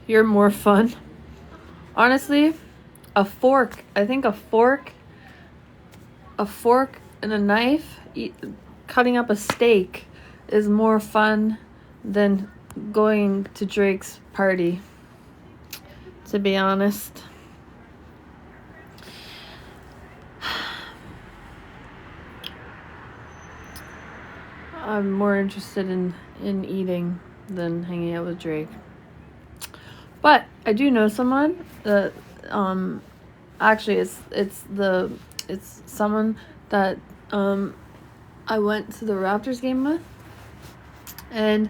You're more fun. Honestly, a fork. I think a fork and a knife, cutting up a steak is more fun than going to Drake's party, to be honest. I'm more interested in eating than hanging out with Drake. But I do know someone that actually it's someone that I went to the Raptors game with, and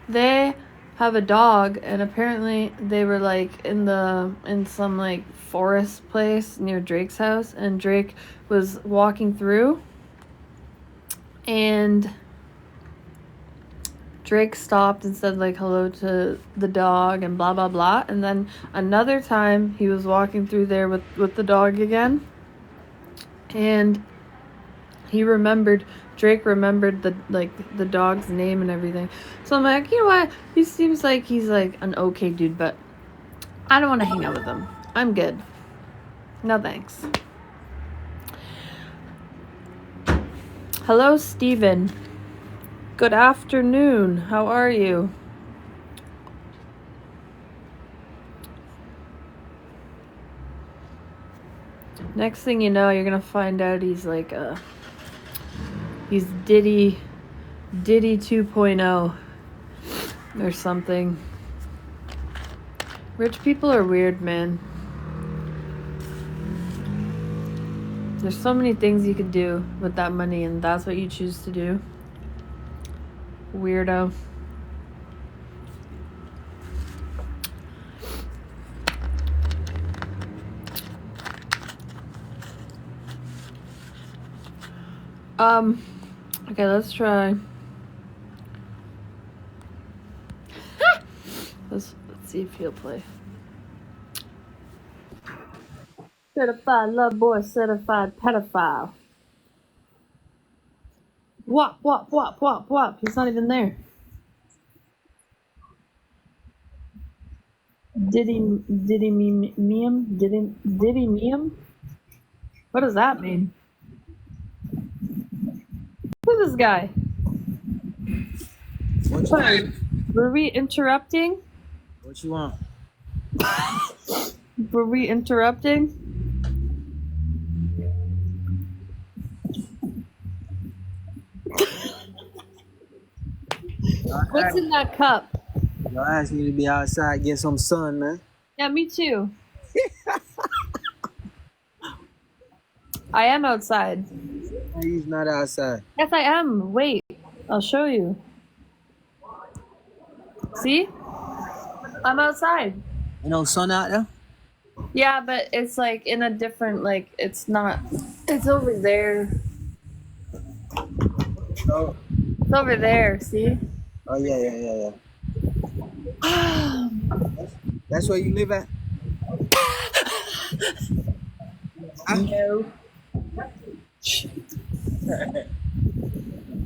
they have a dog, and apparently they were like in some like forest place near Drake's house, and Drake was walking through, and Drake stopped and said like hello to the dog and blah blah blah, and then another time he was walking through there with the dog again, and Drake remembered the dog's name and everything. So I'm like, you know what? He seems like he's like an okay dude, but I don't want to hang out with him. I'm good. No thanks. Hello, Steven. Good afternoon. How are you? Next thing you know, you're gonna find out he's like he's Diddy 2.0 or something. Rich people are weird, man. There's so many things you could do with that money, and that's what you choose to do. Weirdo. Okay, let's try. Let's see if he'll play. Certified love boy, certified pedophile. Wop, wop, wop, wop, wop. He's not even there. Diddy me him? What does that mean? Who's this guy? Sorry, were we interrupting? What you want? Were we interrupting? What's in that cup? Y'all asked me to be outside, get some sun, man. Yeah, me too. I am outside. He's not outside. Yes, I am. Wait, I'll show you. See? I'm outside. You know sun out there? Yeah, but it's like in a different, like, it's not, it's over there. Oh. It's over there, see? Oh, yeah. That's where you live at? No.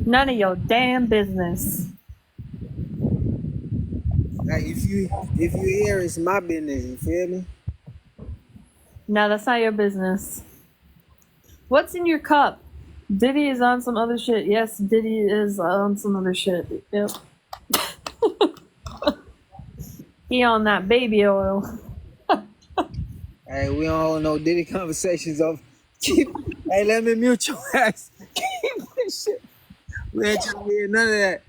None of your damn business. Like if you here, it's my business, you feel me? No, that's not your business. What's in your cup? Diddy is on some other shit. Yes, Diddy is on some other shit. Yep. He on that baby oil. Hey, we don't hold no Diddy conversations of. Hey, let me mute your ass. Keep this shit. We ain't trying to hear none of that.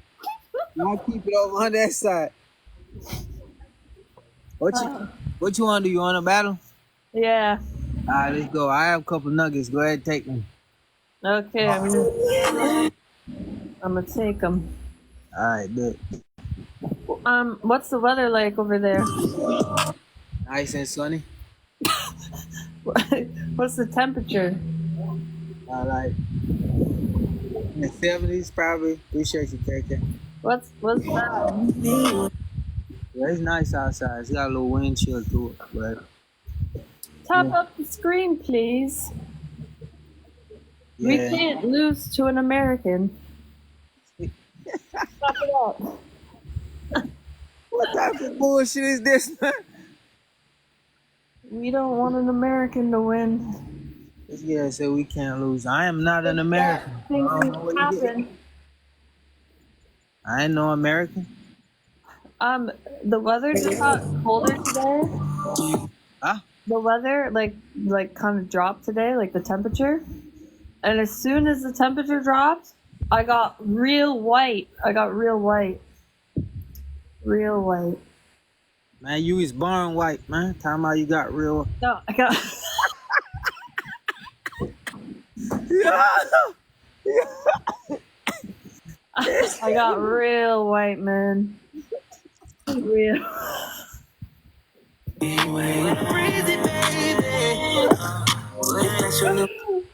Y'all keep it over on that side. What you want to do? You want to battle? Yeah. All right, let's go. I have a couple nuggets. Go ahead and take them. Okay, I'm gonna take them. All right, good. What's the weather like over there? Nice and sunny. What's the temperature? Like in the 70s, probably. Appreciate you, KK. What's that? Yeah, it's nice outside. It's got a little wind chill to it, but Top up the screen, please. yeah. We can't lose to an American. Top it up. What type of bullshit is this, man? We don't want an American to win. This guy said we can't lose. I am not an American. I Things don't know what you get. happen. I ain't no American. The weather just got colder today. Huh? The weather like kind of dropped today, like the temperature. And as soon as the temperature dropped, I got real white. Real white. Man, you was born white, man. Talking about you got real. No, I got I got real white, man. Real.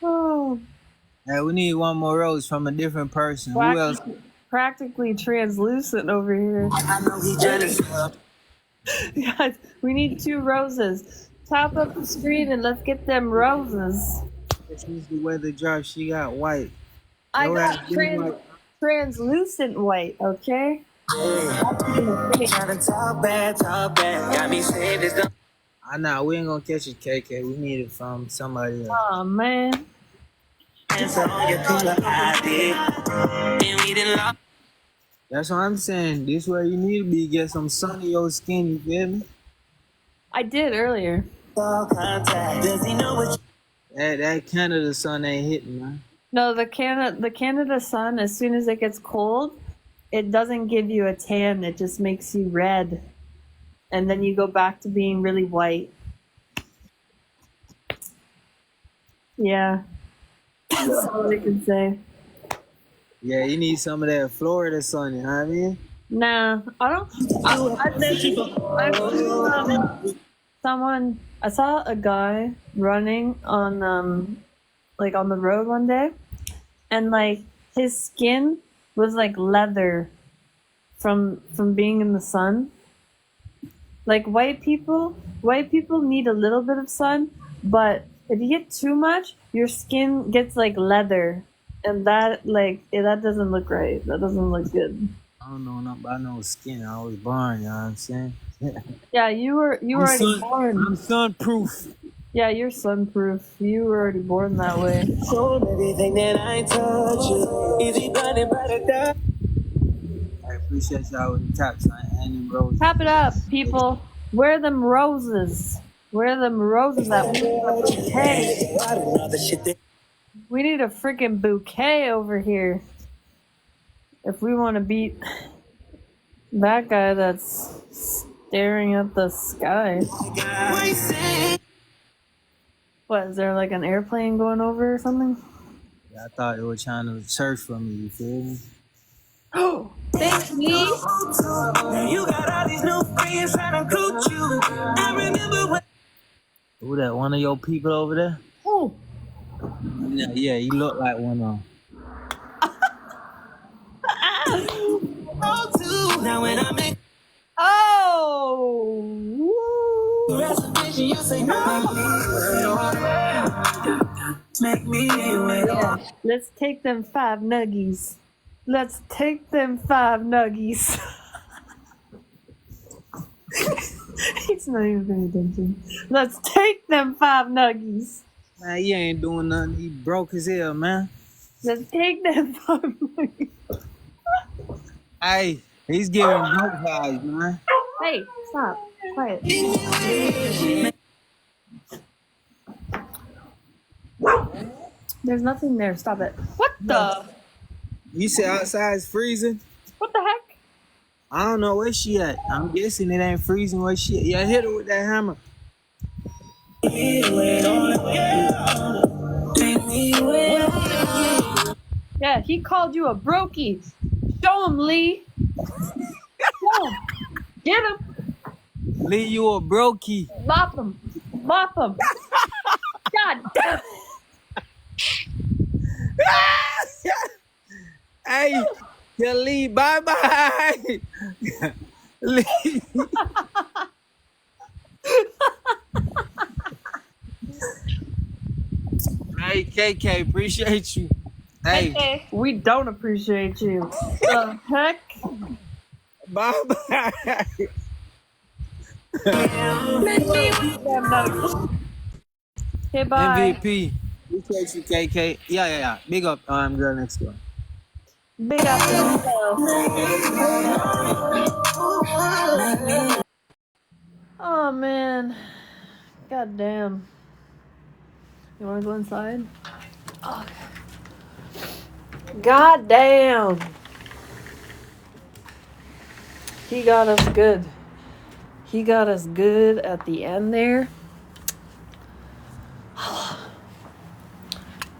Oh, Hey, we need one more rose from a different person. Who else? practically translucent over here. I know he jealous. Guys, we need 2 roses. Top up the screen and let's get them roses. This is the weather drop. She got white. I Your got ass been white. translucent white, okay? Talk bad. Got me saying this. I know we ain't gonna catch it, KK. We need it from somebody else. Oh man. That's what I'm saying. This where you need to be. Get some sun in your skin. You feel me? I did earlier. That Canada sun ain't hitting, man. No, the Canada sun, as soon as it gets cold, it doesn't give you a tan, it just makes you red. And then you go back to being really white. Yeah. That's all I can say. Yeah, you need some of that Florida sun, you know what I mean? Nah, I don't. I saw a guy running on like on the road one day, and like his skin was like leather from being in the sun. Like white people need a little bit of sun, but if you get too much, your skin gets like leather, and that that doesn't look right. That doesn't look good. I don't know nothing about no skin. I was born, you know what I'm saying? Yeah, you were already born. I'm sunproof. Yeah, you're sunproof. You were already born that way. So everything that I touch you, easy burning by the dark. I appreciate y'all with the taps and roses. Tap it up, people. Wear them roses. Wear them roses that we need a bouquet. We need a freaking bouquet over here. If we want to beat that guy that's staring at the sky. What, is there like an airplane going over or something? Yeah, I thought they were trying to search for me, you feel me? Oh, thanks me. You got all these new friends trying to recruit you. I remember when. Who that? One of your people over there? Oh. Yeah, you look like one of them. Now when I make reservation, you say no. Make me wait. Yeah. Let's take them 5 nuggies. Let's take them 5 nuggies. He's not even paying attention. Let's take them 5 nuggies. Man, you ain't doing nothing. He broke his hell, man. Let's take them 5 nuggies. Hey, he's giving broke vibes, man. Hey, stop. Quiet. There's nothing there. Stop it. What the? You said outside's freezing? What the heck? I don't know where she at. I'm guessing it ain't freezing where she at. Yeah, hit her with that hammer. Yeah, he called you a brokey. Show him, Lee. Show him. Get him. Lee, you a brokey. Bop him. Bop him. God damn it. Hey, yeah, Lee, bye-bye. Lee. Hey, KK, appreciate you. Hey. We don't appreciate you. The heck? Bye-bye. I'm not a. Okay, bye. MVP. KK. Yeah. Big up, girl next door. Big up yourself. Oh man. God damn. You wanna go inside? Oh. God damn. He got us good. He got us good at the end there.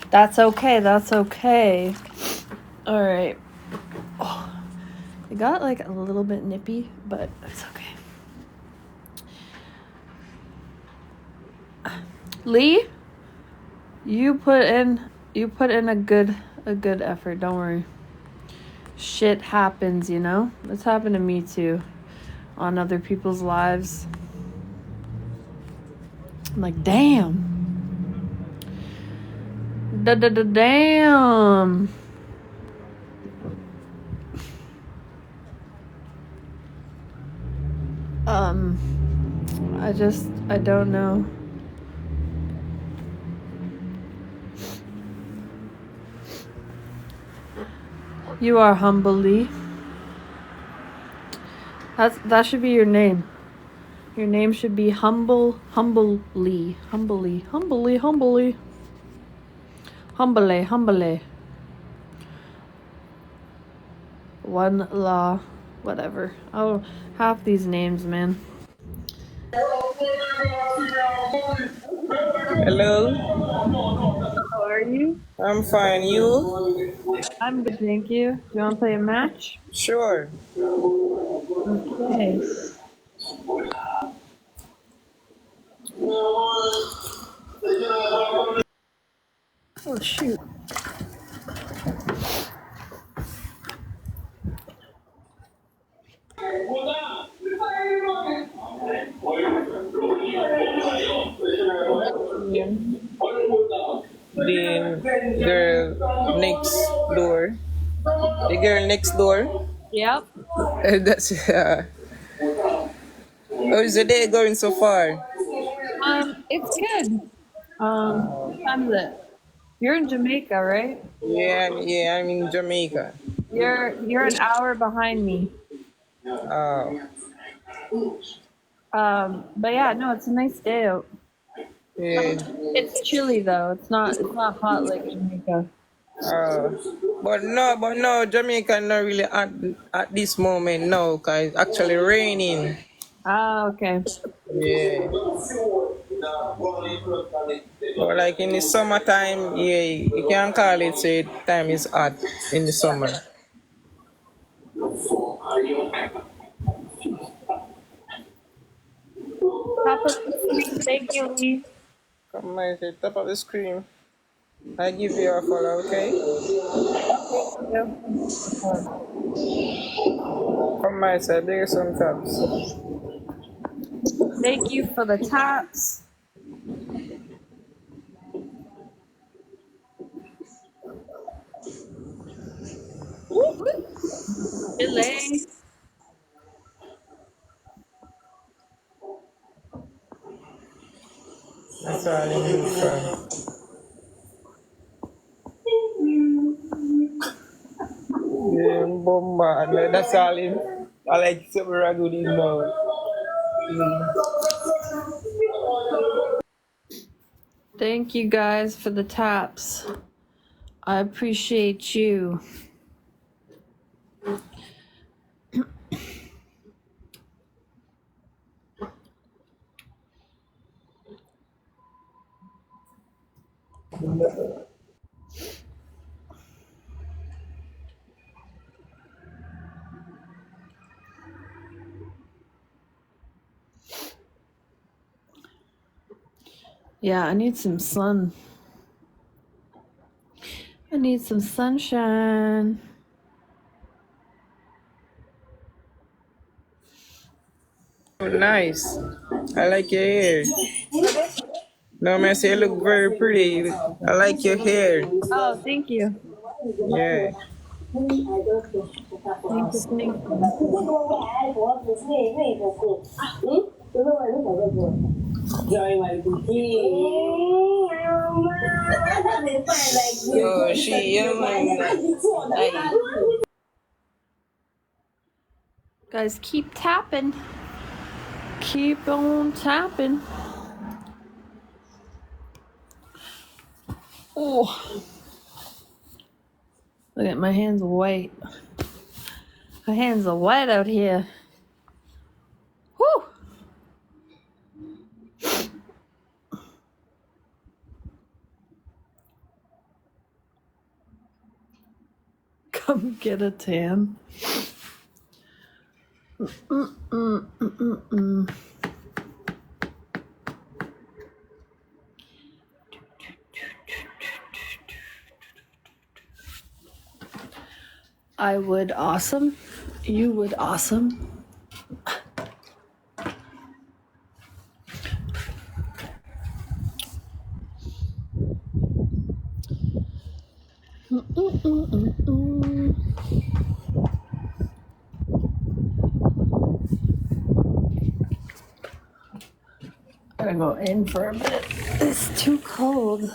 That's okay. That's okay. All right. Oh, it got like a little bit nippy, but it's okay. Lee, you put in a good effort. Don't worry. Shit happens, you know? It's happened to me too. On other people's lives. I'm like, damn. Damn. I don't know. You are humbly. That should be your name. Your name should be humbly. One law, whatever. Oh, half these names, man. Hello, How are you? I'm fine. You? I'm good, thank you. Do you want to play a match? Sure. Okay. Oh shoot. The girl next door. The girl next door. Yep. That's how's the day going so far? It's good. What time is it? You're in Jamaica, right? Yeah, I'm in Jamaica. You're an hour behind me. Oh, But yeah, no, it's a nice day out. yeah. It's chilly though. It's not hot like Jamaica. But no, Jamaica not really at this moment no, cause it's actually raining. Ah, okay. Yeah. But like in the summertime, yeah, you can call it say time is hot in the summer. Top of the screen. Thank you, Lee. Come on, say top of the screen. I give you a follow, okay? Thank you. Come my side, there's some tabs. Thank you for the taps. Chile. That's all you need from. Yeah, bomba. And that's all him. I like super ragu this now. Thank you guys for the taps. I appreciate you. Yeah, I need some sun. I need some sunshine. Oh, nice. I like your hair. No, man, say you look very pretty. I like your hair. Oh, thank you. Yeah. Thank you. Yo, she young. Guys, keep tapping. Keep on tapping. Oh. Look at my hands are white. My hands are white out here. Whew. Come get a tan. I would awesome. You would awesome. I'm gonna go in for a bit. It's too cold.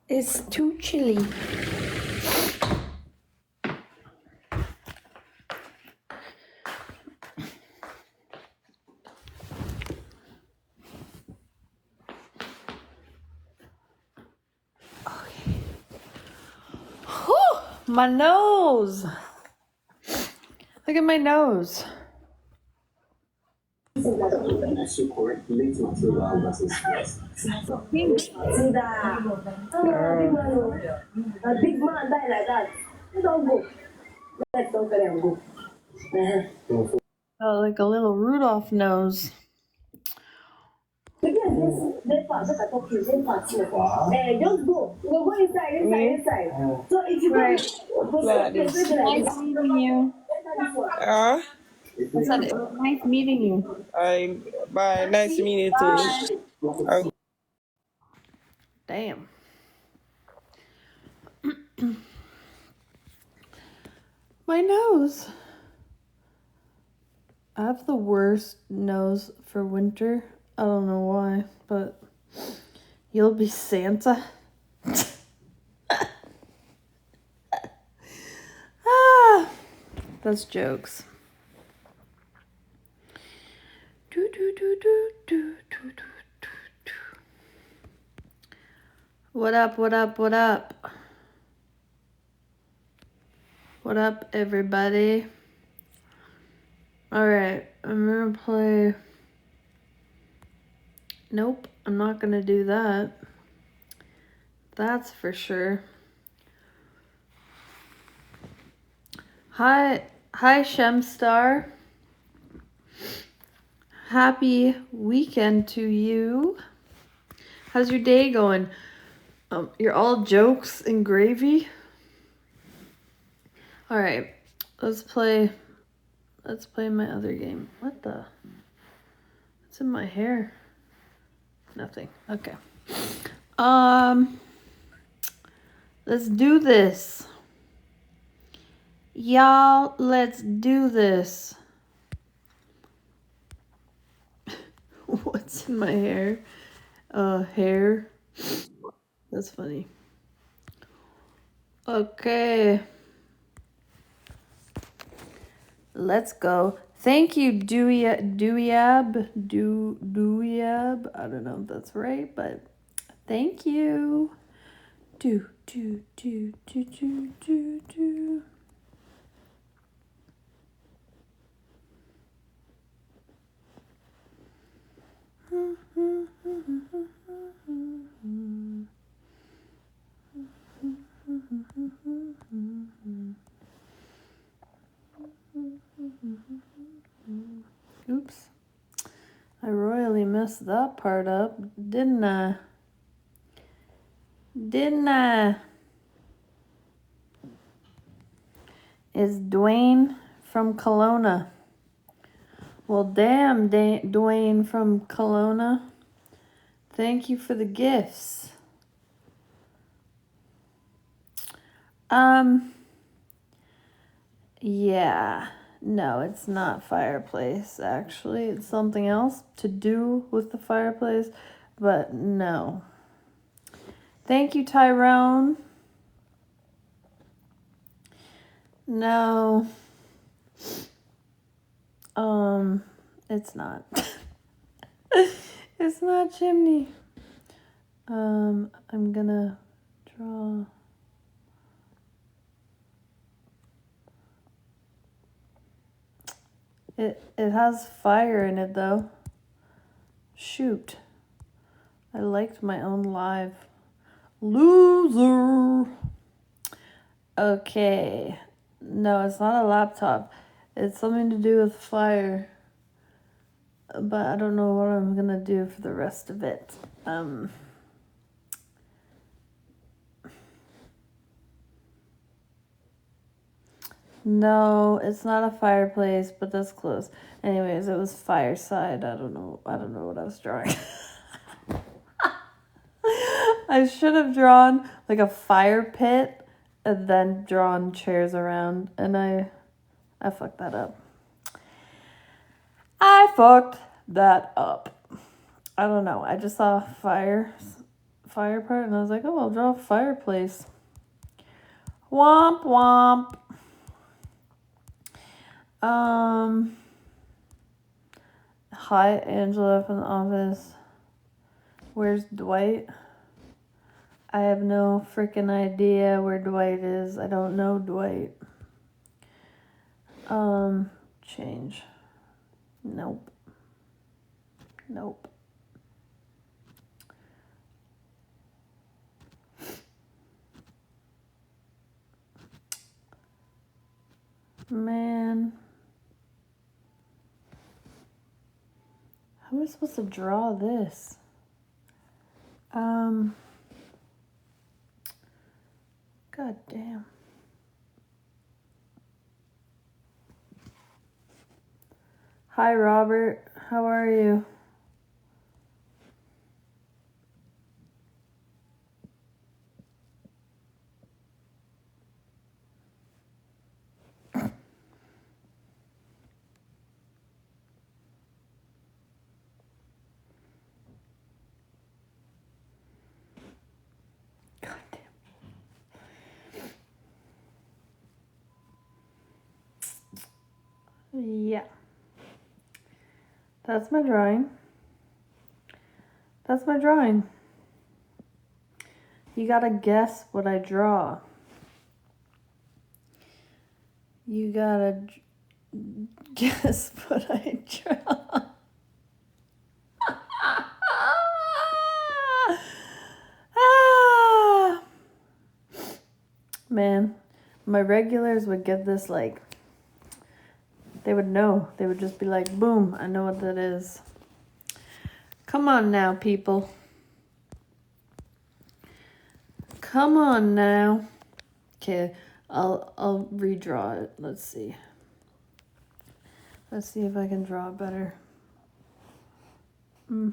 It's too chilly. Okay. Whew, my nose. Look at my nose. A big man die like that. You don't go. Let's don't let him go. Oh, like a little Rudolph nose. Again, this part, look at the kids, this part here. Just go. We'll go inside. So if you go, Nice meeting you. Ah, I said it was nice meeting you. bye. Nice to meet you too. Okay. Damn. My nose. I have the worst nose for winter. I don't know why, but you'll be Santa. Ah, that's jokes. Do, do, do, do, do, do, do, do. What up, what up, what up? What up, everybody? Alright, I'm gonna play... Nope, I'm not gonna do that. That's for sure. Hi Shemstar. Happy weekend to you. How's your day going? You're all jokes and gravy? Alright, let's play my other game. What the? What's in my hair? Nothing. Okay. Let's do this. Y'all, let's do this. What's in my hair? Hair. That's funny. Okay. Let's go. Thank you, Duyab. I don't know if that's right, but thank you. Do. Oops. I royally messed that part up, didn't I? Is Dwayne from Kelowna. Well, damn, Dwayne from Kelowna. Thank you for the gifts. Yeah. No, it's not fireplace, actually. It's something else to do with the fireplace, but no. Thank you, Tyrone. No. It's not. It's not chimney. I'm gonna draw. It has fire in it though. Shoot. I liked my own live. Loser. Okay. No, it's not a laptop. It's something to do with fire. But I don't know what I'm gonna do for the rest of it. No, it's not a fireplace, but that's close. Anyways, it was fireside. I don't know what I was drawing. I should have drawn like a fire pit and then drawn chairs around, and I fucked that up. I fucked that up. I don't know. I just saw fire part, and I was like, oh, I'll draw a fireplace. Womp womp. Hi, Angela from the office. Where's Dwight? I have no freaking idea where Dwight is. I don't know Dwight. Change. Nope. Nope. Man. How am I supposed to draw this? God damn. Hi, Robert. How are you? God damn. Yeah. That's my drawing. That's my drawing. You gotta guess what I draw. You gotta guess what I draw. Man, my regulars would get this like, they would know. They would just be like, boom, I know what that is. Come on now, people. Come on now. Okay, I'll redraw it. Let's see. Let's see if I can draw it better. I'll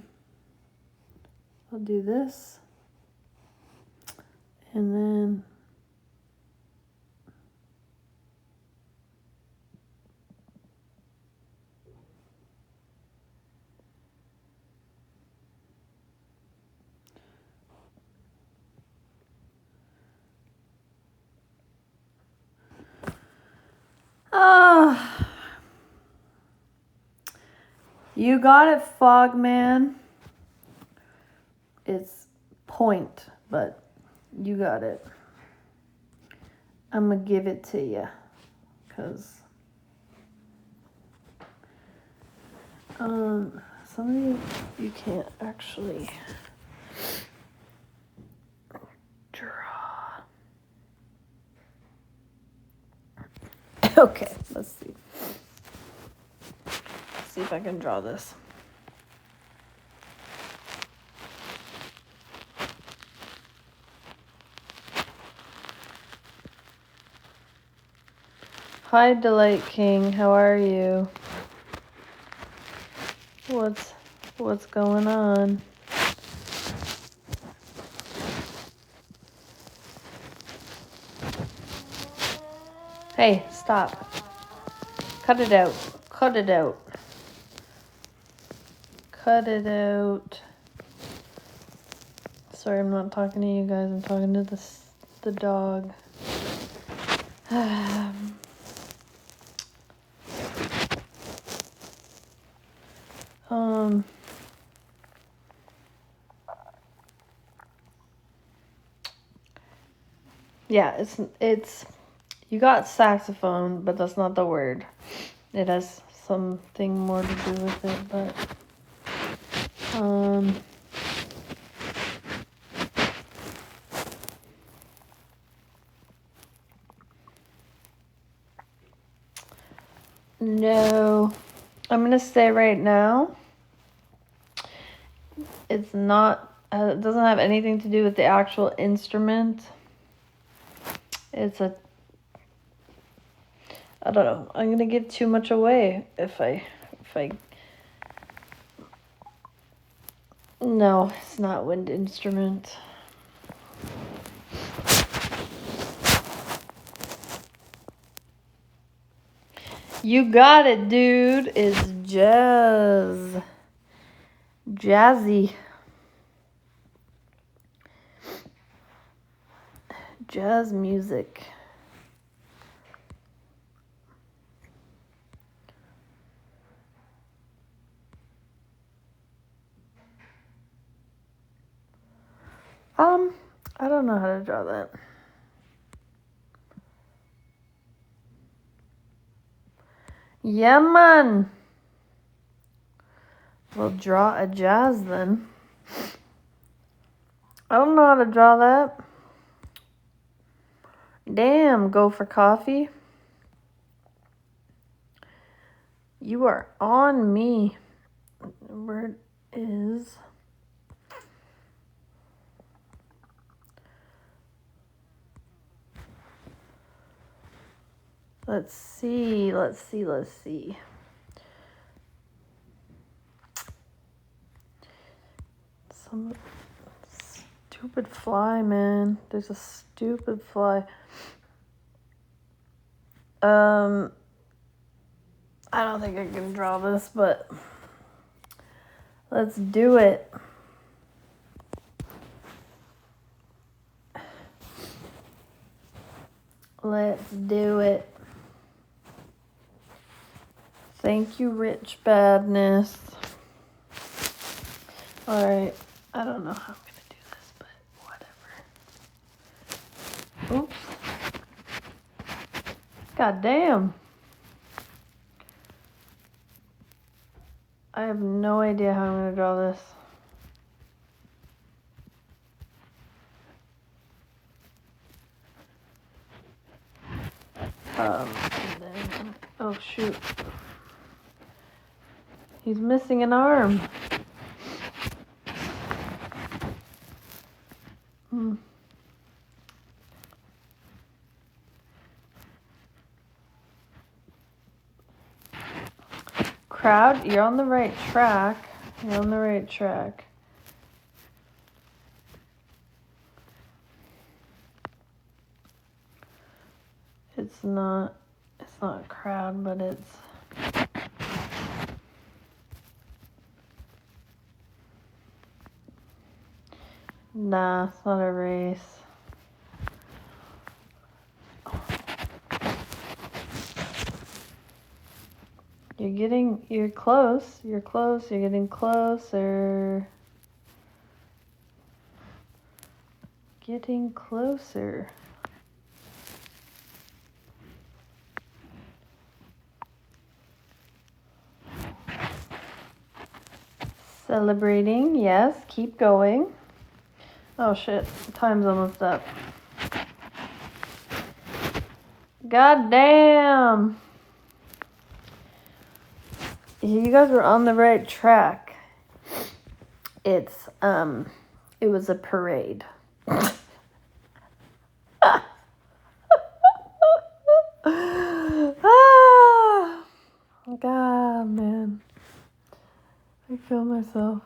do this. And then you got it, Fogman. It's point, but you got it. I'm gonna give it to you, cause some of you can't actually draw. Okay, let's see. Let's see if I can draw this. Hi, Delight King. How are you? What's going on? Hey, stop. Cut it out. Cut it out. Cut it out. Sorry, I'm not talking to you guys. I'm talking to the dog. Yeah, it's you got saxophone, but that's not the word. It has something more to do with it, but no. I'm gonna say right now, it's not. It doesn't have anything to do with the actual instrument. It's a. I don't know. I'm gonna give too much away if I. No, it's not wind instrument. You got it, dude. It's jazz. Jazzy. Jazz music. I don't know how to draw that. Yeah, man. We'll draw a jazz then. I don't know how to draw that. Damn, go for coffee. You are on me. Where is... Let's see. Some stupid fly, man. There's a stupid fly. I don't think I can draw this, but let's do it. Let's do it. Thank you, Rich Badness. Alright, I don't know how I'm gonna do this, but whatever. Oops. God damn. I have no idea how I'm gonna draw this. And then, oh shoot. He's missing an arm. Crowd, you're on the right track. It's not a crowd, but it's... Nah, it's not a race. You're close, you're getting closer. Getting closer. Celebrating, yes, keep going. Oh shit, time's almost up. God damn! You guys were on the right track. It was a parade. God, man. I feel myself.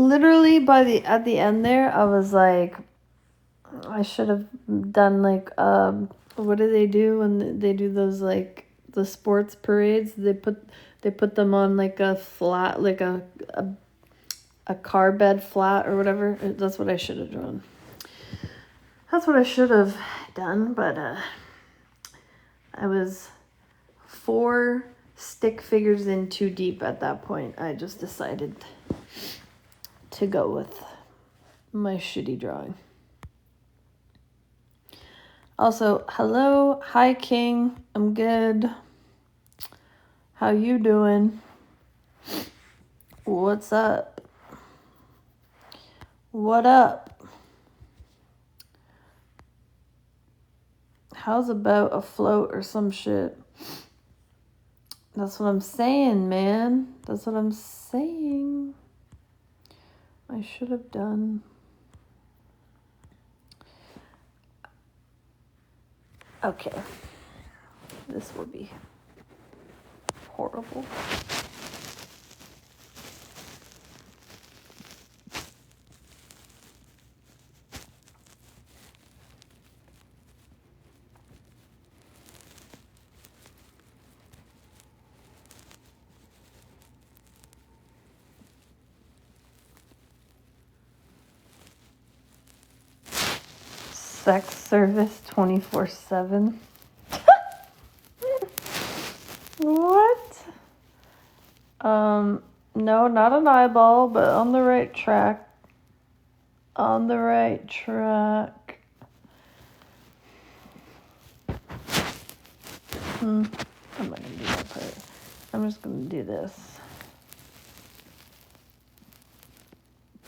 literally at the end there, I was like, I should have done like what do they do when they do those like the sports parades? They put them on like a flat, like a car bed flat or whatever. That's what I should have done. That's what I should have done, but I was 4 stick figures in too deep at that point. I just decided to go with my shitty drawing. Also, hello, hi King, I'm good. How you doing? What's up? What up? How's about a float or some shit? That's what I'm saying, man. That's what I'm saying. I should have done. Okay. This will be horrible. Sex service 24/7. What? No, not an eyeball, but on the right track. On the right track. I'm not gonna do that part. I'm just gonna do this.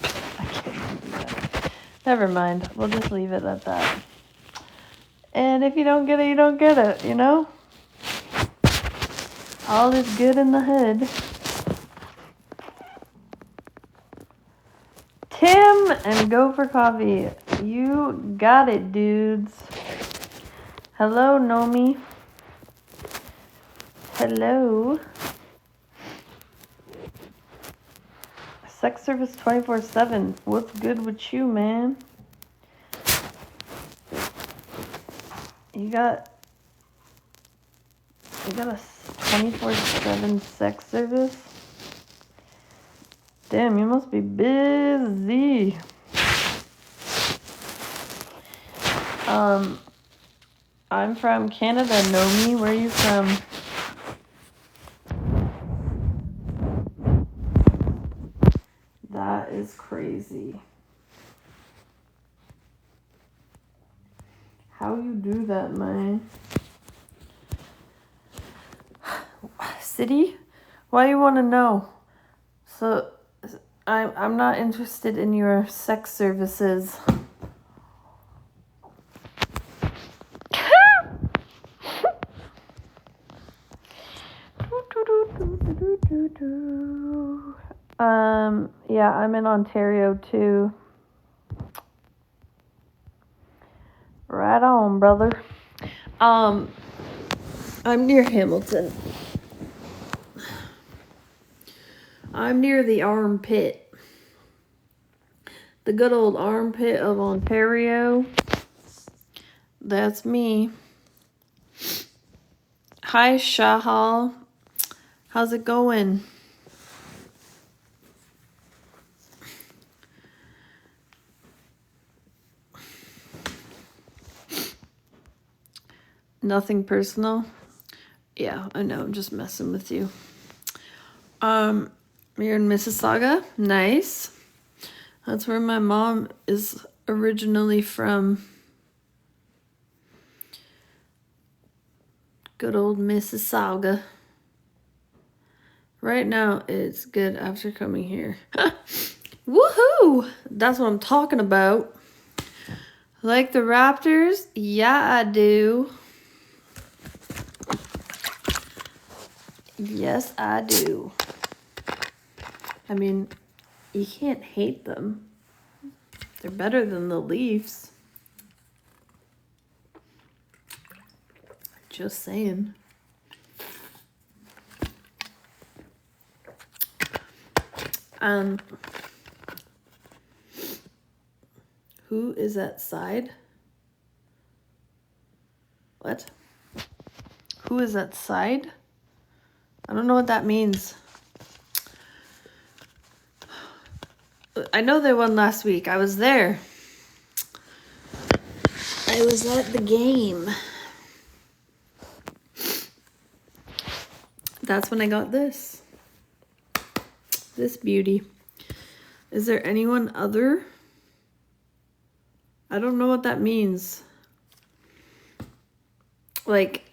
I can't do that. Never mind. We'll just leave it at that. And if you don't get it, you don't get it, you know? All is good in the hood. Tim and Go for Coffee. You got it, dudes. Hello, Nomi. Hello. Sex service 24/7. What's good with you, man? You got a 24/7 sex service? Damn, you must be busy. I'm from Canada, Nomi. Where are you from? That is crazy. How you do that, man? City? Why you want to know? So, I'm not interested in your sex services. Yeah, I'm in Ontario too. Right on, brother. I'm near Hamilton. I'm near the armpit. The good old armpit of Ontario. That's me. Hi, Shahal. How's it going? Nothing personal. Yeah, I know. I'm just messing with you. You're in Mississauga. Nice. That's where my mom is originally from. Good old Mississauga. Right now, it's good after coming here. Woohoo! That's what I'm talking about. Like the Raptors? Yeah, I do. Yes, I do. I mean, you can't hate them. They're better than the Leafs. Just saying. Who is that side? What? Who is that side? I don't know what that means. I know they won last week. I was there. I was at the game. That's when I got this. This beauty. Is there anyone other? I don't know what that means. Like,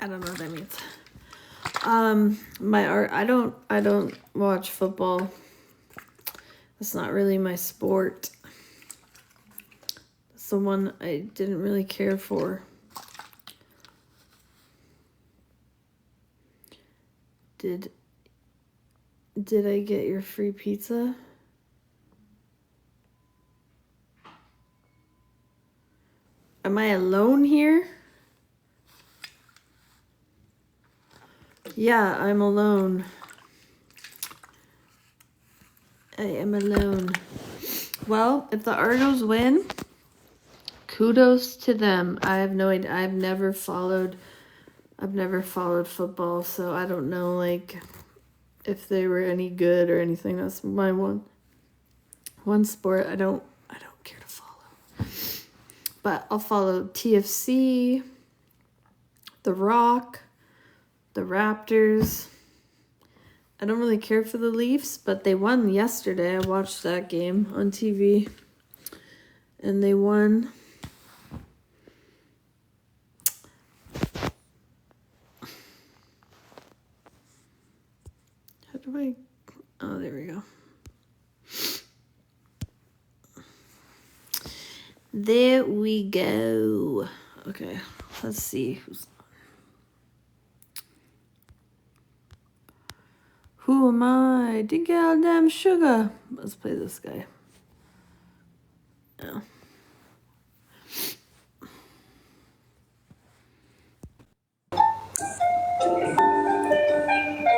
I don't know what that means. My art, I don't watch football. That's not really my sport. It's the one I didn't really care for. Did I get your free pizza? Am I alone here? Yeah, I'm alone. I am alone. Well, if the Argos win, kudos to them. I have no idea. I've never followed football, so I don't know like if they were any good or anything. That's my one sport I don't care to follow. But I'll follow TFC, The Rock, the Raptors. I don't really care for the Leafs, but they won yesterday. I watched that game on TV. And they won. How do I... Oh, there we go. There we go. Okay, let's see who's... Who am I? The goddamn sugar. Let's play this guy. Yeah.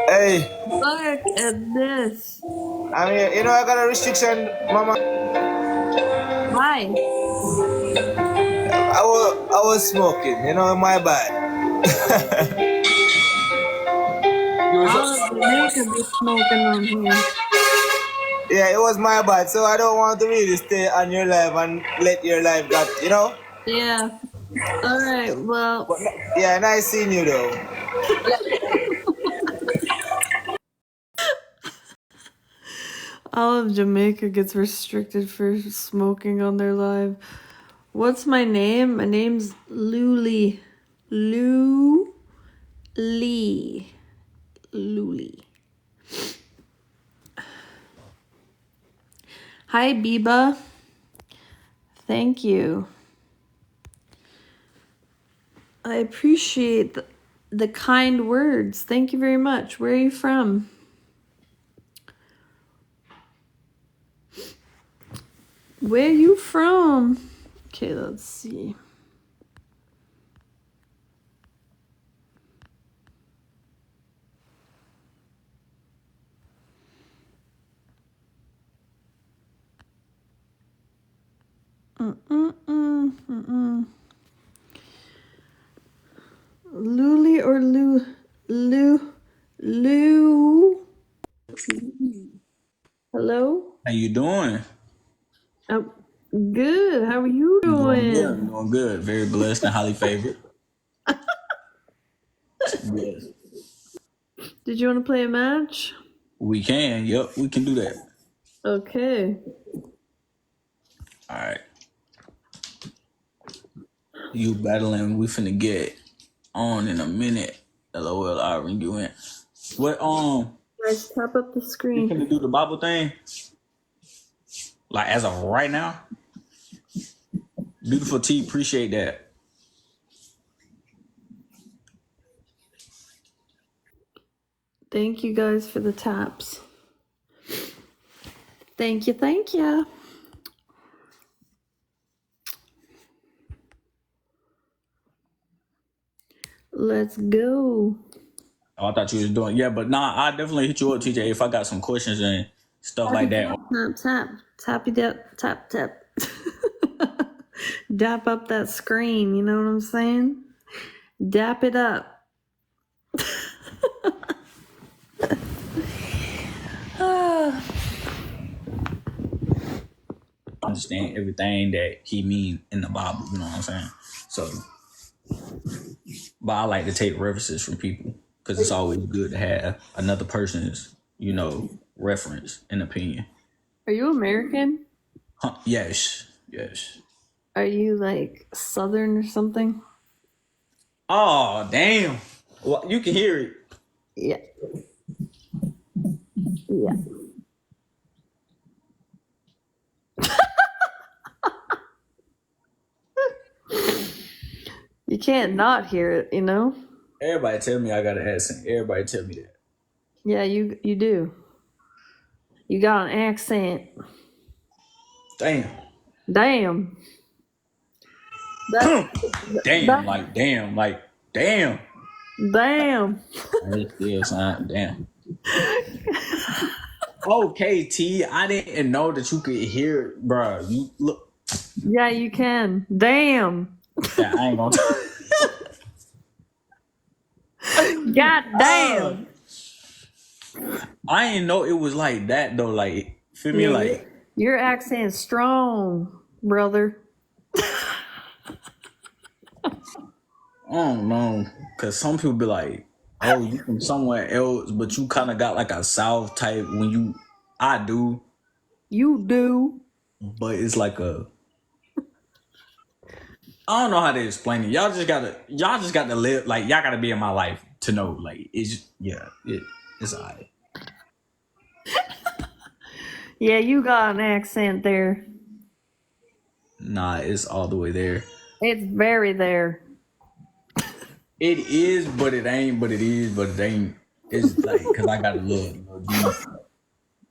Hey, Look at this. I mean, you know, I got a restriction, Mama. Why? I was smoking, you know, my bad. All of Jamaica be smoking on here. Yeah, it was my bad, so I don't want to really stay on your live and let your live got, you know? Yeah. All right, well. But, yeah, nice seeing you though. All of Jamaica gets restricted for smoking on their live. What's my name? My name's loulie. Loulie. Loulie. Hi, Biba. Thank you. I appreciate the kind words. Thank you very much. Where are you from? Where you from? Okay, let's see. Loulie or Lou? Hello? How you doing? Oh, good. How are you I'm doing good. I'm doing? doing good. Very blessed and highly favored. Yes. Did you want to play a match? We can. Yep, we can do that. Okay. All right. You battling. We finna get on in a minute. LOL, I ring you in. What, Guys, tap up the you screen. finna do the Bible thing? Like, as of right now? Beautiful T, appreciate that. Thank you guys for the taps. Thank you, thank you. Let's go. Oh, I thought you was doing, yeah, but nah, I definitely hit you up, TJ, if I got some questions and stuff like that. Tap, tap, tappy dap, tap, tap. Dap up that screen, you know what I'm saying? Dap it up. Understand everything that he mean in the Bible, you know what I'm saying? So, but I like to take references from people because it's always good to have another person's, reference and opinion. Are you American? Huh, yes. Are you like Southern or something? Oh, damn. Well, you can hear it. Yeah. Yeah. You can't not hear it, you know? Everybody tell me I got an accent. Everybody tell me that. Yeah, you do. You got an accent. Damn. Damn. That, Damn, like damn. damn. It still sound damn. Okay, T. I didn't know that you could hear it, bro. You look. Yeah, you can. Damn. Yeah, I ain't gonna. God damn. I didn't know it was like that though. Like, feel me? Yeah, Like, your accent's strong, brother. I don't know, cause some people be like, "Oh, you from somewhere else," but you kind of got like a South type. I do, You do. but it's like I don't know how to explain it. Y'all just gotta live. Like, y'all gotta be in my life to know. Like, it's alright. Yeah, you got an accent there. Nah, it's all the way there. It's very there. It is, but it ain't. But it is, but it ain't. It's like because I got a little deep,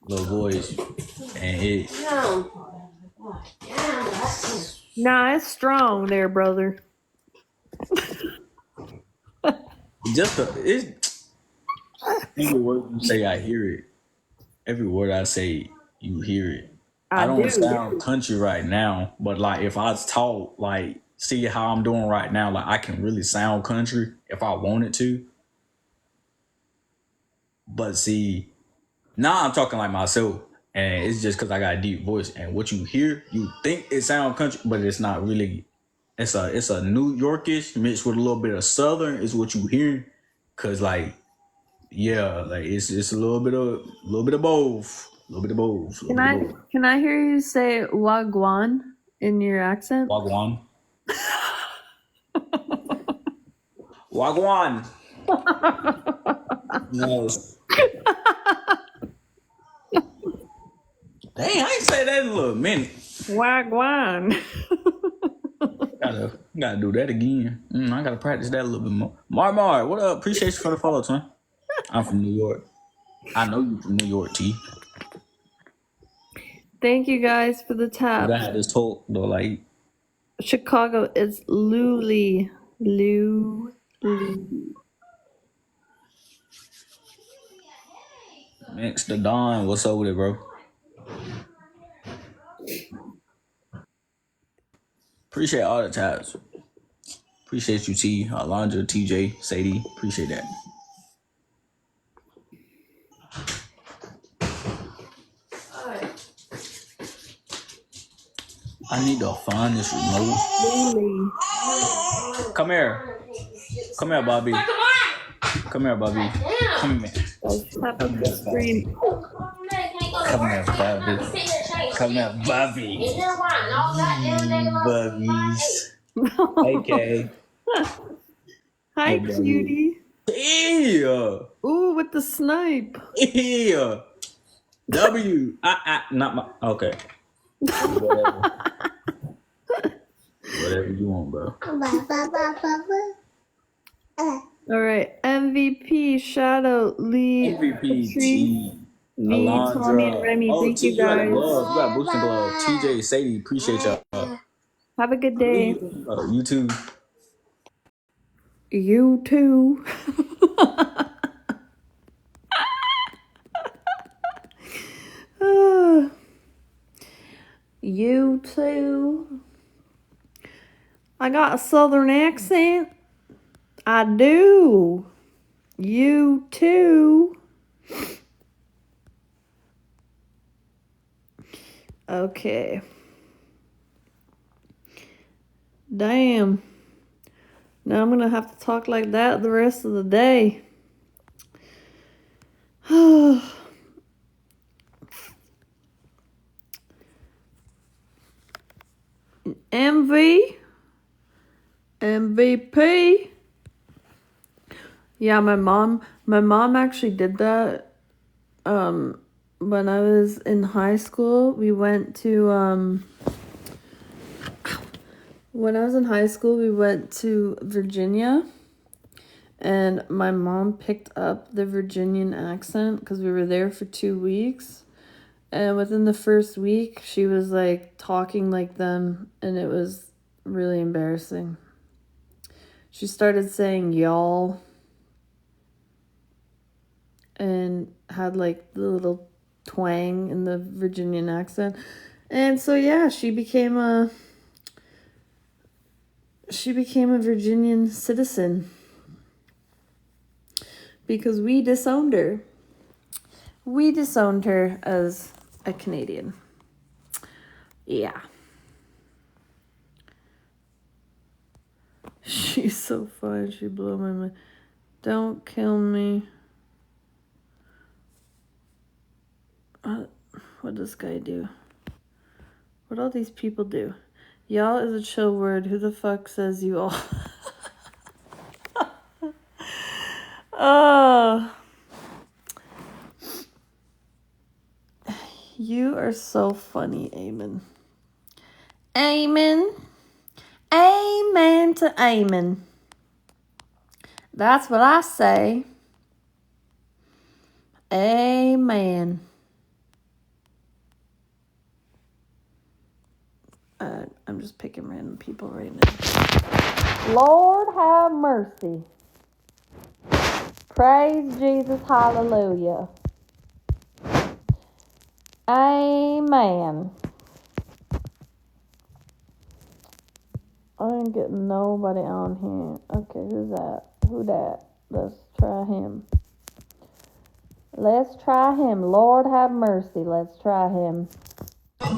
little voice, and it. Nah, it's strong there, brother. It's every word you say, I hear it. Every word I say, you hear it. I I don't do. sound country right now, but like if I talk, like see how I'm doing right now, like I can really sound country if I wanted to. But see, now I'm talking like myself, and it's just because I got a deep voice. And what you hear, you think it sound country, but it's not really. It's a New Yorkish mixed with a little bit of Southern is what you hear, cause like yeah, like it's a little bit of both, a little bit of both, a little Can bit of I both. can I hear you say wagwan in your accent? Wagwan, wagwan. Yes. Dang, I ain't say that in a little minute. Wagwan. Gotta do that again. I gotta practice that a little bit more. Mar, what up? Appreciate you for the follow, twin. I'm from New York. I know you from New York, T. Thank you guys for the tap. But I had this talk though, like Chicago is Loulie. next to Don. What's up with it, bro? Appreciate all the taps. Appreciate you, T. Alondra, TJ, Sadie. Appreciate that. I need to find this remote. Loulie. Come here. Come here, Bobby. Come here, Bobby. Come here. Guys, tap up the screen. Come here, Bobby. Come here, Bobby. Bubbies. Hey, Kay. Hi, Hey, Bobby. cutie. Yeah. Ooh, with the snipe. Yeah. W. Not my. Okay. Whatever. Whatever you want, bro. All right, MVP, Shadow, Lee, MVP, Tree, T. V, Tommy, and Remy. Oh, Thank T, you you got a guys. glove. You got a boosting glove. TJ, Sadie, appreciate y'all. Have a good day. You too. You too. You too. I got a southern accent. I do. You too. Okay. Damn. Now I'm gonna have to talk like that the rest of the day. MV. MVP. Yeah, my mom actually did that. When I was in high school, we went to Virginia, and my mom picked up the Virginian accent because we were there for 2 weeks. And within the first week, she was like talking like them, and it was really embarrassing. She started saying y'all and had like the little twang in the Virginian accent. And so yeah, she became a Virginian citizen because we disowned her. We disowned her as a Canadian. Yeah. She's so fun. She blew my mind. Don't kill me. What does this guy do? What all these people do? Y'all is a chill word. Who the fuck says you all? Oh. You are so funny, Amen. Amen. Amen to amen. That's what I say. Amen. I'm just picking random people right now. Lord have mercy. Praise Jesus, hallelujah. Amen. I ain't getting nobody on here. Okay, who's that? Who that? Let's try him. Let's try him. Lord have mercy. Let's try him. Okay,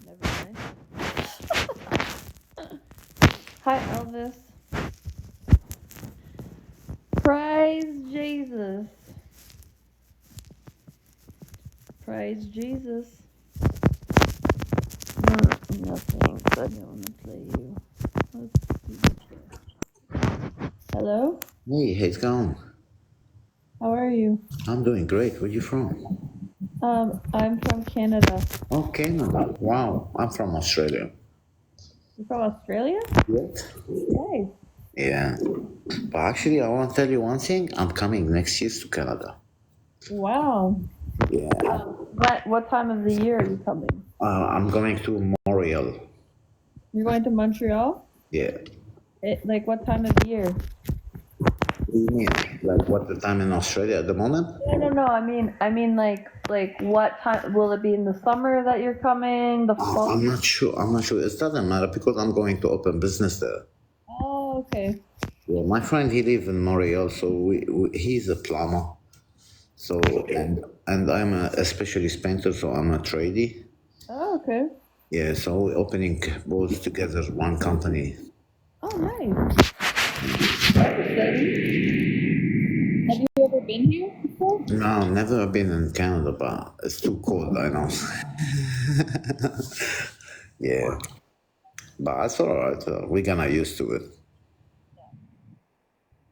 never mind. Hi, Elvis. Praise Jesus. Praise Jesus. No thanks. I don't want to play you. Let's see what's here. Hello? Hey, how's it going? How are you? I'm doing great. Where you from? I'm from Canada. Oh, Canada. Wow, I'm from Australia. You from Australia? Yes. Nice. Yeah. But actually, I want to tell you one thing. I'm coming next year to Canada. Wow. Yeah. What time of the year are you coming? I'm going to Montreal. You're going to Montreal? Yeah. Like what time of year? What do you mean? Like what the time in Australia at the moment? No. I mean like what time will it be in the summer that you're coming? The fall? I'm not sure. I'm not sure. It doesn't matter because I'm going to open business there. Oh, okay. Yeah, my friend he lives in Montreal, so he's a plumber. So and I'm a specialist painter, so I'm a tradie. Oh, okay. Yeah, so we're opening both together one company. Oh, nice. That's exciting. Have you ever been here before? No, never been in Canada, but it's too cold, I know. Yeah, but it's alright. We're gonna used to it.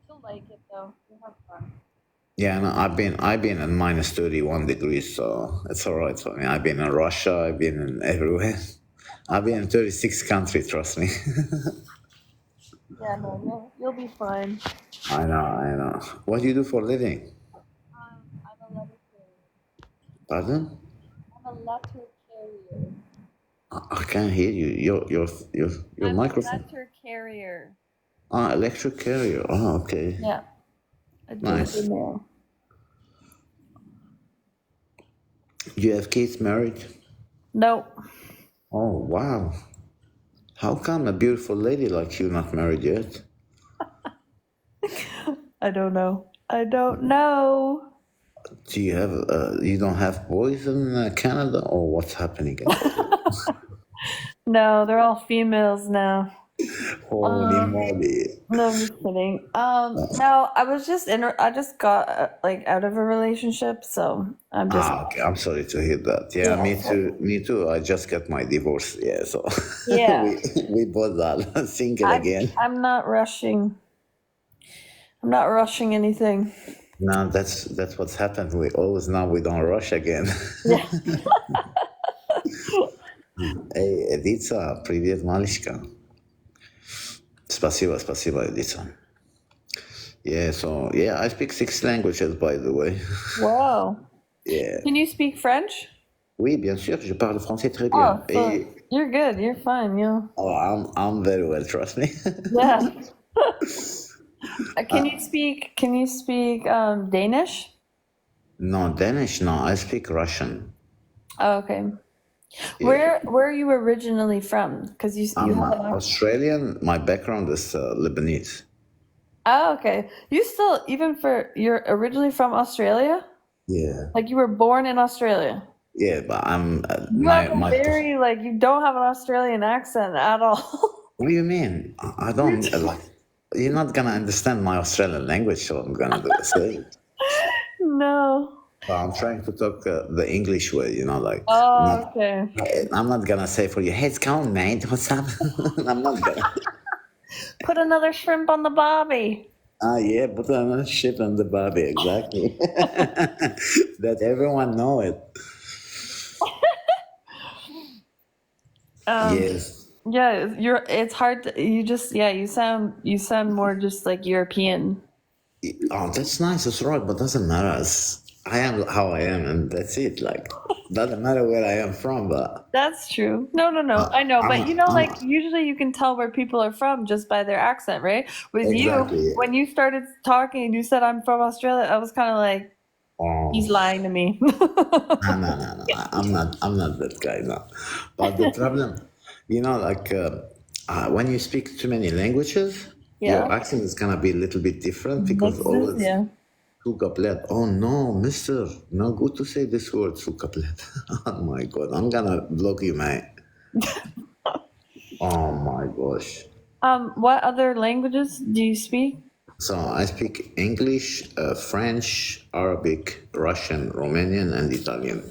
You'll like it though. You'll have fun. Yeah, and I've been in minus 31 degrees, so it's alright for me. I've been in Russia, I've been in everywhere. I've been in 36 countries, trust me. Yeah, no, you'll be fine. I know, I know. What do you do for a living? I'm a letter carrier. Pardon? I'm a letter carrier. I can't hear you. Your microphone. Better carrier. Ah, electric carrier. Oh, okay. Yeah, I did Nice. email. You have kids married? Nope. Oh, wow. How come a beautiful lady like you not married yet? I don't know. I don't know. Do you have you don't have boys in Canada, or what's happening in Canada? No, they're all females now. Holy moly! No, I'm just kidding. No, I was just I just got like out of a relationship, so I'm just Ah, okay. I'm sorry to hear that. Yeah, yeah, me too. Me too. I just got my divorce. Yeah, so yeah. we both are single again. I'm not rushing. I'm not rushing anything. Now that's what's happened. We always now we don't rush again. Yeah. Эй, Эдица, привет, малышка. Спасибо, спасибо, Эдица. Yeah, so yeah, I speak 6 languages, by the way. Wow. Yeah. Can you speak French? Oui, bien sûr, je parle français très Oh, bien. so Et you're good. You're fine. Yeah. oh, I'm very well, trust me. Yeah. Can you speak Danish? No, Danish, no, I speak Russian. Oh, okay. Yeah. Where are you originally from? Because you I'm have an accent. Australian. My background is Lebanese. Oh, okay. You still even for you're originally from Australia? Yeah. Like you were born in Australia. Yeah, but I'm You have a very like you don't have an Australian accent at all. What do you mean? I don't like. You're not gonna understand my Australian language, so I'm gonna say it. No. But I'm trying to talk the English way, like. Oh, okay. I'm not gonna say for you, hey, it's going, mate. What's up? I'm not gonna. Put another shrimp on the barbie. Ah, yeah, put another shit on the barbie, exactly. That everyone know it. Yes. Yeah, it's hard to, you sound more just like European. Oh, that's nice. That's right, but doesn't matter. I am how I am, and that's it. Like, doesn't matter where I am from, but That's true. No, I know, but like usually you can tell where people are from just by their accent, right? With you, exactly. when you started talking and you said I'm from Australia, I was kind of like, Oh, he's lying to me. no. I'm not that guy, no. But the problem, like when you speak too many languages, Yeah. your accent is gonna be a little bit different because always Yeah. Sukaplet. Oh no, mister. Not good to say this word, Sukaplet. Oh my god, I'm gonna block you, mate. Oh my gosh. What other languages do you speak? So I speak English, French, Arabic, Russian, Romanian, and Italian.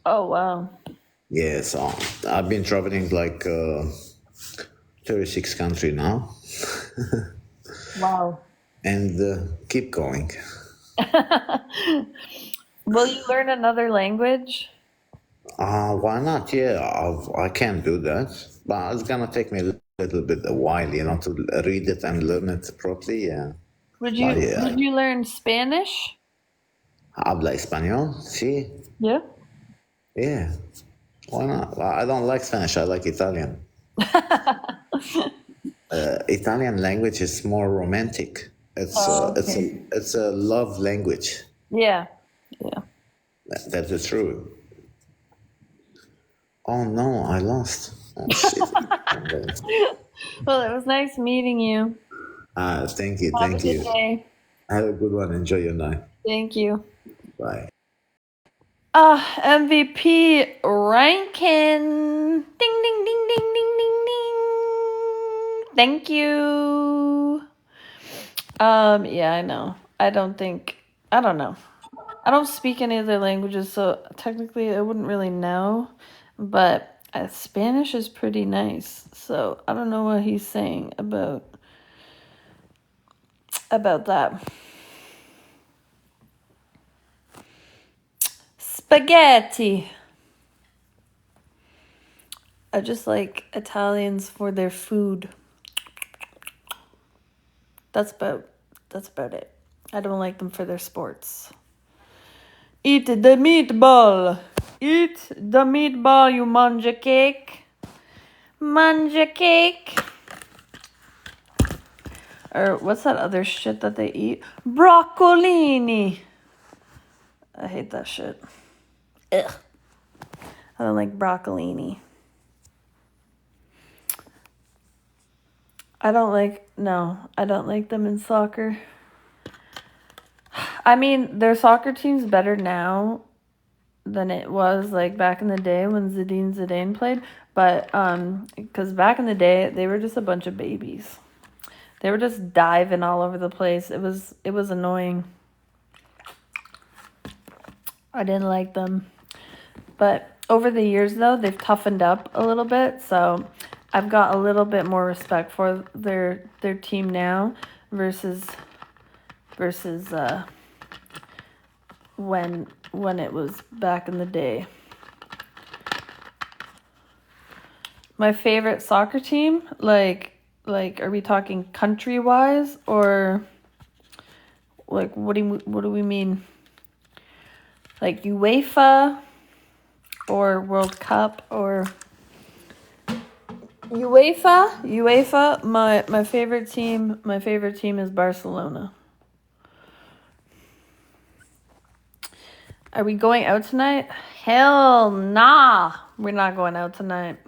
Oh, wow. Yeah, so I've been traveling like 36 countries now, Wow. and keep going. Will you learn another language? Why not? Yeah, I can do that, but it's gonna take me a little bit a while, to read it and learn it properly. Yeah. Would But yeah, you learn Spanish? habla español? Sí. Yeah. Yeah. Why not? Well, I don't like Spanish. I like Italian. Italian language is more romantic. It's a love language. Yeah. Yeah. That's the truth. Oh no, I lost. Oh shit. Well, it was nice meeting you. Thank you, Have a thank good you. day. Have a good one. Enjoy your night. Thank you. Bye. MVP Rankin. Ding, ding, ding, ding, ding, ding, ding. Thank you. Yeah, I know. I don't know. I don't speak any other languages, so technically I wouldn't really know. But Spanish is pretty nice, so I don't know what he's saying about that. Spaghetti. I just like Italians for their food. That's about it. I don't like them for their sports. Eat the meatball. Eat the meatball, you manja cake. Manja cake. Or what's that other shit that they eat? Broccolini. I hate that shit. Ugh. I don't like broccolini. I don't like them in soccer. I mean, their soccer team's better now than it was like back in the day when Zidane played. But because back in the day they were just a bunch of babies. They were just diving all over the place. It was annoying. I didn't like them. But over the years though, they've toughened up a little bit. So I've got a little bit more respect for their team now versus when it was back in the day. My favorite soccer team, like are we talking country wise or like what do we mean? Like UEFA or World Cup or UEFA, my favorite team is Barcelona. Are we going out tonight? Hell nah. We're not going out tonight.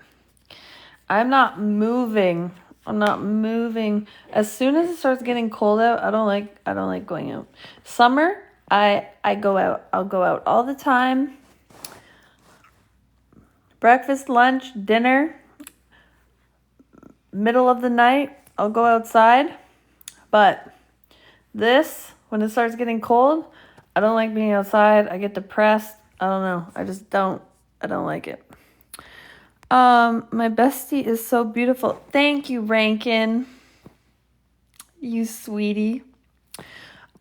I'm not moving. As soon as it starts getting cold out, I don't like going out. Summer, I go out. I'll go out all the time. Breakfast, lunch, dinner, middle of the night, I'll go outside. But when it starts getting cold, I don't like being outside. I get depressed. I don't know. I don't like it. My bestie is so beautiful. Thank you, Rankin. You sweetie.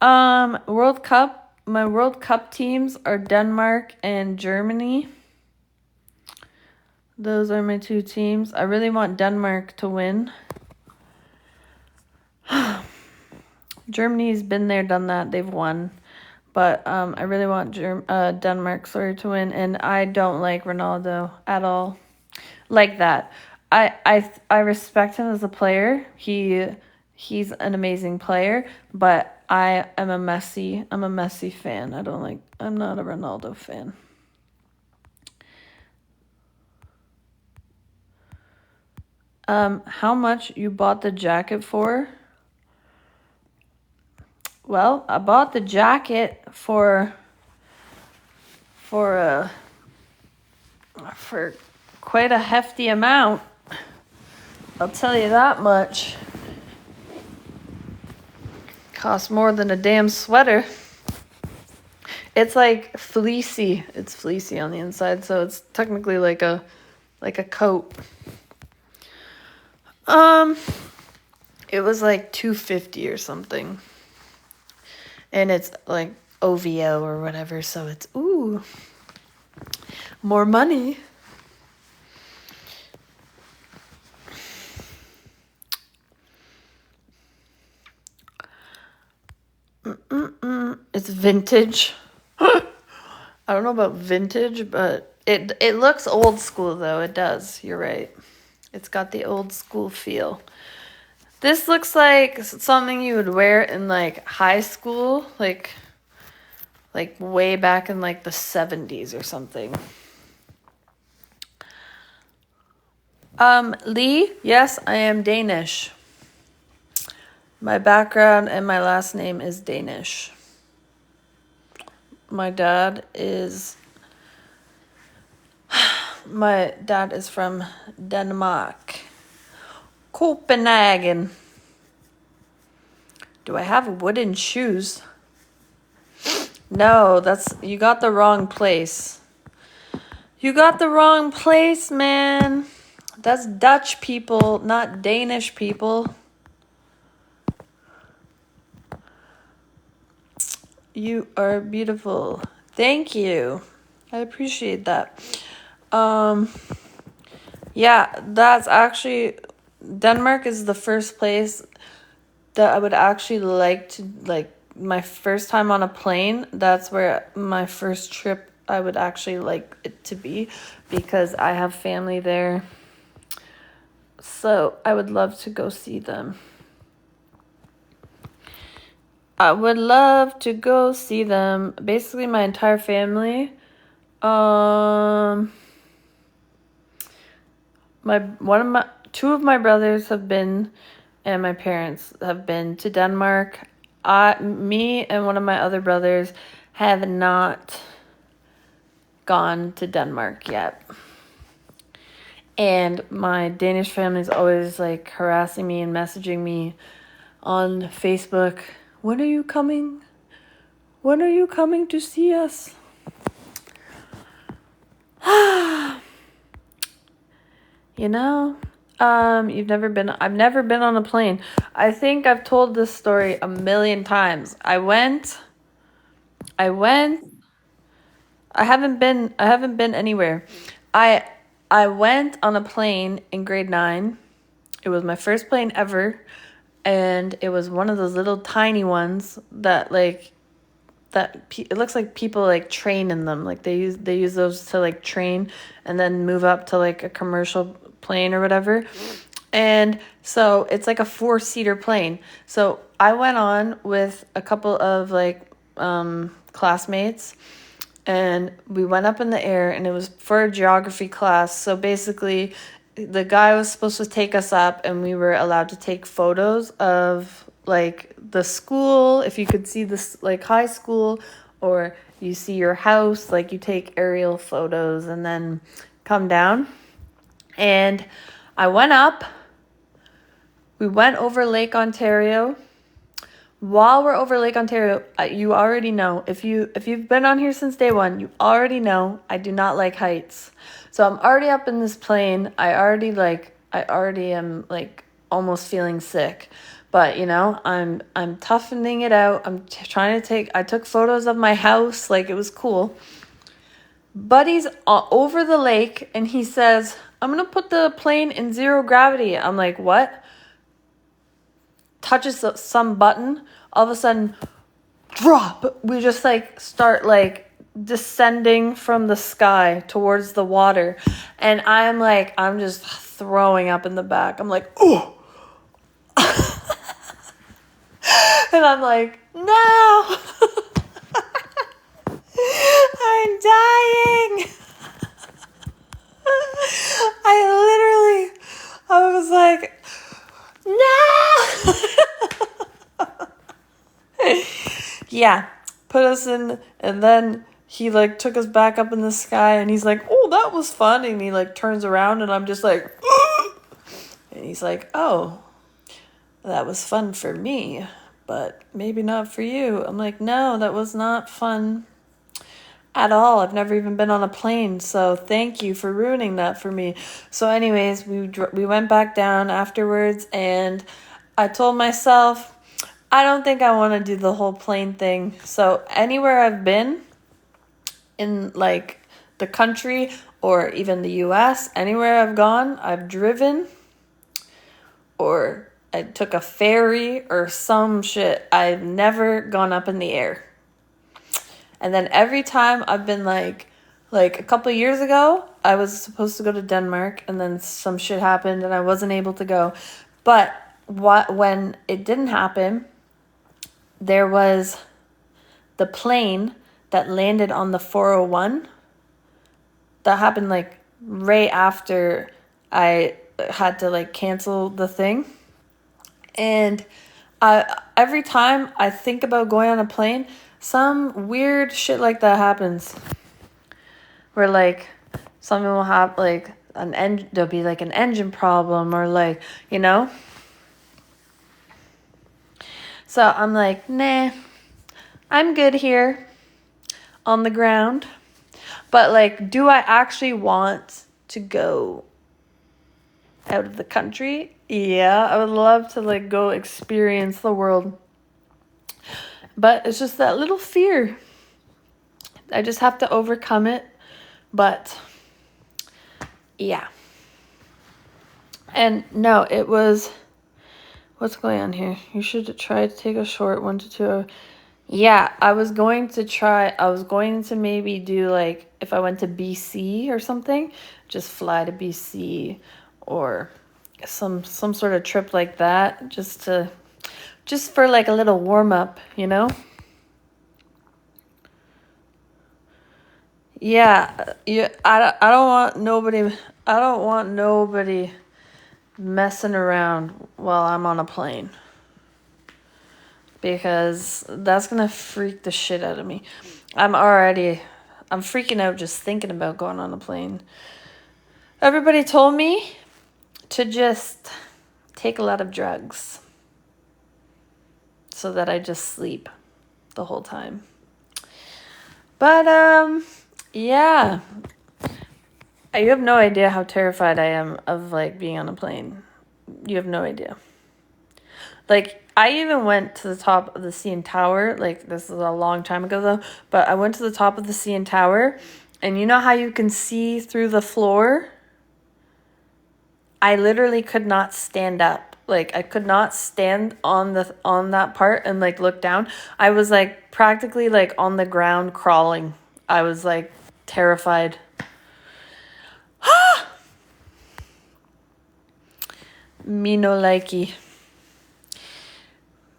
World Cup. My World Cup teams are Denmark and Germany. Those are my two teams. I really want Denmark to win. Germany's been there, done that. They've won. But I really want Denmark to win. And I don't like Ronaldo at all. Like that. I respect him as a player. He's an amazing player, but I'm a Messi fan. I'm not a Ronaldo fan. How much you bought the jacket for? Well, I bought the jacket for quite a hefty amount. I'll tell you that much. Costs more than a damn sweater. It's like fleecy. It's fleecy on the inside, so it's technically like a coat. It was like $250 or something. And it's like OVO or whatever, so it's more money. It's vintage. I don't know about vintage, but it looks old school though. It does. You're right. It's got the old school feel. This looks like something you would wear in like high school, like way back in like the 70s or something. Lee, yes, I am Danish. My background and my last name is Danish. My dad is from Denmark. Copenhagen. Do I have wooden shoes? No, you got the wrong place. You got the wrong place, man. That's Dutch people, not Danish people. You are beautiful. Thank you. I appreciate that. Yeah, that's actually Denmark is the first place that I would actually like to, like, my first time on a plane. That's where my first trip I would actually like it to be, because I have family there. So I would love to go see them. I would love to go see them. Basically, my entire family. Two of my brothers have been, and my parents have been to Denmark. Me and one of my other brothers have not gone to Denmark yet. And my Danish family is always like harassing me and messaging me on Facebook. When are you coming? When are you coming to see us? You know, I've never been on a plane. I think I've told this story a million times. I haven't been anywhere. I went on a plane in grade 9. It was my first plane ever, and it was one of those little tiny ones that it looks like people like train in them. Like they use those to like train and then move up to like a commercial plane or whatever. And so it's like a 4-seater plane. So I went on with a couple of like classmates, and we went up in the air, and it was for a geography class. So basically the guy was supposed to take us up, and we were allowed to take photos of like the school, if you could see this like high school, or you see your house, like you take aerial photos and then come down. And I went up. We went over Lake Ontario. While we're over Lake Ontario, you already know, if you've been on here since day one, you already know I do not like heights. So I'm already up in this plane. I already am like almost feeling sick. But, you know, I'm toughening it out. I took photos of my house, like it was cool. Buddy's over the lake, and he says, I'm going to put the plane in 0 gravity. I'm like, what? Touches some button. All of a sudden, drop. We just like start like descending from the sky towards the water. And I'm just throwing up in the back. I'm like, oh. And I'm like, no. I'm dying. I was like, no. Yeah, put us in, and then he like took us back up in the sky, and he's like, oh, that was fun. And he like turns around, and I'm just like, and he's like, oh, that was fun for me, but maybe not for you. I'm like, no, that was not fun at all. I've never even been on a plane, so thank you for ruining that for me. So anyways, we went back down afterwards, and I told myself, I don't think I want to do the whole plane thing. So anywhere I've been in like the country or even the US, anywhere I've gone, I've driven or I took a ferry or some shit. I've never gone up in the air. And then every time I've been like a couple of years ago, I was supposed to go to Denmark, and then some shit happened and I wasn't able to go. But when it didn't happen, there was the plane that landed on the 401. That happened like right after I had to like cancel the thing. And every time I think about going on a plane, some weird shit like that happens. Where like something will have like there'll be like an engine problem, or like, you know. So I'm like, nah, I'm good here on the ground. But like, do I actually want to go out of the country? Yeah, I would love to like go experience the world. But it's just that little fear. I just have to overcome it. But yeah. And no, it was, what's going on here? You should try to take a short 1 to 2 hour. Yeah, I was going to maybe do like, if I went to BC or something, just fly to BC, or some sort of trip like that, just for like a little warm up, you know? Yeah, I don't want nobody messing around while I'm on a plane, because that's gonna freak the shit out of me. I'm freaking out just thinking about going on a plane. Everybody told me to just take a lot of drugs so that I just sleep the whole time. But yeah. You have no idea how terrified I am of like being on a plane. You have no idea. Like, I even went to the top of the CN Tower. Like, this is a long time ago though, but I went to the top of the CN Tower, and you know how you can see through the floor? I literally could not stand up. Like, I could not stand on that part and like look down. I was like practically like on the ground crawling. I was like terrified. Me no likey.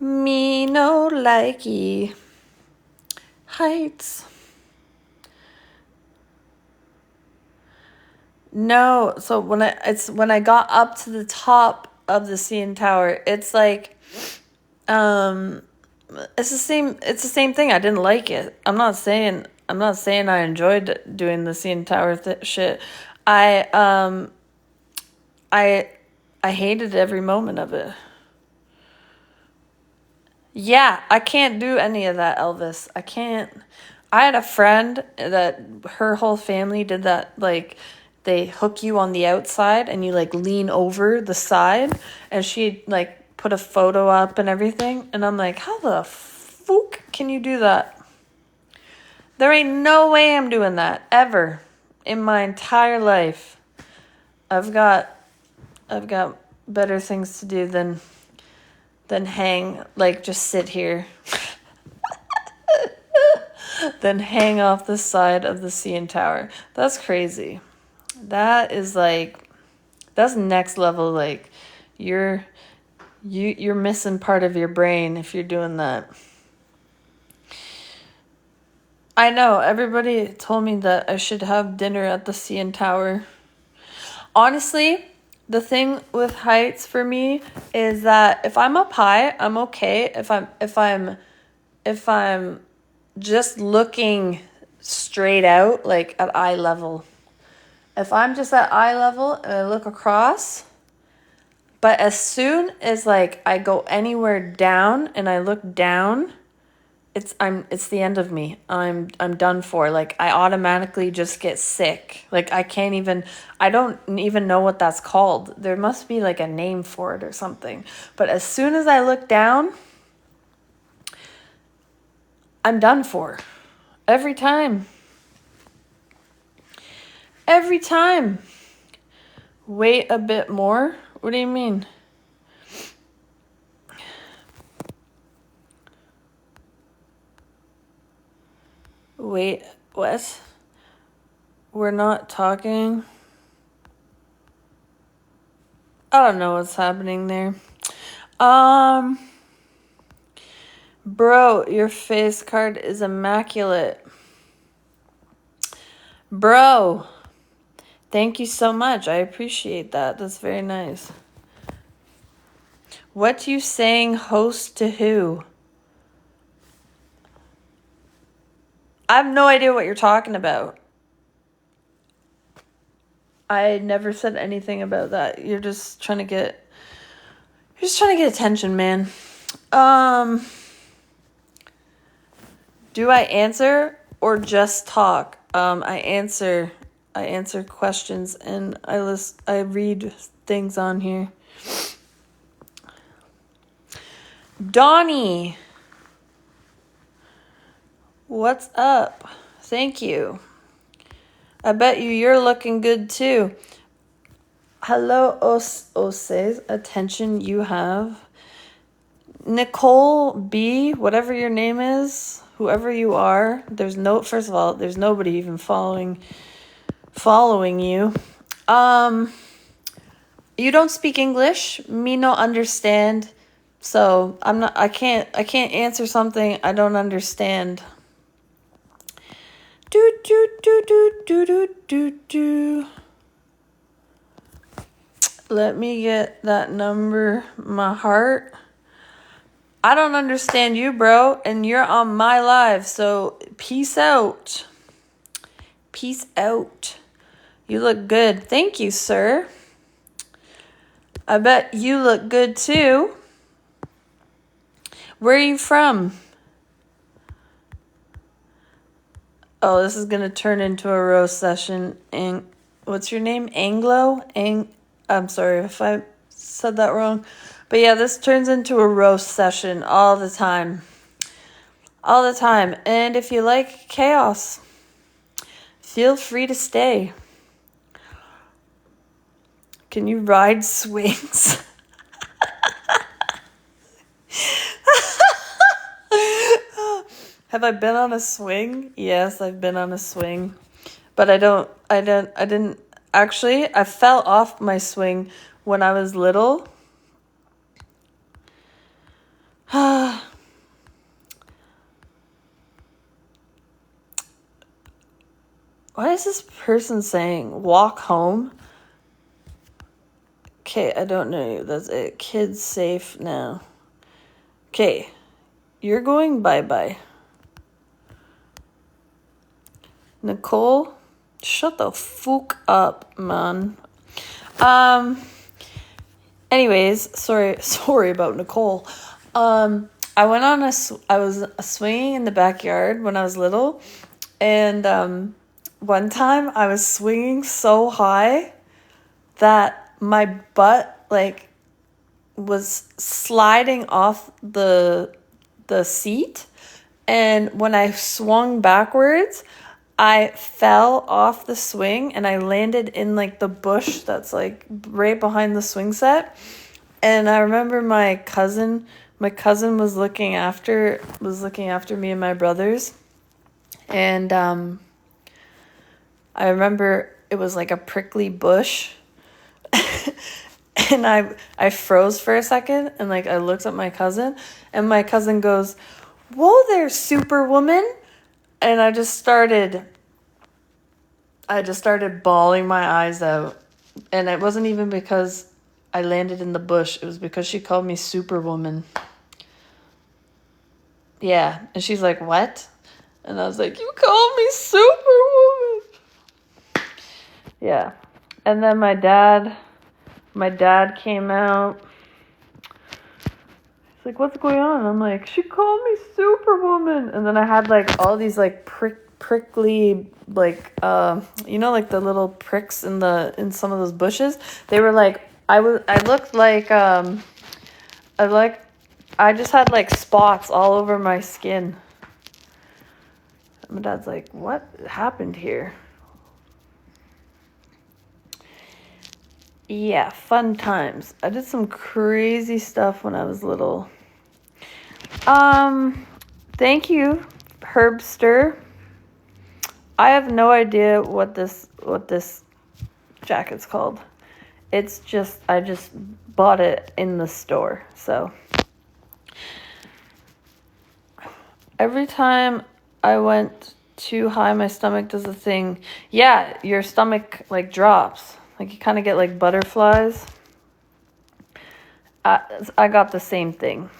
Me no likey. Heights. No, so when I got up to the top of the CN Tower, it's like it's the same thing. I didn't like it. I'm not saying I enjoyed doing the CN Tower shit. I hated every moment of it. Yeah, I can't do any of that, Elvis. I can't. I had a friend that her whole family did that, like, they hook you on the outside and you, like, lean over the side, and she, like, put a photo up and everything, and I'm like, how the fuck can you do that? There ain't no way I'm doing that, ever, in my entire life. I've got better things to do than hang, like, just sit here. Then hang off the side of the CN Tower. That's crazy. That is like, that's next level. Like, you're missing part of your brain if you're doing that. I know, everybody told me that I should have dinner at the CN Tower. Honestly, the thing with heights for me is that if I'm up high, I'm okay. If I'm just looking straight out, like at eye level. If I'm just at eye level and I look across, but as soon as like I go anywhere down and I look down, it's the end of me. I'm done for. Like, I automatically just get sick. Like, I don't even know what that's called. There must be like a name for it or something. But as soon as I look down, I'm done for. Every time. Every time. Wait a bit more? What do you mean? Wait, what? We're not talking? I don't know what's happening there. Bro, your face card is immaculate. Bro, thank you so much. I appreciate that. That's very nice. What you saying, host to who? I have no idea what you're talking about. I never said anything about that. You're just trying to get attention, man. Do I answer or just talk? I answer questions, and I read things on here. Donnie, what's up? Thank you. I bet you're looking good too. Hello, Oses. Attention you have. Nicole B, whatever your name is, whoever you are, first of all, there's nobody even following you. You don't speak English. Me no understand. So I can't answer something I don't understand. Do do do do do do do do. Let me get that number. My heart. I don't understand you, bro, and you're on my live, so peace out. Peace out. You look good. Thank you, sir. I bet you look good too. Where are you from? Oh, this is gonna turn into a roast session. And what's your name? Anglo? I'm sorry if I said that wrong. But yeah, this turns into a roast session all the time. All the time. And if you like chaos, feel free to stay. Can you ride swings? Have I been on a swing? Yes, I've been on a swing. But I didn't actually, I fell off my swing when I was little. Why is this person saying walk home? Okay, I don't know you. That's it. Kids safe now. Okay, you're going bye-bye. Nicole, shut the fuck up, man. Anyways, sorry about Nicole. I was swinging in the backyard when I was little, and one time I was swinging so high that my butt like was sliding off the seat, and when I swung backwards, I fell off the swing and I landed in like the bush that's like right behind the swing set. And I remember my cousin was looking after me and my brothers. And I remember it was like a prickly bush. And I froze for a second and like I looked at my cousin and my cousin goes, "Whoa there, Superwoman." And I just started bawling my eyes out. And it wasn't even because I landed in the bush. It was because she called me Superwoman. Yeah. And she's like, "What?" And I was like, "You called me Superwoman." Yeah. And then my dad came out. He's like, "What's going on?" I'm like, "She called me Superwoman." And then I had like all these like prickly like like the little pricks in some of those bushes. They were like I looked like I just had like spots all over my skin. My dad's like, "What happened here?" Yeah, fun times. I did some crazy stuff when I was little. Thank you, Herbster. I have no idea what this jacket's called. It's just I just bought it in the store. So every time I went too high, my stomach does a thing. Yeah, your stomach like drops. Like you kind of get like butterflies. I got the same thing.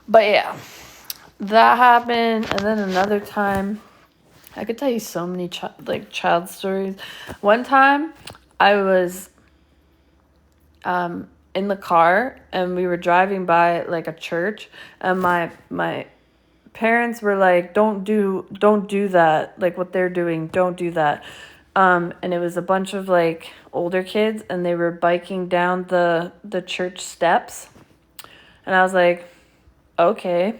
But yeah, that happened. And then another time, I could tell you so many child stories. One time I was in the car and we were driving by like a church, and my parents were like, don't do that, like what they're doing, don't do that. And it was a bunch of like older kids and they were biking down the church steps, and I was like, okay.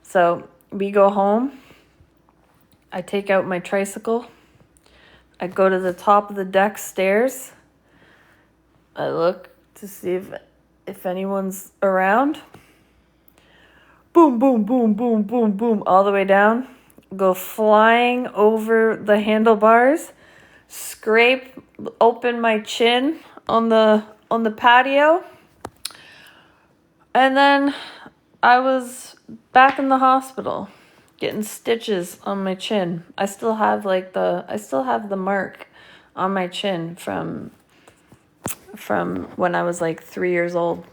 So we go home, I take out my tricycle, I go to the top of the deck stairs, I look to see if anyone's around. Boom, boom, boom, boom, boom, boom, all the way down. Go flying over the handlebars scrape open my chin on the patio. And then I was back in the hospital getting stitches on my chin. I still have the mark on my chin from when I was like 3 years old.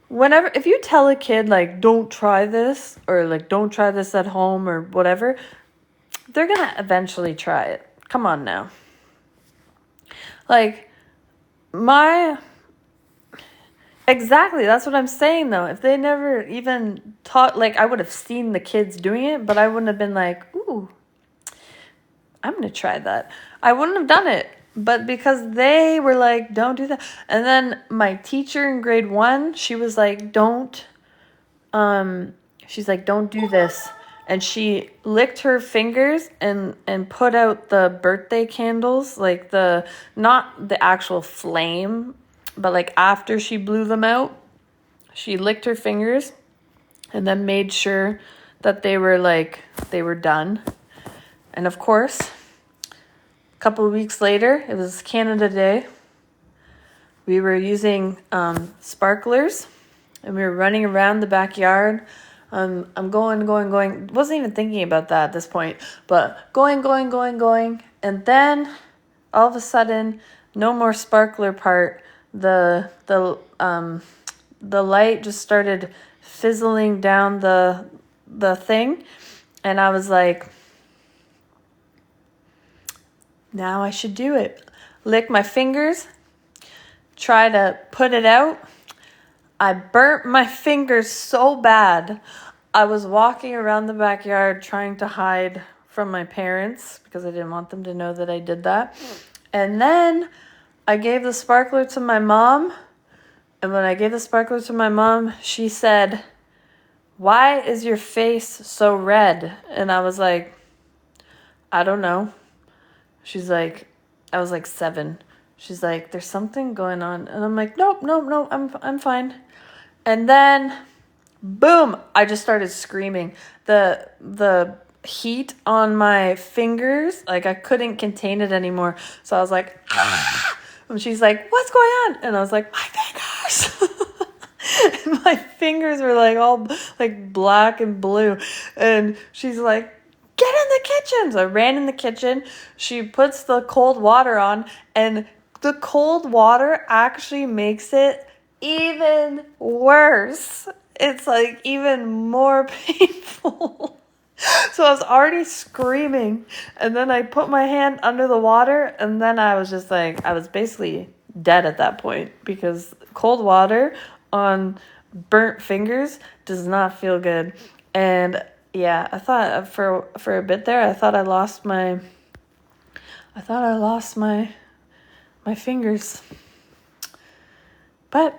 Whenever, if you tell a kid like don't try this, or like don't try this at home or whatever, they're gonna eventually try it. Come on now. Like exactly, that's what I'm saying though. If they never even taught, like, I would have seen the kids doing it, but I wouldn't have been like, ooh, I'm gonna try that. I wouldn't have done it. But because they were like, don't do that. And then my teacher in grade 1, she was like, don't do this. And she licked her fingers and put out the birthday candles, like not the actual flame, but like after she blew them out, she licked her fingers and then made sure that they were done. And of course, a couple of weeks later, it was Canada Day. We were using sparklers, and we were running around the backyard. I'm going. Wasn't even thinking about that at this point, but going. And then all of a sudden, no more sparkler part. The light just started fizzling down the thing, and I was like, now I should do it. Lick my fingers, try to put it out. I burnt my fingers so bad. I was walking around the backyard trying to hide from my parents because I didn't want them to know that I did that. And then I gave the sparkler to my mom. And when I gave the sparkler to my mom, she said, "Why is your face so red?" And I was like, "I don't know." She's like, I was like 7. She's like, "There's something going on." And I'm like, nope, I'm fine. And then, boom, I just started screaming. The heat on my fingers, like I couldn't contain it anymore. So I was like, ah. And she's like, "What's going on?" And I was like, "My fingers." And my fingers were like all like black and blue. And she's like, "Get in the kitchen." So I ran in the kitchen. She puts the cold water on, and the cold water actually makes it even worse. It's like even more painful. So I was already screaming, and then I put my hand under the water, and then I was just like, I was basically dead at that point because cold water on burnt fingers does not feel good. And yeah, I thought for a bit there, I thought I lost my fingers. But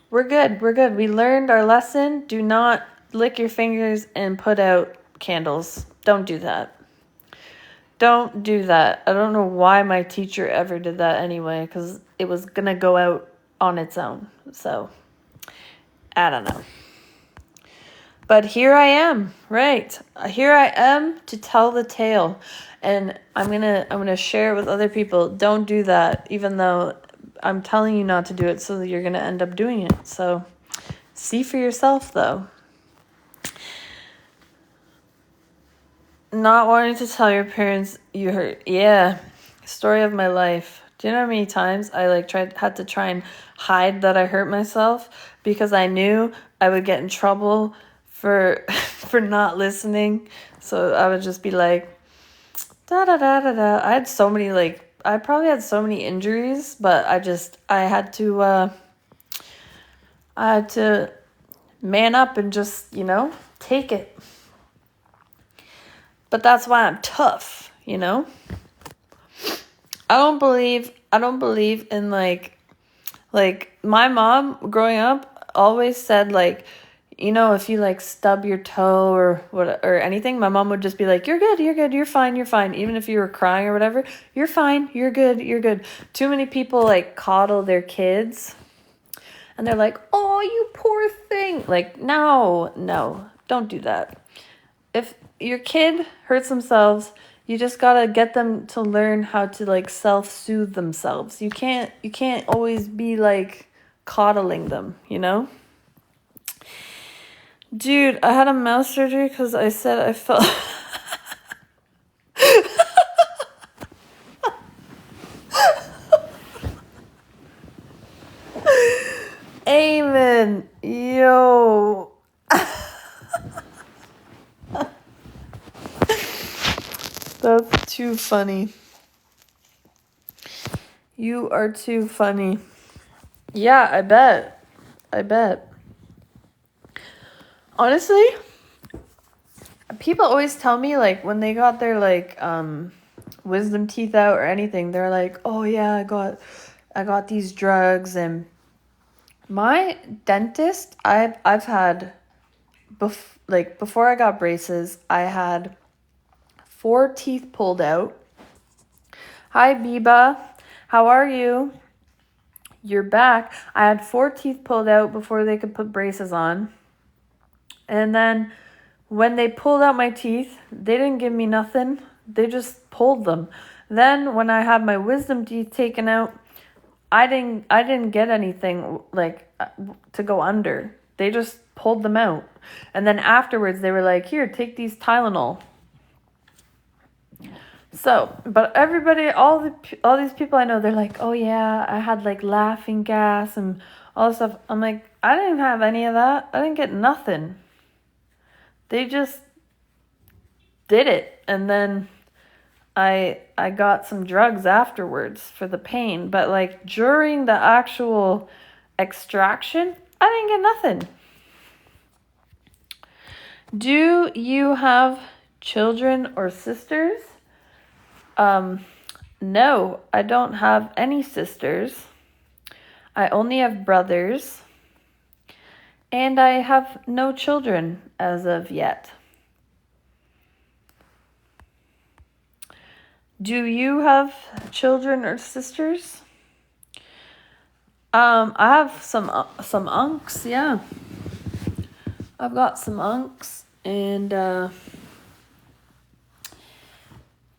we're good. We learned our lesson. Do not lick your fingers and put out candles. Don't do that. Don't do that. I don't know why my teacher ever did that anyway, because it was going to go out on its own. So, I don't know. But here I am, right? Here I am to tell the tale. And I'm gonna share it with other people. Don't do that, even though I'm telling you not to do it, so that you're gonna end up doing it. So see for yourself, though. Not wanting to tell your parents you hurt. Yeah, story of my life. Do you know how many times I had to try and hide that I hurt myself because I knew I would get in trouble for not listening. So I would just be like, da da da da da. I probably had so many injuries, but I had to man up and just, take it. But that's why I'm tough, I don't believe in like my mom growing up always said if you like stub your toe or what or anything, my mom would just be like, you're good, you're fine. Even if you were crying or whatever, you're fine, you're good. Too many people like coddle their kids and they're like, oh, you poor thing. Like, no, don't do that. If your kid hurts themselves, You just gotta get them to learn how to like self-soothe themselves. You can't always be like coddling them, you know? Dude, I had a mouth surgery because I said I felt Amen. Yo. That's too funny. You are too funny. Yeah, I bet. Honestly, people always tell me like when they got their like wisdom teeth out or anything, they're like, "Oh yeah, I got these drugs." And my dentist, I've had before I got braces, I had 4 teeth pulled out. Hi Biba, how are you? You're back. I had 4 teeth pulled out before they could put braces on. And then when they pulled out my teeth, they didn't give me nothing. They just pulled them. Then when I had my wisdom teeth taken out, I didn't get anything like to go under. They just pulled them out. And then afterwards they were like, "Here, take these Tylenol." So, but everybody, all these people I know, they're like, "Oh yeah, I had like laughing gas and all this stuff." I'm like, I didn't have any of that. I didn't get nothing. They just did it, and then I got some drugs afterwards for the pain. But like during the actual extraction, I didn't get nothing. Do you have children or sisters? No, I don't have any sisters. I only have brothers. And I have no children as of yet. Do you have children or sisters? I have some unks, yeah. I've got some unks, and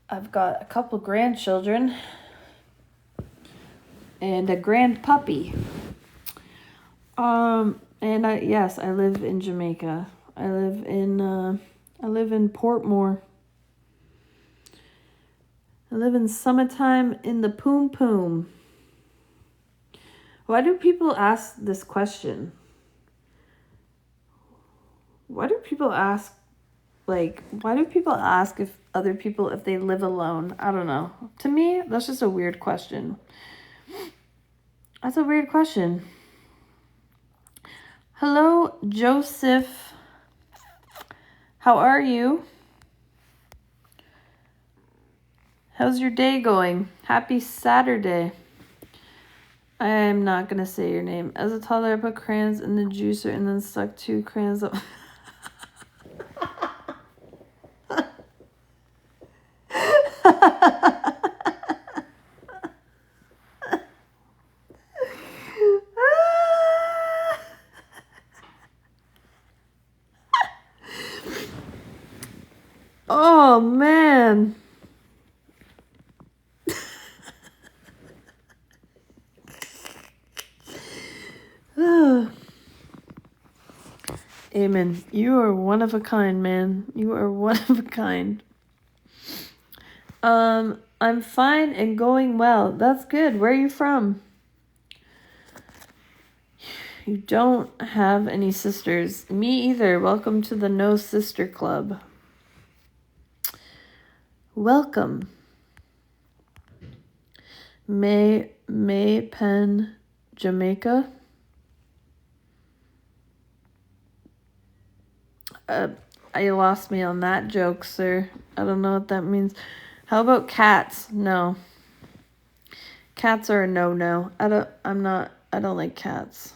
I've got a couple grandchildren and a grand puppy. And I live in Jamaica. I live in Portmore. I live in summertime in the Poom Poom. Why do people ask this question? Why do people ask if other people, if they live alone? I don't know. To me, that's just a weird question. That's a weird question. Hello, Joseph. How are you? How's your day going? Happy Saturday. I'm not going to say your name. As a toddler, I put crayons in the juicer and then stuck 2 crayons up. Oh, man. Amen. You are one of a kind, man. You are one of a kind. I'm fine and going well. That's good. Where are you from? You don't have any sisters. Me either. Welcome to the No Sister Club. Welcome. May Pen, Jamaica. You lost me on that joke, sir. I don't know what that means. How about cats? No. Cats are a no-no. I don't like cats.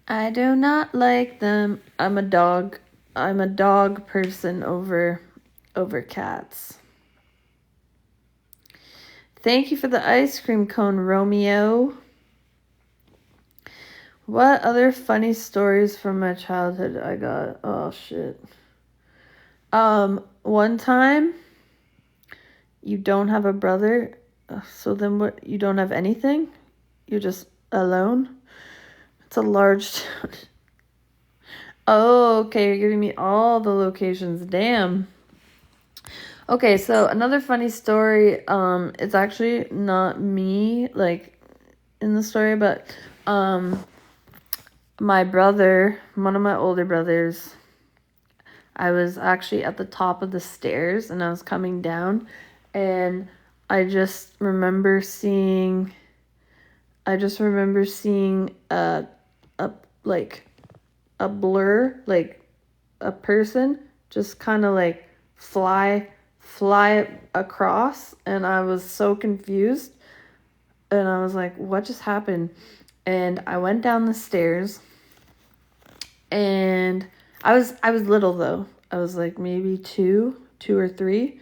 I do not like them. I'm a dog person over cats. Thank you for the ice cream cone, Romeo. What other funny stories from my childhood I got? Oh, shit. One time you don't have a brother, so then what? You don't have anything? You're just alone? It's a large town. Oh, okay, you're giving me all the locations. Damn. Okay, so another funny story, it's actually not me, like, in the story, but, my brother, one of my older brothers, I was actually at the top of the stairs, and I was coming down, and I just remember seeing, like, a blur, like, a person just kind of, like, fly across, and I was so confused, and I was like, what just happened? And I went down the stairs, and I was little though. I was like maybe two or three.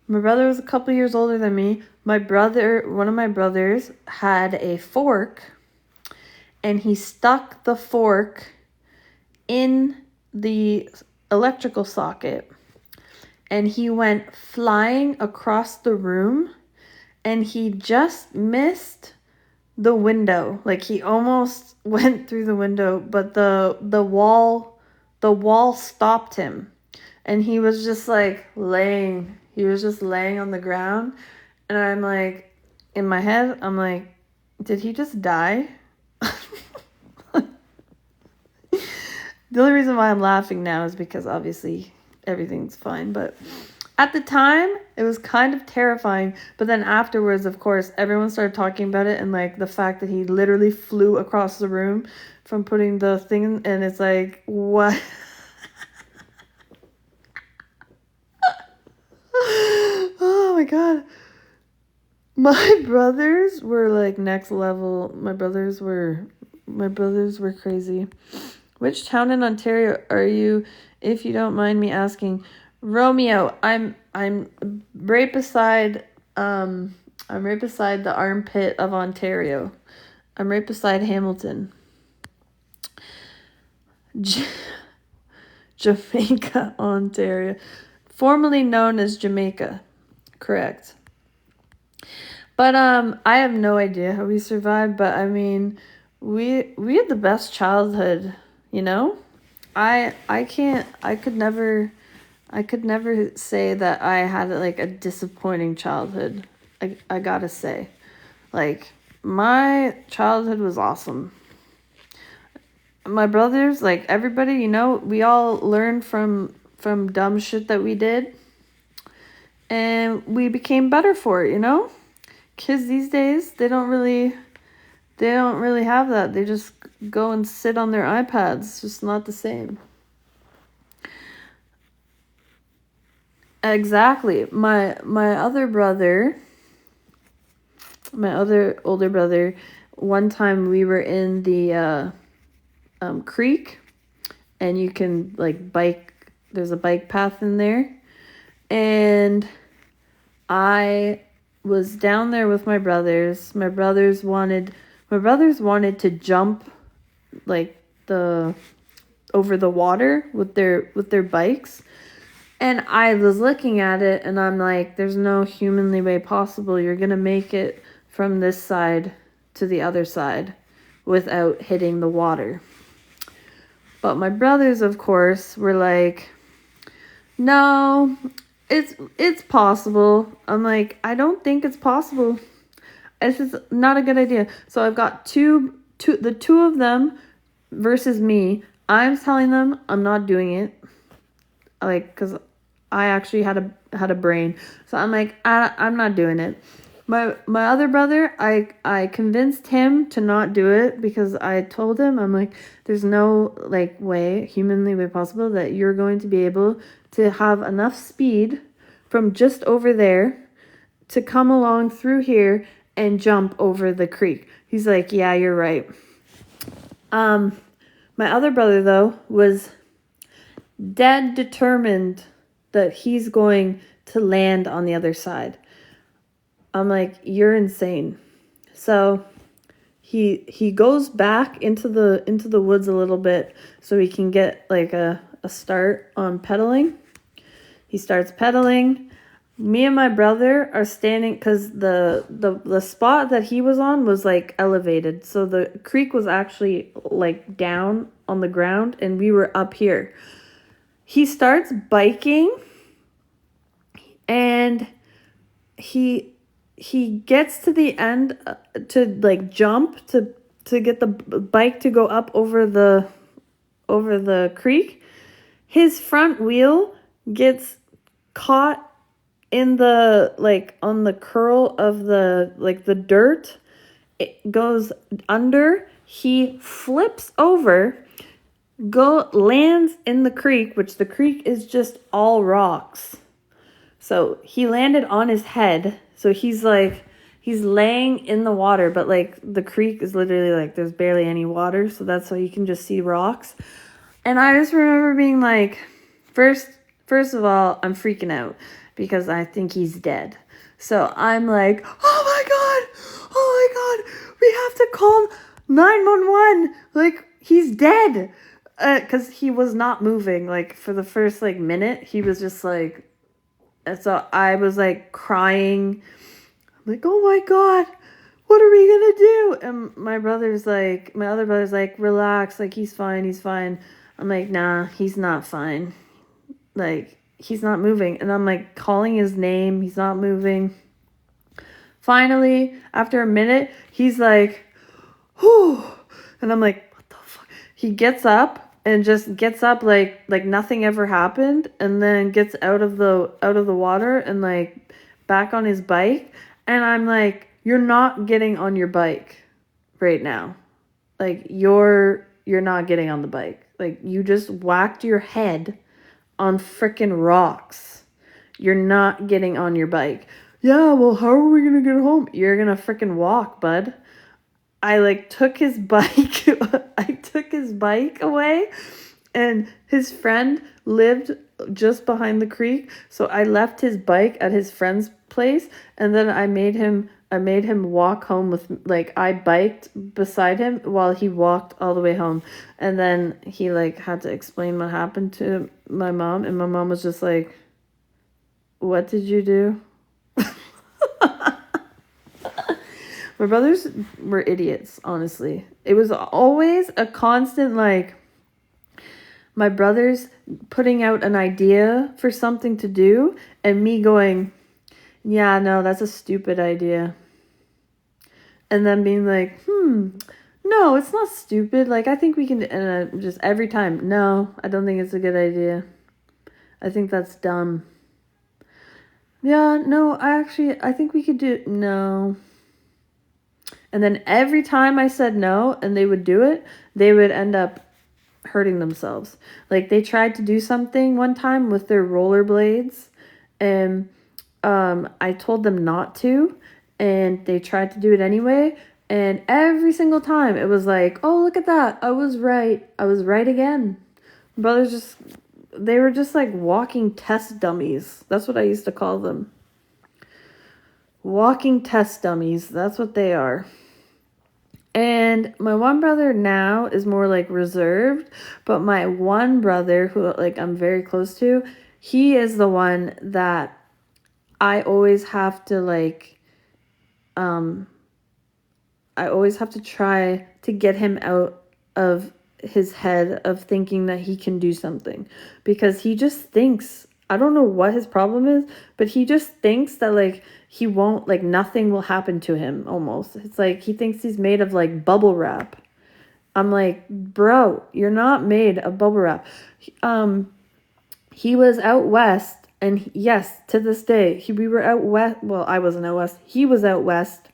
My brother was a couple years older than me. One of my brothers had a fork, and he stuck the fork in the electrical socket, and he went flying across the room, and he just missed the window. Like, he almost went through the window, but the wall stopped him, and he was just like laying on the ground, and I'm like, in my head, I'm like, did he just die? The only reason why I'm laughing now is because obviously everything's fine, but at the time it was kind of terrifying. But then afterwards, of course, everyone started talking about it, and like the fact that he literally flew across the room from putting the thing in, and it's like, what? Oh my god. My brothers were like next level. My brothers were crazy. Which town in Ontario are you, if you don't mind me asking? Romeo, I'm right beside the armpit of Ontario. I'm right beside Hamilton. Jamaica, Ontario. Formerly known as Jamaica. Correct. But I have no idea how we survived, but I mean, we had the best childhood, you know? I could never say that I had like a disappointing childhood. I gotta say. Like, my childhood was awesome. My brothers, like everybody, you know, we all learned from dumb shit that we did, and we became better for it, you know? Kids these days, they don't really have that. They just go and sit on their iPads. It's just not the same. Exactly. My other older brother, one time we were in the creek, and you can like bike, there's a bike path in there, and I was down there with my brothers. My brothers wanted to jump like over the water with their bikes. And I was looking at it, and I'm like, there's no humanly way possible you're going to make it from this side to the other side without hitting the water. But my brothers, of course, were like, no, it's possible. I'm like, I don't think it's possible. This is not a good idea. So I've got the two of them versus me. I'm telling them I'm not doing it. Like, because I actually had a brain. So I'm like, I'm not doing it. My other brother, I convinced him to not do it, because I told him, I'm like, there's no like humanly way possible that you're going to be able to have enough speed from just over there to come along through here and jump over the creek. He's like, yeah, you're right. My other brother though was dead determined that he's going to land on the other side. I'm like, you're insane. So he goes back into the woods a little bit so he can get like a start on pedaling. He starts pedaling. Me and my brother are standing because the spot that he was on was like elevated. So the creek was actually like down on the ground and we were up here. He starts biking and he gets to the end to like jump to get the bike to go up over the creek. His front wheel gets caught in the like on the curl of the like the dirt. It goes under. He flips over, lands in the creek, which the creek is just all rocks. So he landed on his head. So he's laying in the water, but like the creek is literally like there's barely any water, so that's why you can just see rocks. And I just remember being like, first of all, I'm freaking out because I think he's dead. So I'm like, oh my god, we have to call 911. Like, he's dead. Because he was not moving. Like, for the first, like, minute, he was just like, and so I was like crying. I'm like, oh my god, what are we gonna do? And my other brother's like, relax, like, he's fine. I'm like, nah, he's not fine. Like, he's not moving. And I'm like calling his name. He's not moving. Finally, after a minute, he's like, whew. And I'm like, what the fuck? He gets up and just gets up like nothing ever happened, and then gets out of the water and like back on his bike. And I'm like, you're not getting on your bike right now. Like, you're not getting on the bike. Like, you just whacked your head on frickin' rocks. You're not getting on your bike. Yeah, well, how are we gonna get home? You're gonna frickin' walk, bud. I like took his bike. I took his bike away, and his friend lived just behind the creek. So I left his bike at his friend's place, and then I made him walk home with, like, I biked beside him while he walked all the way home. And then he like had to explain what happened to my mom, and my mom was just like, what did you do? My brothers were idiots, honestly. It was always a constant, like, my brothers putting out an idea for something to do, and me going, yeah, no, that's a stupid idea. And then being like, no, it's not stupid. Like, I think we can, and just every time, no, I don't think it's a good idea. I think that's dumb. Yeah, no, I think we could do, no. And then every time I said no and they would do it, they would end up hurting themselves. Like, they tried to do something one time with their rollerblades, and I told them not to, and they tried to do it anyway. And every single time it was like, oh, look at that, I was right again. Brothers they were just like walking test dummies. That's what I used to call them. Walking test dummies. That's what they are. And my one brother now is more like reserved, but my one brother who like I'm very close to, he is the one that I always have to like I always have to try to get him out of his head of thinking that he can do something, because he just thinks, I don't know what his problem is, but he just thinks that like he won't, like nothing will happen to him almost. It's like he thinks he's made of like bubble wrap. I'm like, bro, you're not made of bubble wrap. He was out west, and yes, to this day, we were out west. Well, I wasn't out west. He was out west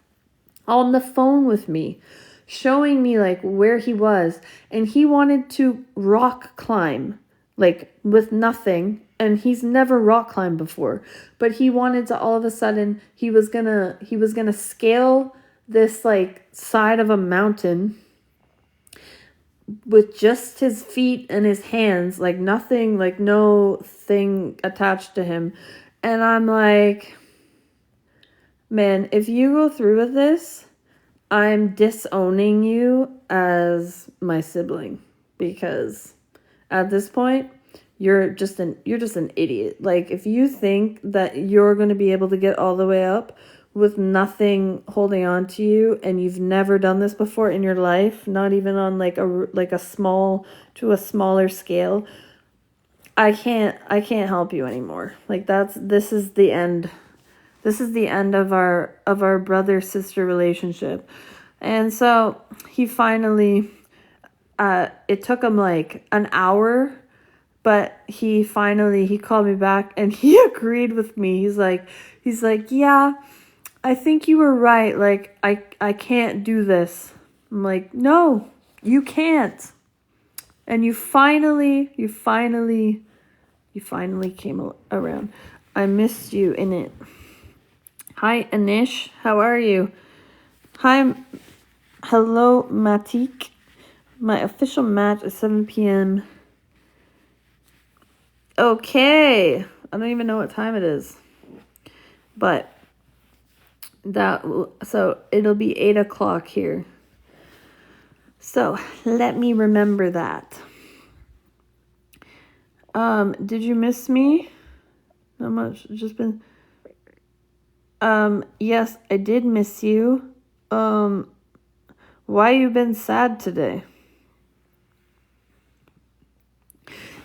on the phone with me, showing me like where he was, and he wanted to rock climb like with nothing, and he's never rock climbed before, but he wanted to, all of a sudden he was gonna scale this like side of a mountain with just his feet and his hands, like nothing, like no thing attached to him. And I'm like, man, if you go through with this, I'm disowning you as my sibling, because at this point, you're just an idiot. Like, if you think that you're going to be able to get all the way up with nothing holding on to you, and you've never done this before in your life, not even on like a smaller scale, I can't help you anymore. Like, this is the end. This is the end of our brother sister relationship. And so he finally it took him like an hour, but he called me back and he agreed with me. He's like, "Yeah, I think you were right. Like, I can't do this." I'm like, "No, you can't." And you finally came around. I missed you in it. Hi, Anish. How are you? Hello, Matik. My official match is 7 p.m. Okay. I don't even know what time it is. But so it'll be 8 o'clock here. So let me remember that. Did you miss me? Not much. Just been. Yes, I did miss you. Why you been sad today?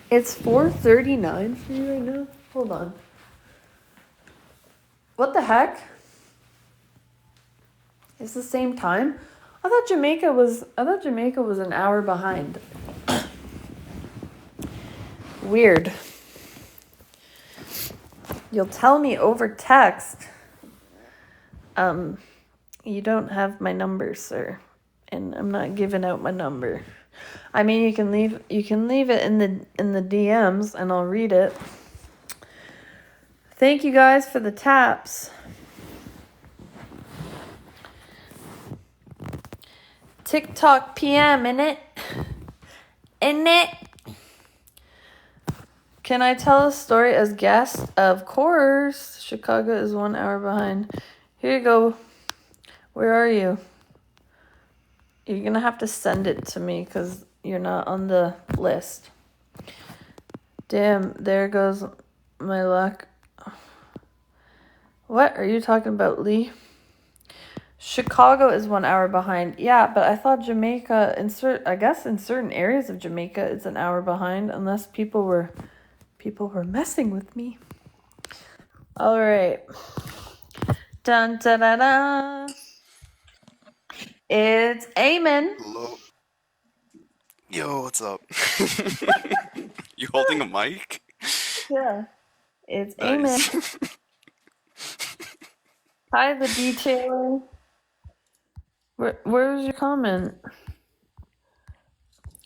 It's 4:39 for you right now. Hold on. What the heck? It's the same time? I thought Jamaica was an hour behind. Weird. You'll tell me over text. You don't have my number, sir. And I'm not giving out my number. I mean, you can leave it in the DMs and I'll read it. Thank you guys for the taps. TikTok PM, innit? Can I tell a story as guest? Of course. Chicago is 1 hour behind. Here you go. Where are you? You're gonna have to send it to me because you're not on the list. Damn, there goes my luck. What are you talking about, Lee? Chicago is 1 hour behind. Yeah, but I thought Jamaica, in certain areas of Jamaica, it's an hour behind, unless people were messing with me. All right. Dun da da da. It's Eamon. Hello. Yo, what's up? You holding a mic? Yeah. It's Nice. Eamon. Hi, the detailer. Where's your comment?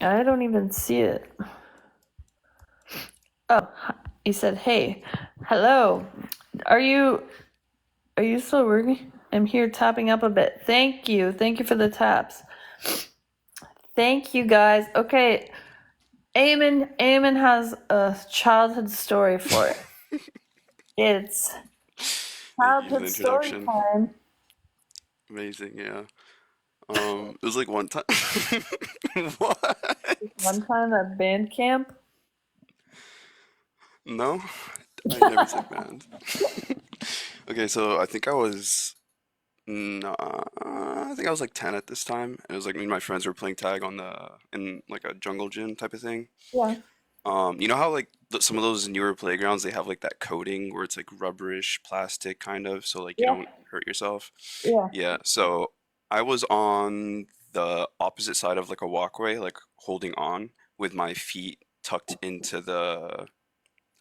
I don't even see it. Oh, he said, "Hey, hello. Are you still working? I'm here tapping up a bit. Thank you for the taps. Thank you, guys. Okay, Eamon has a childhood story for it. It's Thank you for the childhood story introduction. time. Amazing, yeah. It was like one time. What? One time at band camp. No, I never took band. Okay, so I think I was, I think I was like 10 at this time. It was like me and my friends were playing tag in like a jungle gym type of thing. Yeah. You know how like some of those newer playgrounds they have like that coating where it's like rubberish plastic kind of, so like you Yeah. don't hurt yourself. Yeah. Yeah, so I was on the opposite side of like a walkway, like holding on with my feet tucked into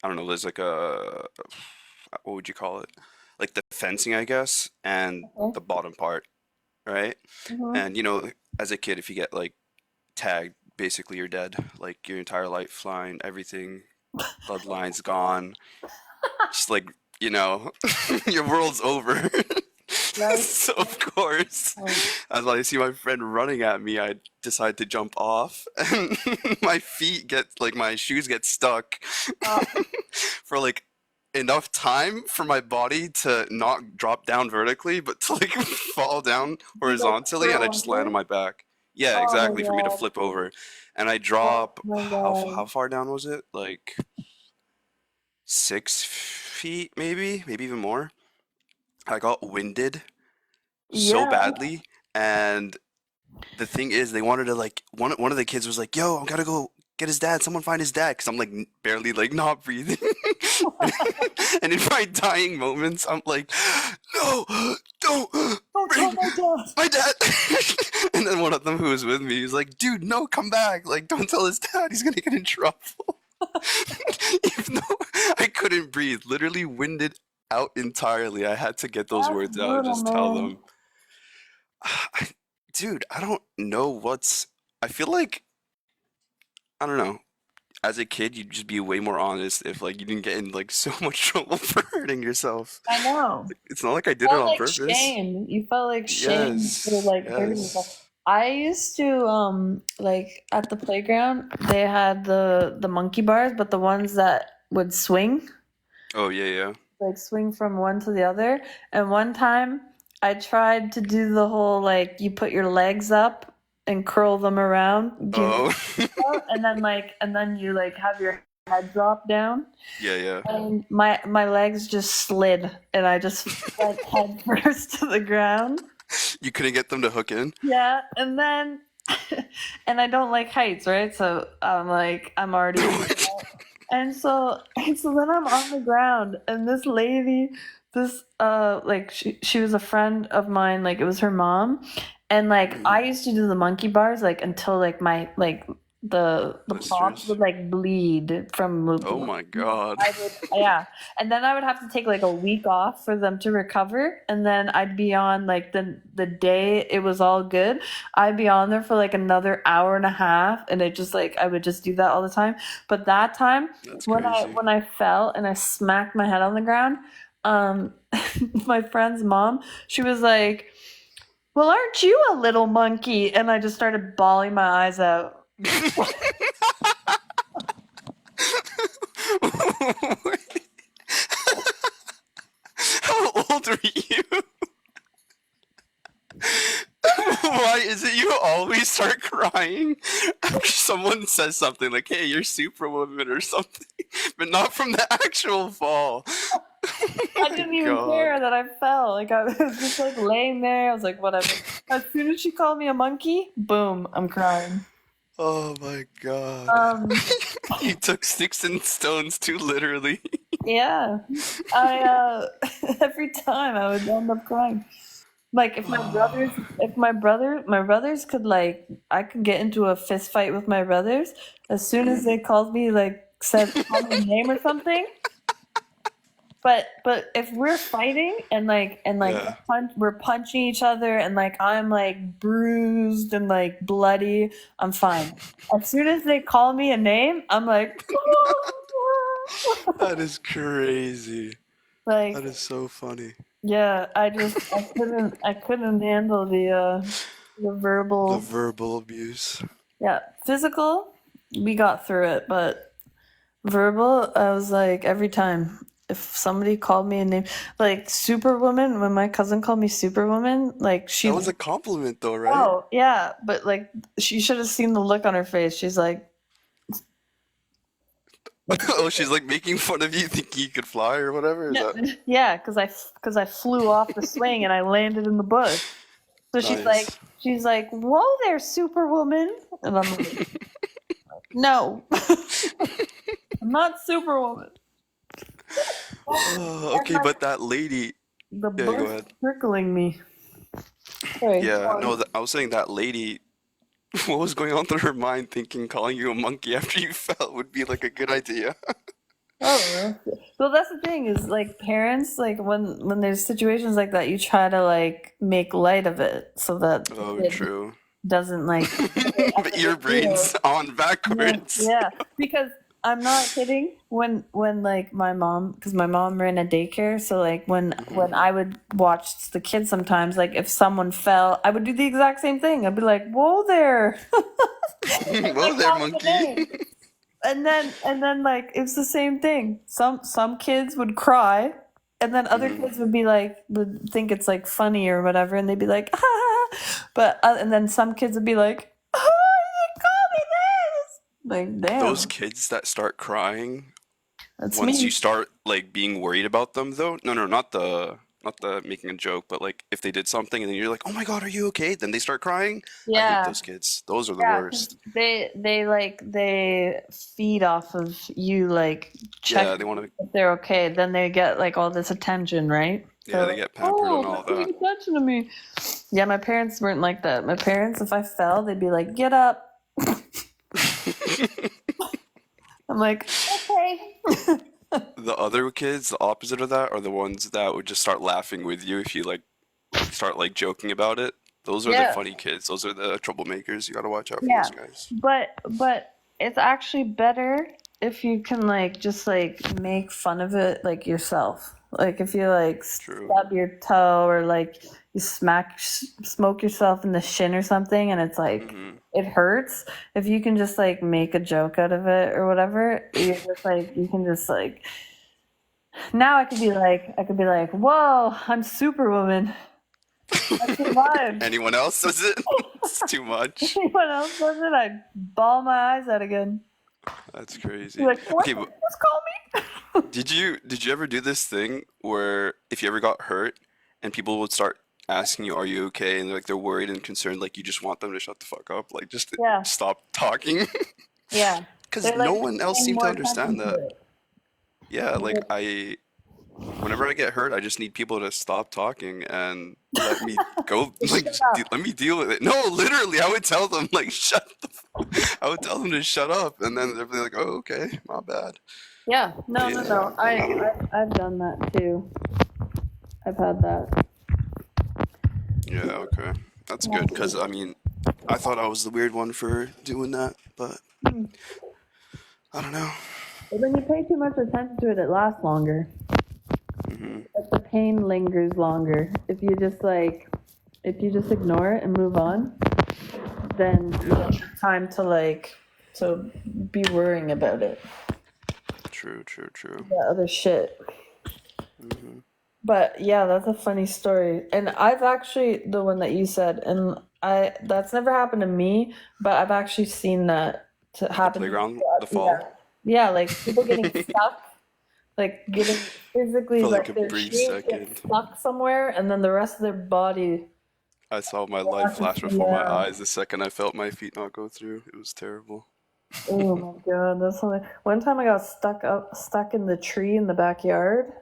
I don't know, there's like what would you call it? Like the fencing, I guess, and Okay. the bottom part, right? Mhm. And you know, as a kid, if you get like tagged, basically you're dead. Like your entire lifeline, everything, bloodline's gone. Just like, you know, your world's over. Nice. So of course, as I see my friend running at me, I decide to jump off, and my shoes get stuck for like enough time for my body to not drop down vertically, but to like fall down You like horizontally, and I throw just land on under? my back. Yeah, Oh my exactly, for me to god. flip over. And I Oh drop, my how god. far down was it? Like 6 feet, maybe even more. I got winded so Yeah. badly, and the thing is, they wanted to like one of the kids was like, "Yo, I gotta go get his dad. Someone find his dad," because I'm like barely like not breathing, and, and in my dying moments, I'm like, "No, don't Don't tell bring my dad. my dad." And then one of them who was with me, he's like, "Dude, no, come back! Like, don't tell his dad. He's gonna get in trouble." Even though I couldn't breathe, literally winded out entirely, I had to get those That's words out and brutal, just tell man. them. Dude, I don't know what's. I feel like, I don't know. As a kid, you'd just be way more honest if like you didn't get in like so much trouble for hurting yourself. I know. It's not like I did it Felt on like purpose. shame. You felt like shame for Yes, like hurting yourself. yes. I used to like at the playground they had the monkey bars, but the ones that would swing, Oh yeah, yeah. like swing from one to the other. And one time I tried to do the whole like you put your legs up and curl them around. Do you know Oh, that? And then you like have your head drop down. yeah, yeah. And my legs just slid and I just went head first to the ground. You couldn't get them to hook in. Yeah, and then and I don't like heights, right? So I'm like I'm already and so then I'm on the ground and this lady, this like she was a friend of mine, like it was her mom. And like I used to do the monkey bars like until like my like the props Blisters. would like bleed from Oh my God. I would, yeah. And then I would have to take like a week off for them to recover. And then I'd be on like the day it was all good. I'd be on there for like another hour and a half. And it just like, I would just do that all the time. But that time That's when crazy. I fell and I smacked my head on the ground, um, my friend's mom, she was like, well, aren't you a little monkey? And I just started bawling my eyes out. How old are you? Why is it you always start crying after someone says something like, "Hey, you're Superwoman" or something, but not from the actual fall? I didn't even care that I fell. Like I was just like laying there. I was like, whatever. As soon as she called me a monkey, boom, I'm crying. Oh my God. Um, You took sticks and stones too literally. yeah. I every time I would end up crying. Like if my brothers could like I could get into a fist fight with my brothers as soon as they called me like said call me a name or something. But if we're fighting and Yeah. we're punching each other and like I'm like bruised and like bloody, I'm fine. As soon as they call me a name, I'm like That is crazy. That like is so funny. yeah, I couldn't handle the The verbal. verbal abuse. Yeah, physical, we got through it, but verbal, I was like every time if somebody called me a name like Superwoman, when my cousin called me Superwoman, like That she was a compliment though, right? oh yeah, but like she should have seen the look on her face. She's like, Oh, she's like making fun of you thinking you could fly or whatever. Is yeah, that yeah, because I flew off the swing and I landed in the bush. So nice? she's like, whoa there, Superwoman, and I'm like, no, I'm not Superwoman. Oh, And okay, like but that lady. the Yeah, go bush ahead. prickling me. Sorry. Yeah, no, I was saying that lady. What was going on through her mind thinking calling you a monkey after you fell would be like a good idea? Oh, well, that's the thing is like parents like when there's situations like that, you try to like make light of it so that the Oh, kid true. doesn't like But your brain's on yeah, backwards. yeah, because I'm not kidding. When like because my mom ran a daycare, so like when I would watch the kids sometimes, like if someone fell, I would do the exact same thing. I'd be like, "Whoa there!" Whoa Like there, call me a monkey. name. And then like it's the same thing. Some kids would cry, and then other kids would be like would think it's like funny or whatever, and they'd be like, ah. But and then some kids would be like, "Oh, you call me this!" Like, Those damn, kids that start crying that's once you me. start like being worried about them though. No, not the making a joke, but like if they did something and then you're like, "Oh my God, are you okay?" Then they start crying. I hate Yeah, those kids. Those are the yeah, 'cause worst. they feed off of you like Yeah, checking they want to. if they're okay. Then they get like all this attention, right? Yeah, They're they like, get pampered and "Oh, all they're paying that. attention to me." Yeah, my parents weren't like that. My parents, if I fell, they'd be like, "Get up." I'm like, "Okay." The other kids, the opposite of that, are the ones that would just start laughing with you if you like start like joking about it. Those are the Yeah, funny kids. Those are the troublemakers. You gotta watch out for those yeah. guys. But it's actually better if you can like just like make fun of it like yourself. Like if you like True. stub your toe or like you smoke yourself in the shin or something and it's like Hmm. it hurts. If you can just like make a joke out of it or whatever, you're just like you can just like now I could be like, "Whoa, I'm Superwoman. I survived." Anyone else does it? It's too much. Anyone else does it, I'd bawl my eyes out again. That's Be crazy. like, what Okay, did but you just call me? did you ever do this thing where if you ever got hurt and people would start asking you, "Are you okay?" and like they're worried and concerned, like you just want them to shut the fuck up, like just Yeah, stop talking, yeah. because They're no like one else paying seemed to more attention understand to that. it. Yeah, They're like like, whenever I get hurt, I just need people to stop talking and let me go, just like shut up. let me deal with it. No, literally, I would tell them like I would tell them to shut up, and then they'd be like, "Oh, okay, my bad." Yeah, But no, no, yeah, no. I've done that too. I've had that. yeah, okay, that's good. Cause I mean, I thought I was the weird one for doing that, but I don't know. But when you pay too much attention to it, it lasts longer. Hmm. But the pain lingers longer. If you just ignore it and move on, then you Yeah, don't have time to like to be worrying about it. true, true, true. The other shit. Hmm. But yeah, that's a funny story. And I've actually the one that you said, and I that's never happened to me, but I've actually seen that to The happen. playground, the Yeah, fall yeah, like people getting stuck, like getting physically for like like a their brief shoes get second. stuck somewhere, and then the rest of their body I saw my life walking flash before my around. eyes the second I felt my feet not go through. It was terrible. Oh my god, that's something. One time I got stuck in the tree in the backyard,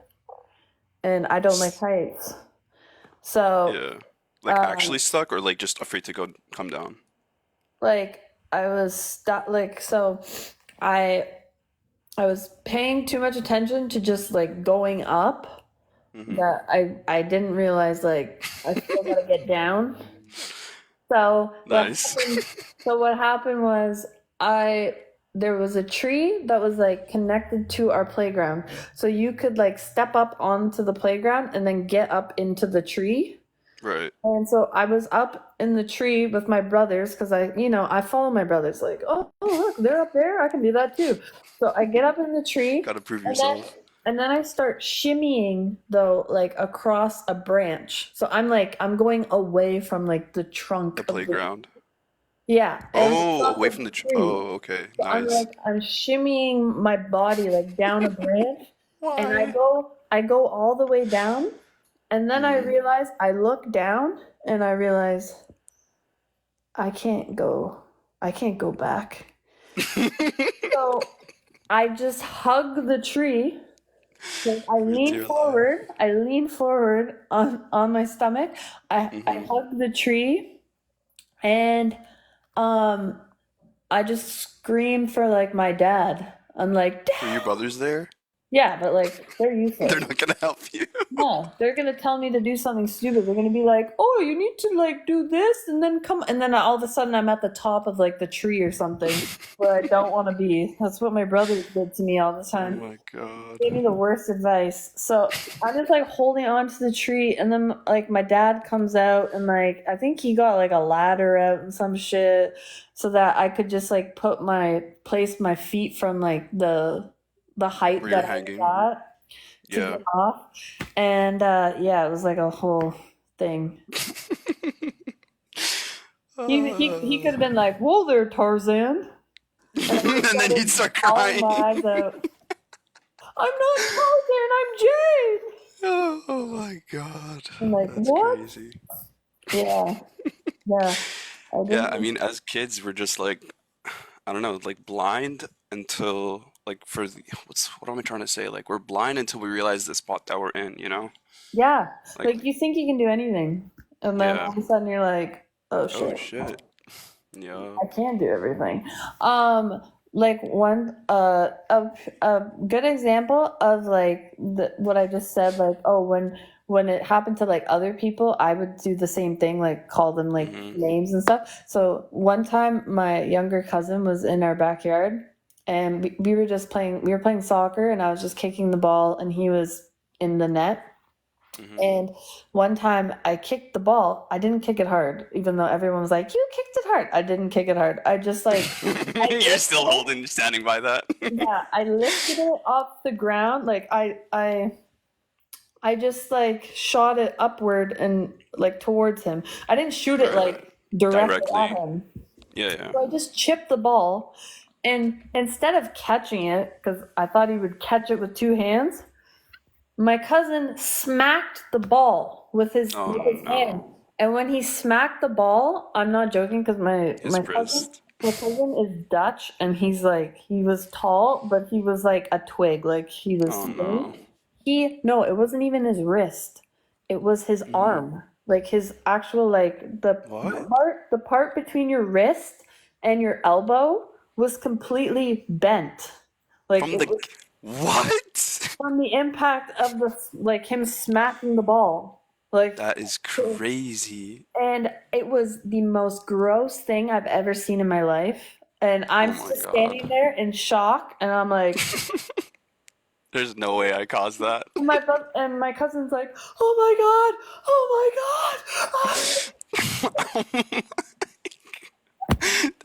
and I don't like heights, so. Yeah. Like Um, actually stuck or like just afraid to go come down? like I was stuck like so I I was paying too much attention to just like going up Hmm. that I didn't realize like I still gotta get down. So Nice. what happened was I there was a tree that was like connected to our playground. So you could like step up onto the playground and then get up into the tree. Right. And so I was up in the tree with my brothers because I follow my brothers. Like, oh, look, they're up there. I can do that too. So I get up in the tree, Gotta prove and then yourself. and then I start shimmying though, like across a branch. So I'm going away from like the The trunk of the playground. yeah, and the Oh, trunk away of from the the tr tree. Oh, okay. So Nice. I'm shimmying my body like down a branch, and Why? I go all the way down, and then Hmm. I look down and I realize I can't go. I can't go back. So I just hug the tree. Like For dear life. I lean forward on my stomach. I Hmm. hug the tree and um I just scream for like my dad. I'm like, Were your "Dad!" brothers there? Yeah, but like they're They're useless. not gonna help you. No, they're gonna tell me to do something stupid. They're gonna be like, "Oh, you need to like do this," and then come, and then all of a sudden I'm at the top of like the tree or something where I don't want to be. That's what my brothers did to me all the Oh time. my God. Gave me the worst advice. So I'm just like holding on to the tree, and then like my dad comes out, and like I think he got like a ladder out and some shit, so that I could just like place my feet from like the height Where you're that I hanging. got to Yeah. get off. And yeah, it was like a whole thing. He could have been like, "Whoa there, Tarzan," and I And then he'd started start bawling crying. my eyes out. I'm not Tarzan. I'm Jane. Oh my god. I'm like, That's what? crazy. Yeah, yeah. I Yeah, I didn't. mean, as kids, we're just like, I don't know, like blind until like what am I trying to say? Like we're blind until we realize the spot that we're in, you know? Yeah, Like, like you think you can do anything, and then yeah. all of a sudden you're like, oh Oh shit. shit. Yeah. I can do everything. Like one a good example of like what I just said, like, oh, when it happened to like other people, I would do the same thing, like call them like Mm-hmm. names and stuff. So one time my younger cousin was in our backyard and we were just playing, we were playing soccer and I was just kicking the ball and he was in the net. Mm-hmm. And one time I kicked the ball. I didn't kick it hard, even though everyone was like, "You kicked it hard." I didn't kick it hard. I just like I You're lifted still it. standing by that. Yeah, I lifted it off the ground. Like I just like shot it upward and like towards him. I didn't shoot it Right. like directly at Directly. him. Yeah, yeah. So I just chipped the ball, and instead of catching it, because I thought he would catch it with two hands, my cousin smacked the ball with his Oh hand. no. And when he smacked the ball, I'm not joking because His cousin wrist. my cousin is Dutch and he's like he was tall, but he was like a twig, like he was Oh skinny. no. No, it wasn't even his wrist. It was his arm. Like his actual like What? the part between your wrist and your elbow was completely bent. Like From it the was what? from the impact of the like him smacking the ball. Like That is crazy. and it was the most gross thing I've ever seen in my life. And Oh I'm my just standing god. there in shock and I'm like There's no way I caused that. my brother and my cousin's like, "Oh my god. Oh my god."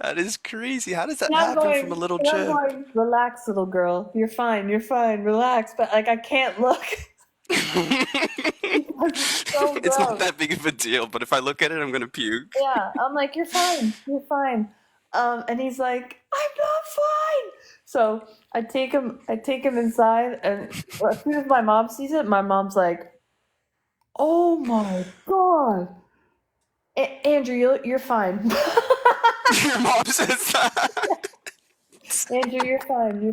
That is crazy. How does that And I'm happen from a going little and I'm chip? going, "Relax, little girl. You're fine, relax." But like I can't look because it's so It's not gross. that big of a deal, but if I look at it, I'm gonna puke. Yeah, I'm like, "You're fine, you're fine." And he's like, "I'm not fine." So I take him inside, and as soon as my mom sees it, my mom's like, "Oh my god, Andrew, you're fine." Your mom says that. Andrew, you're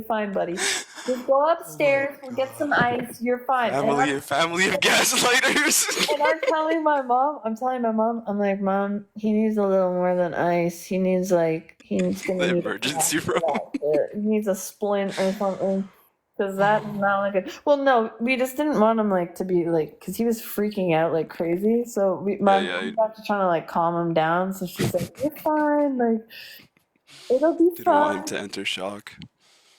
fine, buddy. Just go Oh my upstairs, we'll get some god. ice. You're fine. Family of gaslighters. And I'm telling my mom, I'm like, "Mom, he needs a little more than ice. He's gonna The need a emergency room. plaster. He needs a splint or something." Because that is not like it. Well, no, we just didn't want him like to be like, because he was freaking out like crazy. So my Yeah, yeah. mom's actually trying to like calm him down. So she's like, "You're fine. Like it'll be Didn't want him fine." to enter shock.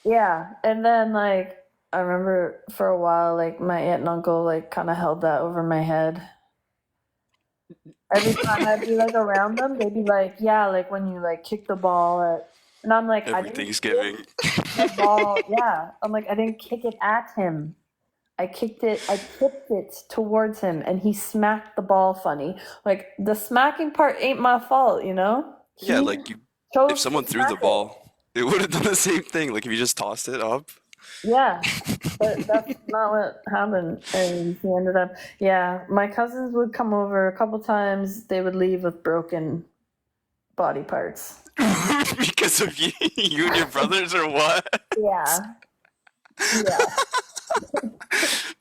Yeah, and then like I remember for a while, like my aunt and uncle like kind of held that over my head. Every time I'd be like around them, they'd be like, "Yeah, like when you like kick the ball at," and I'm like, "I Every didn't Thanksgiving. kick the ball." Yeah, I'm like, "I didn't kick it at him. I kicked it. I tipped it towards him, and he smacked the ball funny. Like the smacking part ain't my fault, you know. Yeah, He like if chose to someone threw the smack it. ball, it would have done the same thing. Like if you just tossed it up. Yeah, but that's not what happened. And he ended up, yeah, my cousins would come over a couple times. They would leave with broken body parts. Because of you and your brothers, or what? Yeah, yeah.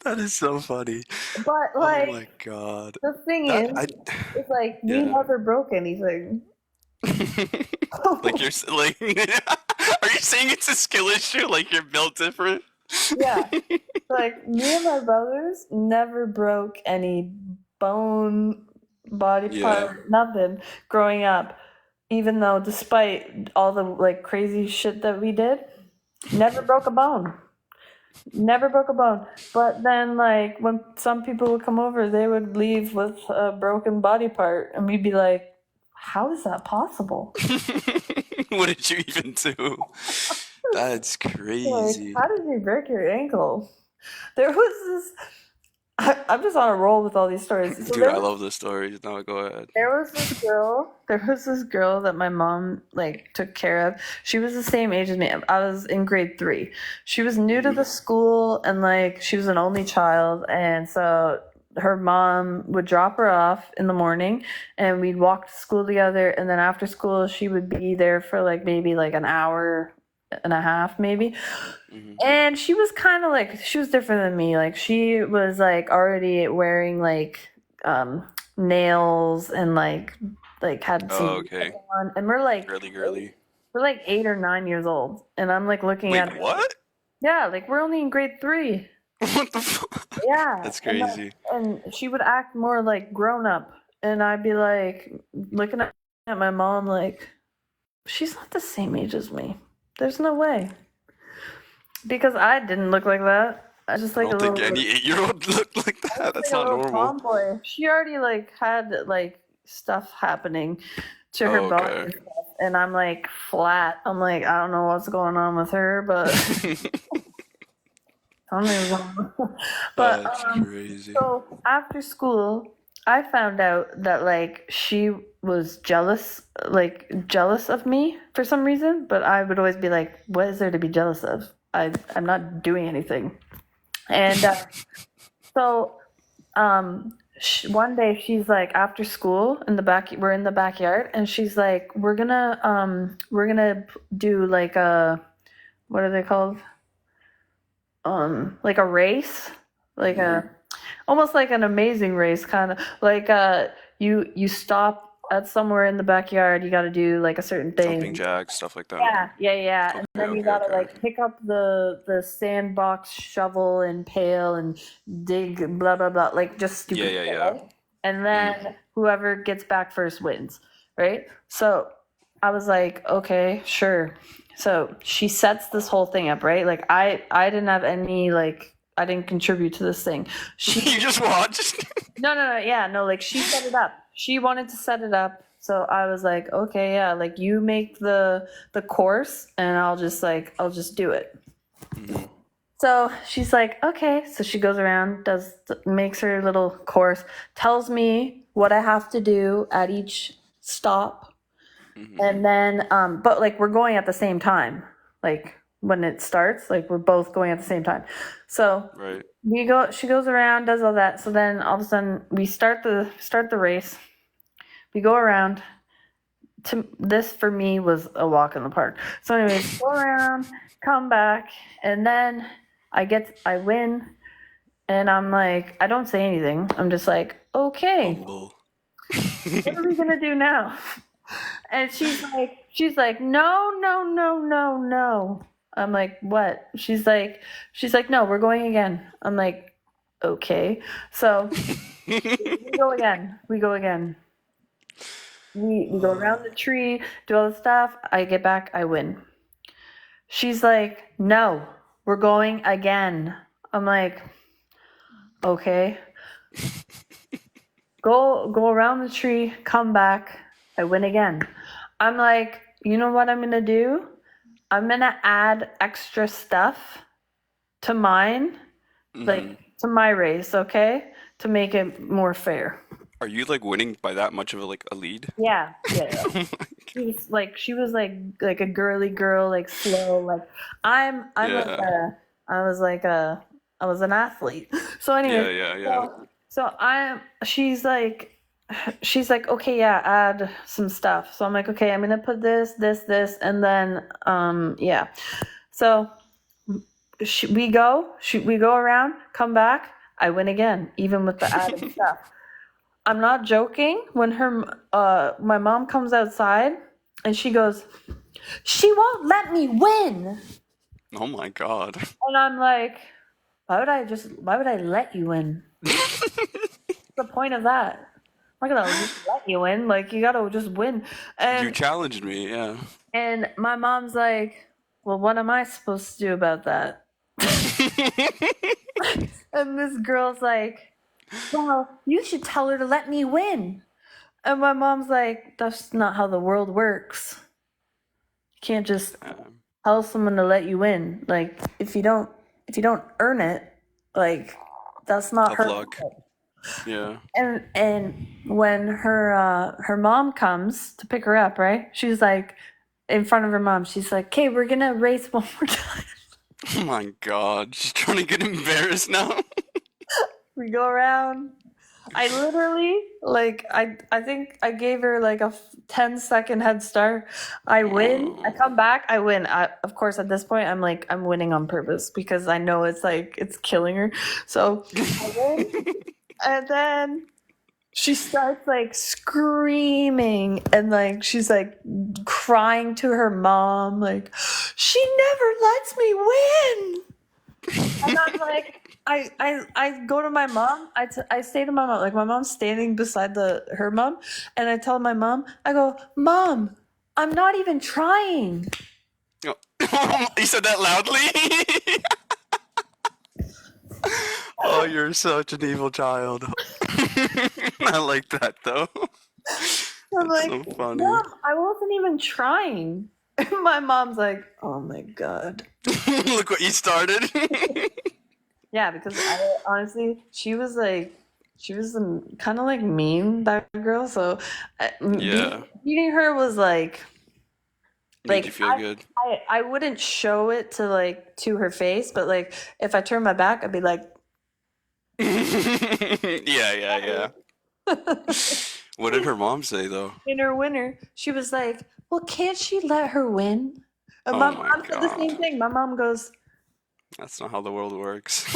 That is so funny. But Oh like, my god. the thing That is, I it's like we yeah. never broke anything. Like like are you saying it's a skill issue? Like you're built different? Yeah, like me and my brothers never broke any bone, body Yeah. part, nothing growing up. Even though, despite all the like crazy shit that we did, never broke a bone. Never broke a bone. But then, like, when some people would come over, they would leave with a broken body part, and we'd be like, "How is that possible?" What did you even do? That's Like, crazy. how did you break your ankle? There was this. I'm just on a roll with all these stories. So Dude, I love this story. No, go ahead. there was this girl that my mom like took care of. She was the same age as me. I was in grade 3. She was new to the school and like she was an only child, and so her mom would drop her off in the morning and we'd walk to school together, and then after school she would be there for like maybe like an hour and a half maybe. And she was kind of like, she was different than me. Like she was like already wearing like nails and like had some okay. makeup on, and Girly. we're like 8 or 9 years old, and I'm like looking at Wait, her. what? Yeah, like we're only in grade 3. What the fuck? Yeah, That's and, like, crazy. and she would act more like grown up, and I'd be like looking at my mom like, she's not the same age as me. There's no way. Because I didn't look like that. I just I like don't a think little, any 8-year-old looked like that. That's like a not little normal. tomboy. She already like had like stuff happening to her Oh, body okay. and stuff, and I'm like flat. I'm like, I don't know what's going on with her, but I don't even know. But That's crazy. so after school, I found out that like she was jealous of me for some reason, but I would always be like, what is there to be jealous of? I'm not doing anything. And so one day she's like, after school in the back, we're in the backyard, and she's like, we're gonna do like a, what are they called? Like a race, like a almost like an amazing race, kind of like you stop at somewhere in the backyard, you got to do like a certain thing. Jumping jacks, stuff like that. Yeah. And then you gotta like pick up the sandbox shovel and pail and dig blah blah blah, like just stupid shit, Yeah. right? And then whoever gets back first wins, right? So I was like, okay, sure. So she sets this whole thing up, right? Like I didn't have any, like I didn't contribute to this thing. You just watched? No, yeah, no, like she set it up. She wanted to set it up. So I was like, okay, yeah, like you make the course and I'll just do it. So she's like, okay. So she goes around, makes her little course, tells me what I have to do at each stop. And then, but like we're going at the same time. Like when it starts, like we're both going at the same time. So Right. she goes around, does all that. So then all of a sudden we start the race. We go around. This for me was a walk in the park. So anyways, go around, come back, and then I win, and I'm like, I don't say anything. I'm just like, okay, Humble. what are we gonna do now? And she's like, no. I'm like, what? She's like, no, we're going again. I'm like, okay. So we go again. We go around the tree, do all the stuff. I get back, I win. She's like, no, we're going again. I'm like, okay. Go around the tree, come back, I win again. I'm like, you know what I'm gonna do? I'm gonna add extra stuff to mine, like to my race, okay? To make it more fair. Are you like winning by that much of a lead? Yeah. Oh my She was like a girly girl, like slow, like I was an athlete. So anyway, Yeah. she's like, okay, yeah, add some stuff. So I'm like, okay, I'm gonna put this, and then yeah. So we go around, come back, I win again, even with the added stuff. I'm not joking. When my mom comes outside and she goes, she won't let me win. Oh my god. And I'm like, why would I let you win? What's the point of that? I'm not gonna just let you win. Like you gotta just win. And You challenged me, yeah. And my mom's like, well, what am I supposed to do about that? And this girl's like, well, you should tell her to let me win. And my mom's like, that's not how the world works. You can't just tell someone to let you win. Like if you don't earn it, like That's not Tough her luck. fault. Yeah. And when her mom comes to pick her up, right? She's like, in front of her mom, she's like, "Okay, we're gonna race one more time." Oh my god, she's trying to get embarrassed now. We go around. I literally, like, I think I gave her like a 10-second head start. I win. I come back. I win. Of course, at this point, I'm like, I'm winning on purpose because I know it's like it's killing her. So I win, and then she starts like screaming and like she's like crying to her mom, like, she never lets me win. And I'm like, I go to my mom. I say to my mom, like my mom's standing beside her mom, and I tell my mom, I go, Mom, I'm not even trying. Oh, you said that loudly? Oh, you're such an evil child. I like that though. I'm That's like, so funny. Mom, I wasn't even trying. And my mom's like, oh my God. Look what you started. Yeah, because I honestly, she was kind of like mean, that girl. So Yeah. beating her was like Made you feel I, good. I wouldn't show it to her face, but like if I turned my back, I'd be like, Yeah. What did her mom say though? winner. She was like, well, can't she let her win? And my Oh my mom said the same god. thing. My mom goes, That's not how the world works.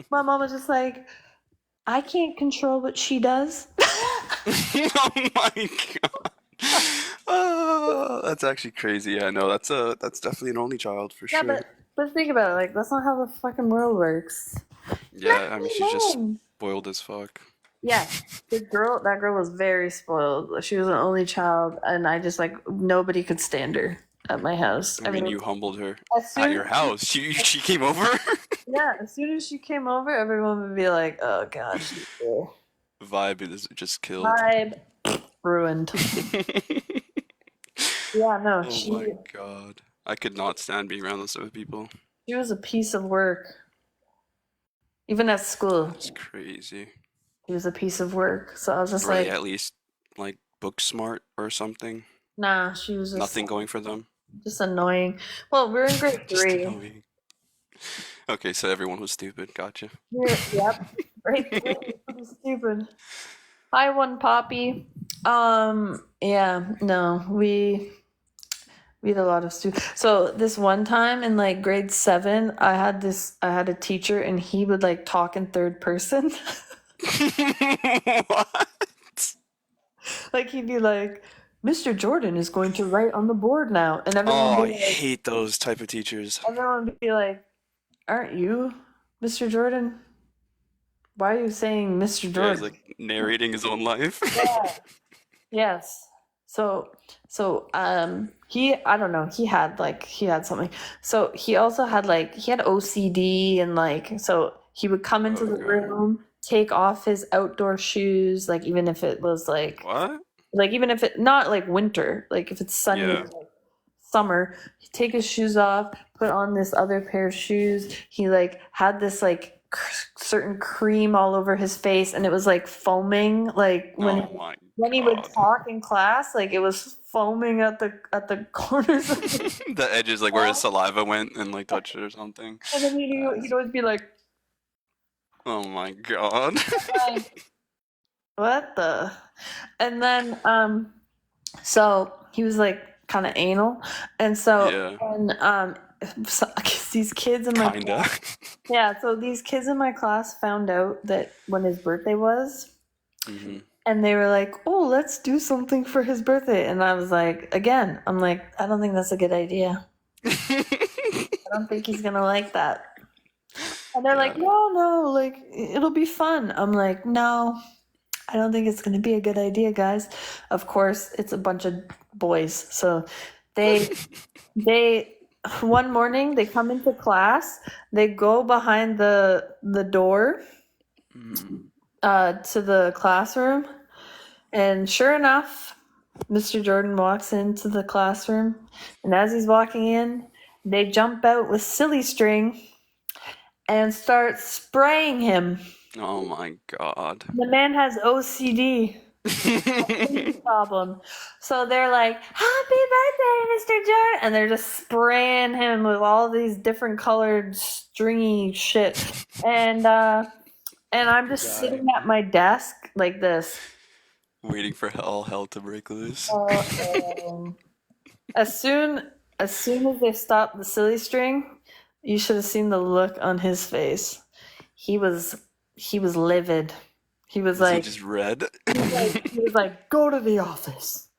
my mom was just like, I can't control what she does. Oh my god. Oh, that's actually crazy. Yeah, no, that's definitely an only child for Yeah, sure. but think about it. Like, that's not how the fucking world works. Yeah, I mean she's just Win. spoiled as fuck. Yeah, that girl was very spoiled. She was an only child, and I just like nobody could stand her at my house. I mean, you humbled her As at soon your house. She came over. yeah, as soon as she came over, everyone would be like, "Oh God, she's there." Vibe is just killed. Vibe ruined. Yeah, no, Oh my god. I could not stand being around those type of people. she was a piece of work. Even at school, That's crazy. she was a piece of work. So I was just Were they like, at least like book smart or something? nah, she was Nothing going for them? just annoying. Well, we're in grade Just 3. annoying. Okay, so everyone was stupid. Gotcha. Yep, grade 3 was pretty stupid. Hi, one Poppy. Yeah, no, we had a lot of students. So this one time in like grade 7, I had a teacher and he would like talk in third person. What? Like he'd be like, Mr. Jordan is going to write on the board now. And Oh, I hate those type of teachers. everyone would be like, aren't you Mr. Jordan? Why are you saying Mr. Yeah, he's Jordan? like narrating his own life. Yes. So I don't know, he had something. So he also had like he had OCD and like so he would come into Oh, the God. room, take off his outdoor shoes, like even if it was What? like even if it not like winter, like if it's sunny Yeah. like, summer, he'd take his shoes off, put on this other pair of shoes. He like had this like certain cream all over his face and it was like foaming like Oh my when he would god. talk in class, like it was foaming at the corners of his The edges, like where his saliva went and like touched it or something. and then he'd always be like, Oh my god. what the? And then so he was like kind of anal, and so Yeah. and so, these kids in my Kinda. yeah, so these kids in my class found out that when his birthday was, Mhm. and they were like, "Oh, let's do something for his birthday," and I was like, again, I'm like, I don't think that's a good idea. I don't think he's gonna like that. And they're like, Yeah. no, like it'll be fun. I'm like, no, I don't think it's gonna be a good idea, guys. Of course, it's a bunch of boys. So they one morning they come into class, they go behind the door to the classroom, and sure enough, Mr. Jordan walks into the classroom, and as he's walking in, they jump out with silly string and start spraying him. Oh my god. The man has OCD. Problem. So they're like, "Happy birthday, Mr. Jordan," and they're just spraying him with all these different colored stringy shit. And I'm just Guy. sitting at my desk like this. Waiting for all hell to break loose. As soon as they stopped the silly string, you should have seen the look on his face. He was livid. He was Was he like, just red? he was like, "Go to the office."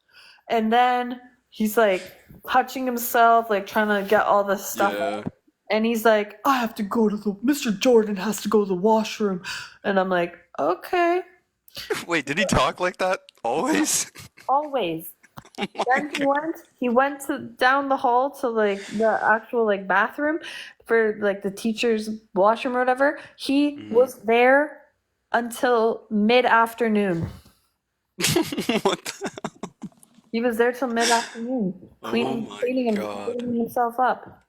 And then he's like touching himself, like trying to get all this stuff Yeah. out. And he's like, "I have to go to Mr. Jordan has to go to the washroom." And I'm like, "Okay." Wait, did he talk like that always? Always. Oh my Then god. he went down the hall to like the actual like bathroom for like the teacher's washroom or whatever. He was there until mid-afternoon. What the hell? He was there till mid-afternoon, Oh my god. cleaning himself up.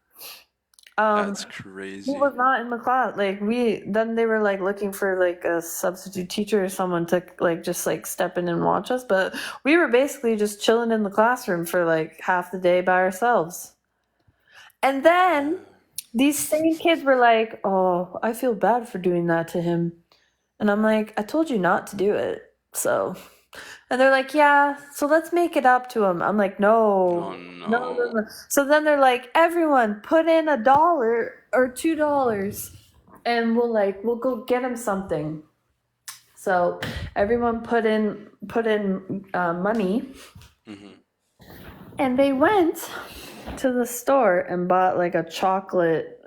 That's He crazy. was not in the class. Like then they were like looking for like a substitute teacher or someone to like just like step in and watch us. But we were basically just chilling in the classroom for like half the day by ourselves. And then these same kids were like, "Oh, I feel bad for doing that to him." And I'm like, "I told you not to do it." So, and they're like, "Yeah, so let's make it up to him." I'm like, Oh "No. no. No." So then they're like, "Everyone put in $1 or $2 and we'll go get him something." So everyone put in money, and they went to the store and bought like a chocolate,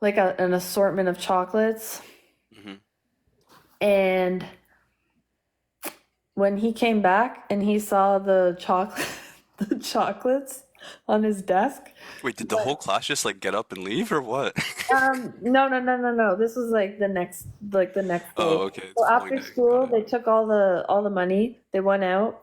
like an assortment of chocolates. And when he came back and he saw the chocolates on his desk. Wait, did the whole class just like get up and leave or what? No. This was like the next day. Oh, okay. It's So a long after day. school, Got they it. took all the money. They went out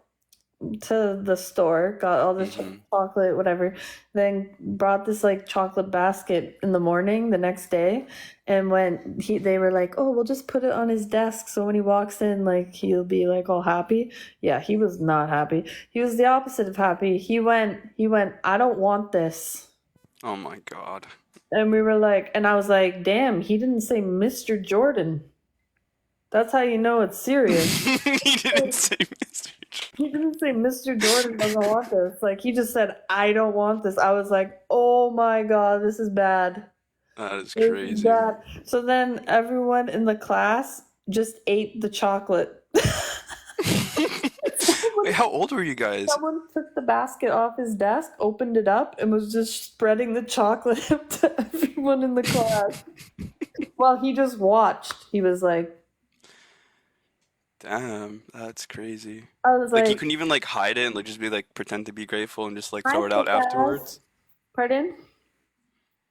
to the store, got all the chocolate, whatever. Then brought this like chocolate basket in the morning the next day. And when they were like, "Oh, we'll just put it on his desk so when he walks in, like he'll be like all happy." Yeah, he was not happy. He was the opposite of happy. He went, "I don't want this." Oh my god. And we were like, and I was like, "Damn, he didn't say Mr. Jordan." That's how you know it's serious. He didn't say Mr. He didn't say Mr. Jordan doesn't want this. Like he just said, "I don't want this." I was like, "Oh my god, this is bad. That is This is crazy. bad." So then everyone in the class just ate the chocolate. Wait, how old were you guys? Someone took the basket off his desk, opened it up, and was just spreading the chocolate to everyone in the class. While he just watched. He was like, Damn, that's crazy. I was Like you like, couldn't even like hide it and like just be like pretend to be grateful and just like "Hi, throw it out kick-ass." afterwards. Pardon? He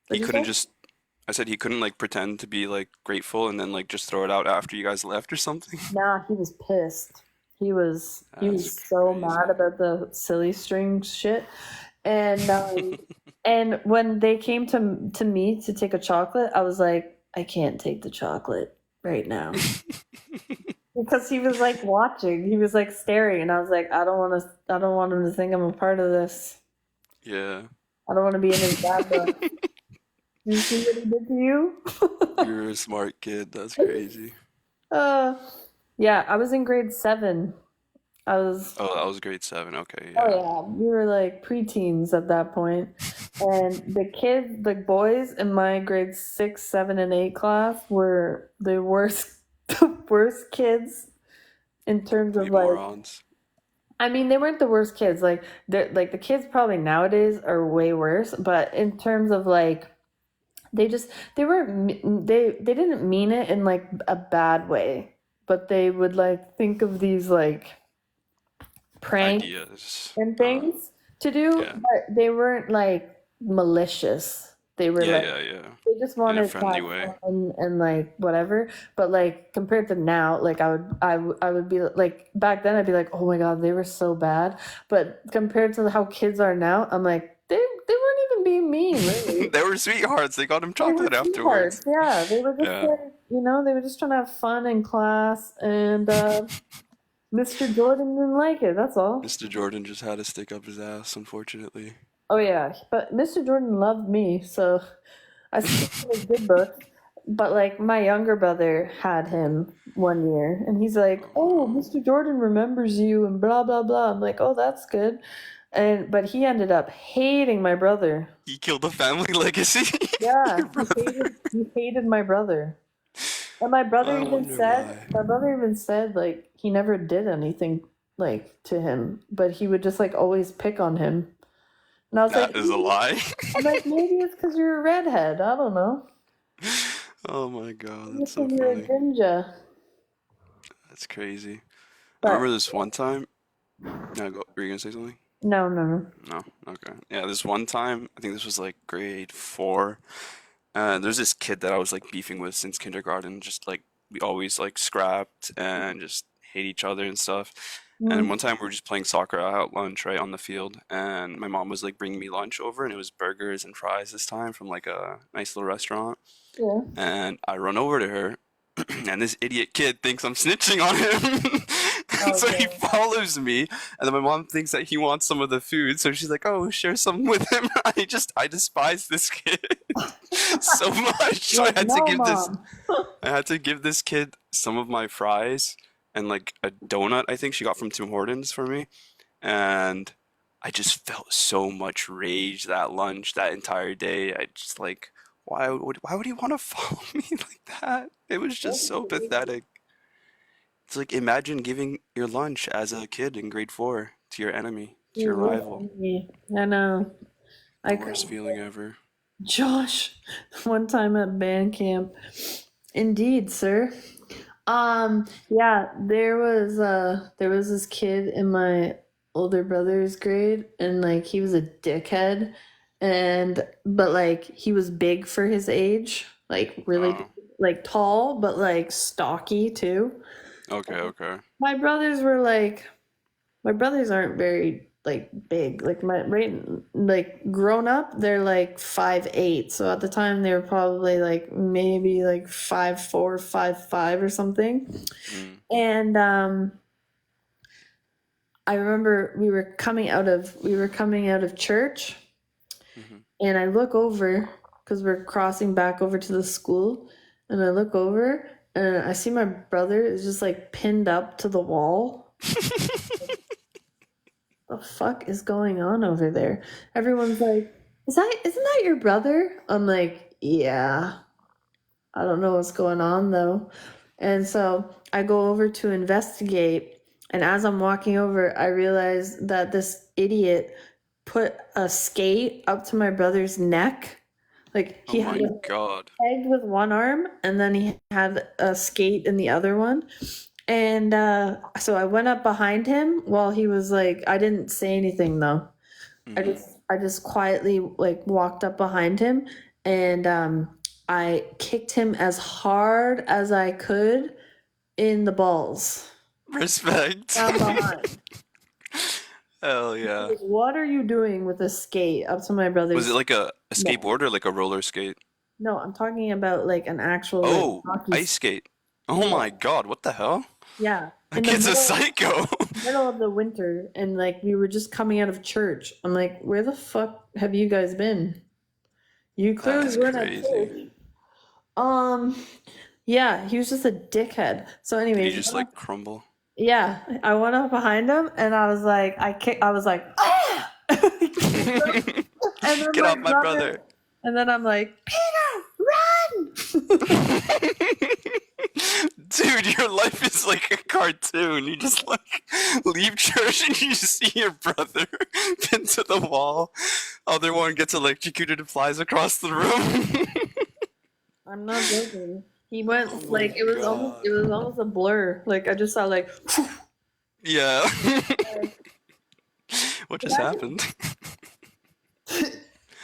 What'd you couldn't say? just I said he couldn't like pretend to be like grateful and then like just throw it out after you guys left or something. Nah, he was pissed. He was That's so crazy. mad about the silly string shit. And and when they came to me to take a chocolate, I was like, "I can't take the chocolate right now." Because he was like watching. He was like staring and I was like, I don't want him to think I'm a part of this. Yeah. I don't want to be in his bad book. You see what he did to you? You're a smart kid. That's crazy. Yeah, I was in grade 7. I was Oh, that was grade 7. Okay, Oh yeah. yeah, we were like preteens at that point. And the boys in my grade 6, 7, and 8 class were the worst, the worst kids in terms of Complete like. morons. I mean, they weren't the worst kids. Like the kids probably nowadays are way worse. But in terms of like, they weren't they didn't mean it in like a bad way, but they would like think of these like pranks Ideas. and things to do, Yeah. but they weren't like malicious. They were Yeah, like yeah, yeah. they just In a wanted to friendly have way. fun and like whatever. But like compared to now, like I would be like back then I'd be like, "Oh my god, they were so bad." But compared to how kids are now, I'm like they weren't even you mean, really? They were sweethearts. They got him They were chocolate afterwards. sweethearts. Yeah, they were just Yeah. like, they were just trying to have fun in class, and Mr. Jordan didn't like it. That's all. Mr. Jordan just had to stick up his ass, unfortunately. Oh yeah, but Mr. Jordan loved me, so I skipped his good books. But like my younger brother had him one year, and he's like, "Oh, Mr. Jordan remembers you," and blah blah blah. I'm like, "Oh, that's good," but he ended up hating my brother. He killed a family legacy. Yeah, Your brother. he hated my brother. And my brother I even wonder said, why. like he never did anything like to him, but he would just like always pick on him. And I was That like, is a lie. I'm like, maybe it's because you're a redhead. I don't know. Oh my god, Maybe that's it's 'cause so you're a funny. ginger. That's crazy. I But remember this one time. No, were you gonna say something? no. No? Okay. Yeah, this one time, I think this was like grade 4. There's this kid that I was like beefing with since kindergarten. Just like we always like scrapped and just hate each other and stuff. And one time we were just playing soccer out at lunch, right, on the field, and my mom was like bringing me lunch over, and it was burgers and fries this time from like a nice little restaurant. Yeah. And I run over to her, and this idiot kid thinks I'm snitching on him. And so he follows me, and then my mom thinks that he wants some of the food, so she's like, "Oh, share some with him." I despise this kid so much. Like, no, Mom. I had to give this kid some of my fries and like a donut I think she got from Tim Hortons for me, and I just felt so much rage that lunch that entire day. I just like, why would he want to follow me like that? It was just so pathetic. It's like imagine giving your lunch as a kid in grade 4 to your enemy, to your rival. I know. The worst feeling ever. Josh, one time at band camp. Indeed, sir. Yeah, there was this kid in my older brother's grade, and like he was a dickhead, but like he was big for his age, like really Oh, like tall, but like stocky too. okay. My brothers aren't very like big. Like like grown up, they're like 5'8". So at the time they were probably like maybe like 5'4", 5'5" or something. Mm, And I remember we were coming out of church, hmm and I look over because we're crossing back over to the school, and I look over and I see my brother is just like pinned up to the wall. The fuck is going on over there? Everyone's like, isn't that your brother? I'm like, yeah. I don't know what's going on though. And so I go over to investigate, and as I'm walking over, I realize that this idiot put a skate up to my brother's neck. Like he Oh had my a God. peg with one arm, and then he had a skate in the other one. And so I went up behind him while he was like, I didn't say anything though. hmm I just quietly like walked up behind him, and I kicked him as hard as I could in the balls. Respect. Down behind. Hell yeah. Like, what are you doing with a skate up to my Was it brother's like a neck? skateboard or like a roller skate? No, I'm talking about like an actual like Oh, hockey ice skate. Oh my God, what the hell? Yeah, That kid's a psycho. middle of the winter, and like we were just coming out of church. I'm like, where the fuck have you guys been? You clearly That's weren't at crazy. church. Yeah, he was just a dickhead. So Did he anyways, just like crumble? yeah, I went up behind him, and I was like, I was like, ah! And then Get off my brother. and then I'm like, Peter, run! Dude, your life is like a cartoon. You just like leave church and you just see your brother pinned to the wall. Other one gets electrocuted and flies across the room. I'm not joking. He went Oh like my it was God. almost a blur. Like I just saw like Yeah. What just happened?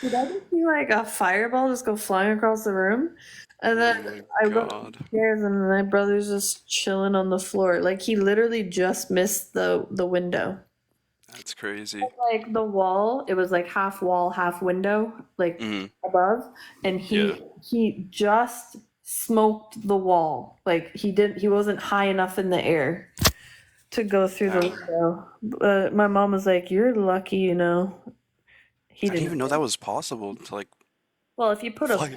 did I just see like a fireball just go flying across the room? And Oh then my I looked God. upstairs, and my brother's just chilling on the floor. Like he literally just missed the window. That's crazy. Like the wall, it was like half wall, half window, like Mhm. above, and Yeah. he just smoked the wall. Like he wasn't high enough in the air to go through the Damn. window. My mom was like, "You're lucky, you know." He I didn't didn't. even know that was possible to like Well, if you fly.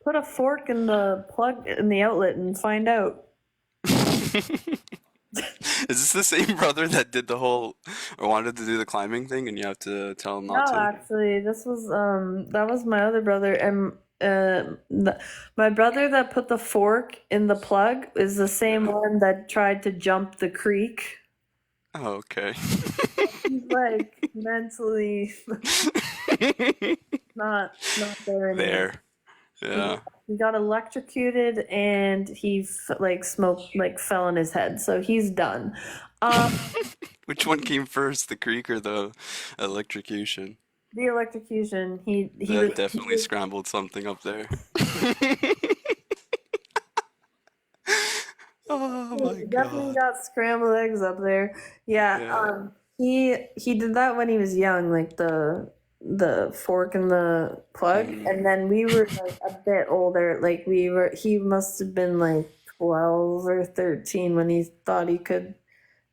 put a fork in the plug in the outlet and find out. Is this the same brother that did the whole or wanted to do the climbing thing and you have to tell him not No, to? actually, this was that was my other brother, and my brother that put the fork in the plug is the same Yeah. one that tried to jump the creek. Oh, okay. He's like mentally not there anymore. There. Yeah. He got electrocuted and he like smoked like fell on his head, so he's done. Um, Which one came first, the creek or the electrocution? the electrocution. That definitely scrambled something up there. Oh my He definitely God. got scrambled eggs up there. Yeah, Yeah. he did that when he was young, like the fork and the plug, Mhm. and then we were like a bit older. Like he must have been like 12 or 13 when he thought he could,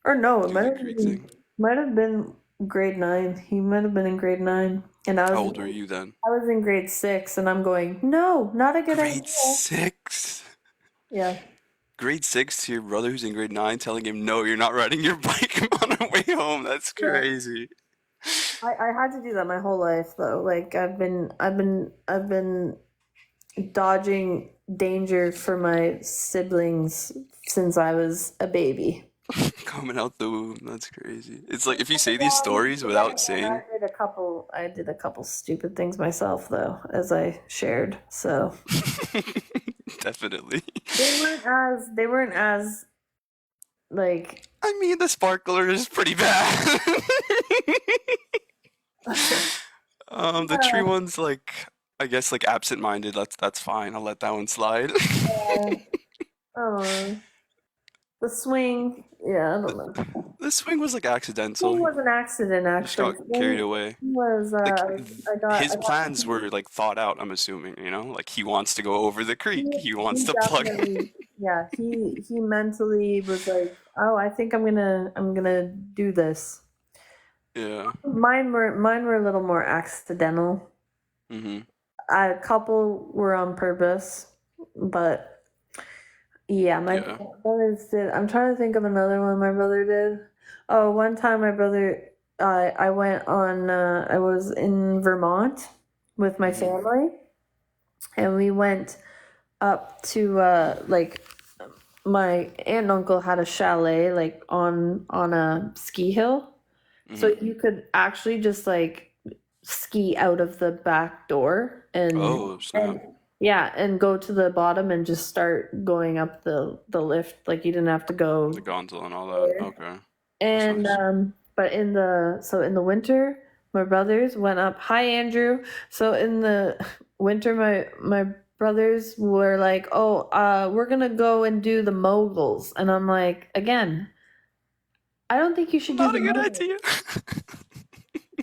or no, it Do the creek thing. might have been grade 9. He might have been in grade 9, and How old were you then? I was in grade 6, and I'm going, no, not a good idea. Grade 6? Yeah. Grade 6 to your brother who's in grade 9 telling him, no, you're not riding your bike on our way home. That's Yeah. crazy. I had to do that my whole life though. Like I've been dodging danger for my siblings since I was a baby. Coming out the womb. That's crazy. It's like if you say these stories without saying. I did a couple stupid things myself though, as I shared. So Definitely. they weren't as like I mean, the sparkler is pretty bad. The tree one's like, I guess like absent-minded. That's fine. I'll let that one slide. oh, the swing. Yeah, I don't know. The swing was like accidental. Swing was an accident Just actually. got carried away. Was Like his I got plans were like thought out, I'm assuming, like he wants to go over the creek. He wants to plug. Yeah, he mentally was like, oh, I think I'm gonna do this. Yeah. Mine were a little more accidental. Mm-hmm. A couple were on purpose, but yeah, my brothers did. I'm trying to think of another one my brother did. Oh, one time my brother, I went on. I was in Vermont with my family, and we went up to like my aunt and uncle had a chalet like on a ski hill, so you could actually just like ski out of the back door Oh, snap. yeah, and go to the bottom and just start going up the lift. Like you didn't have to go The gondola and all that. Okay. and nice. but in the winter, my brothers went up. Hi, Andrew. So in the winter, my brothers were like, "Oh, we're gonna go and do the moguls," and I'm like, again, I don't think you should do Not the a good moguls. idea.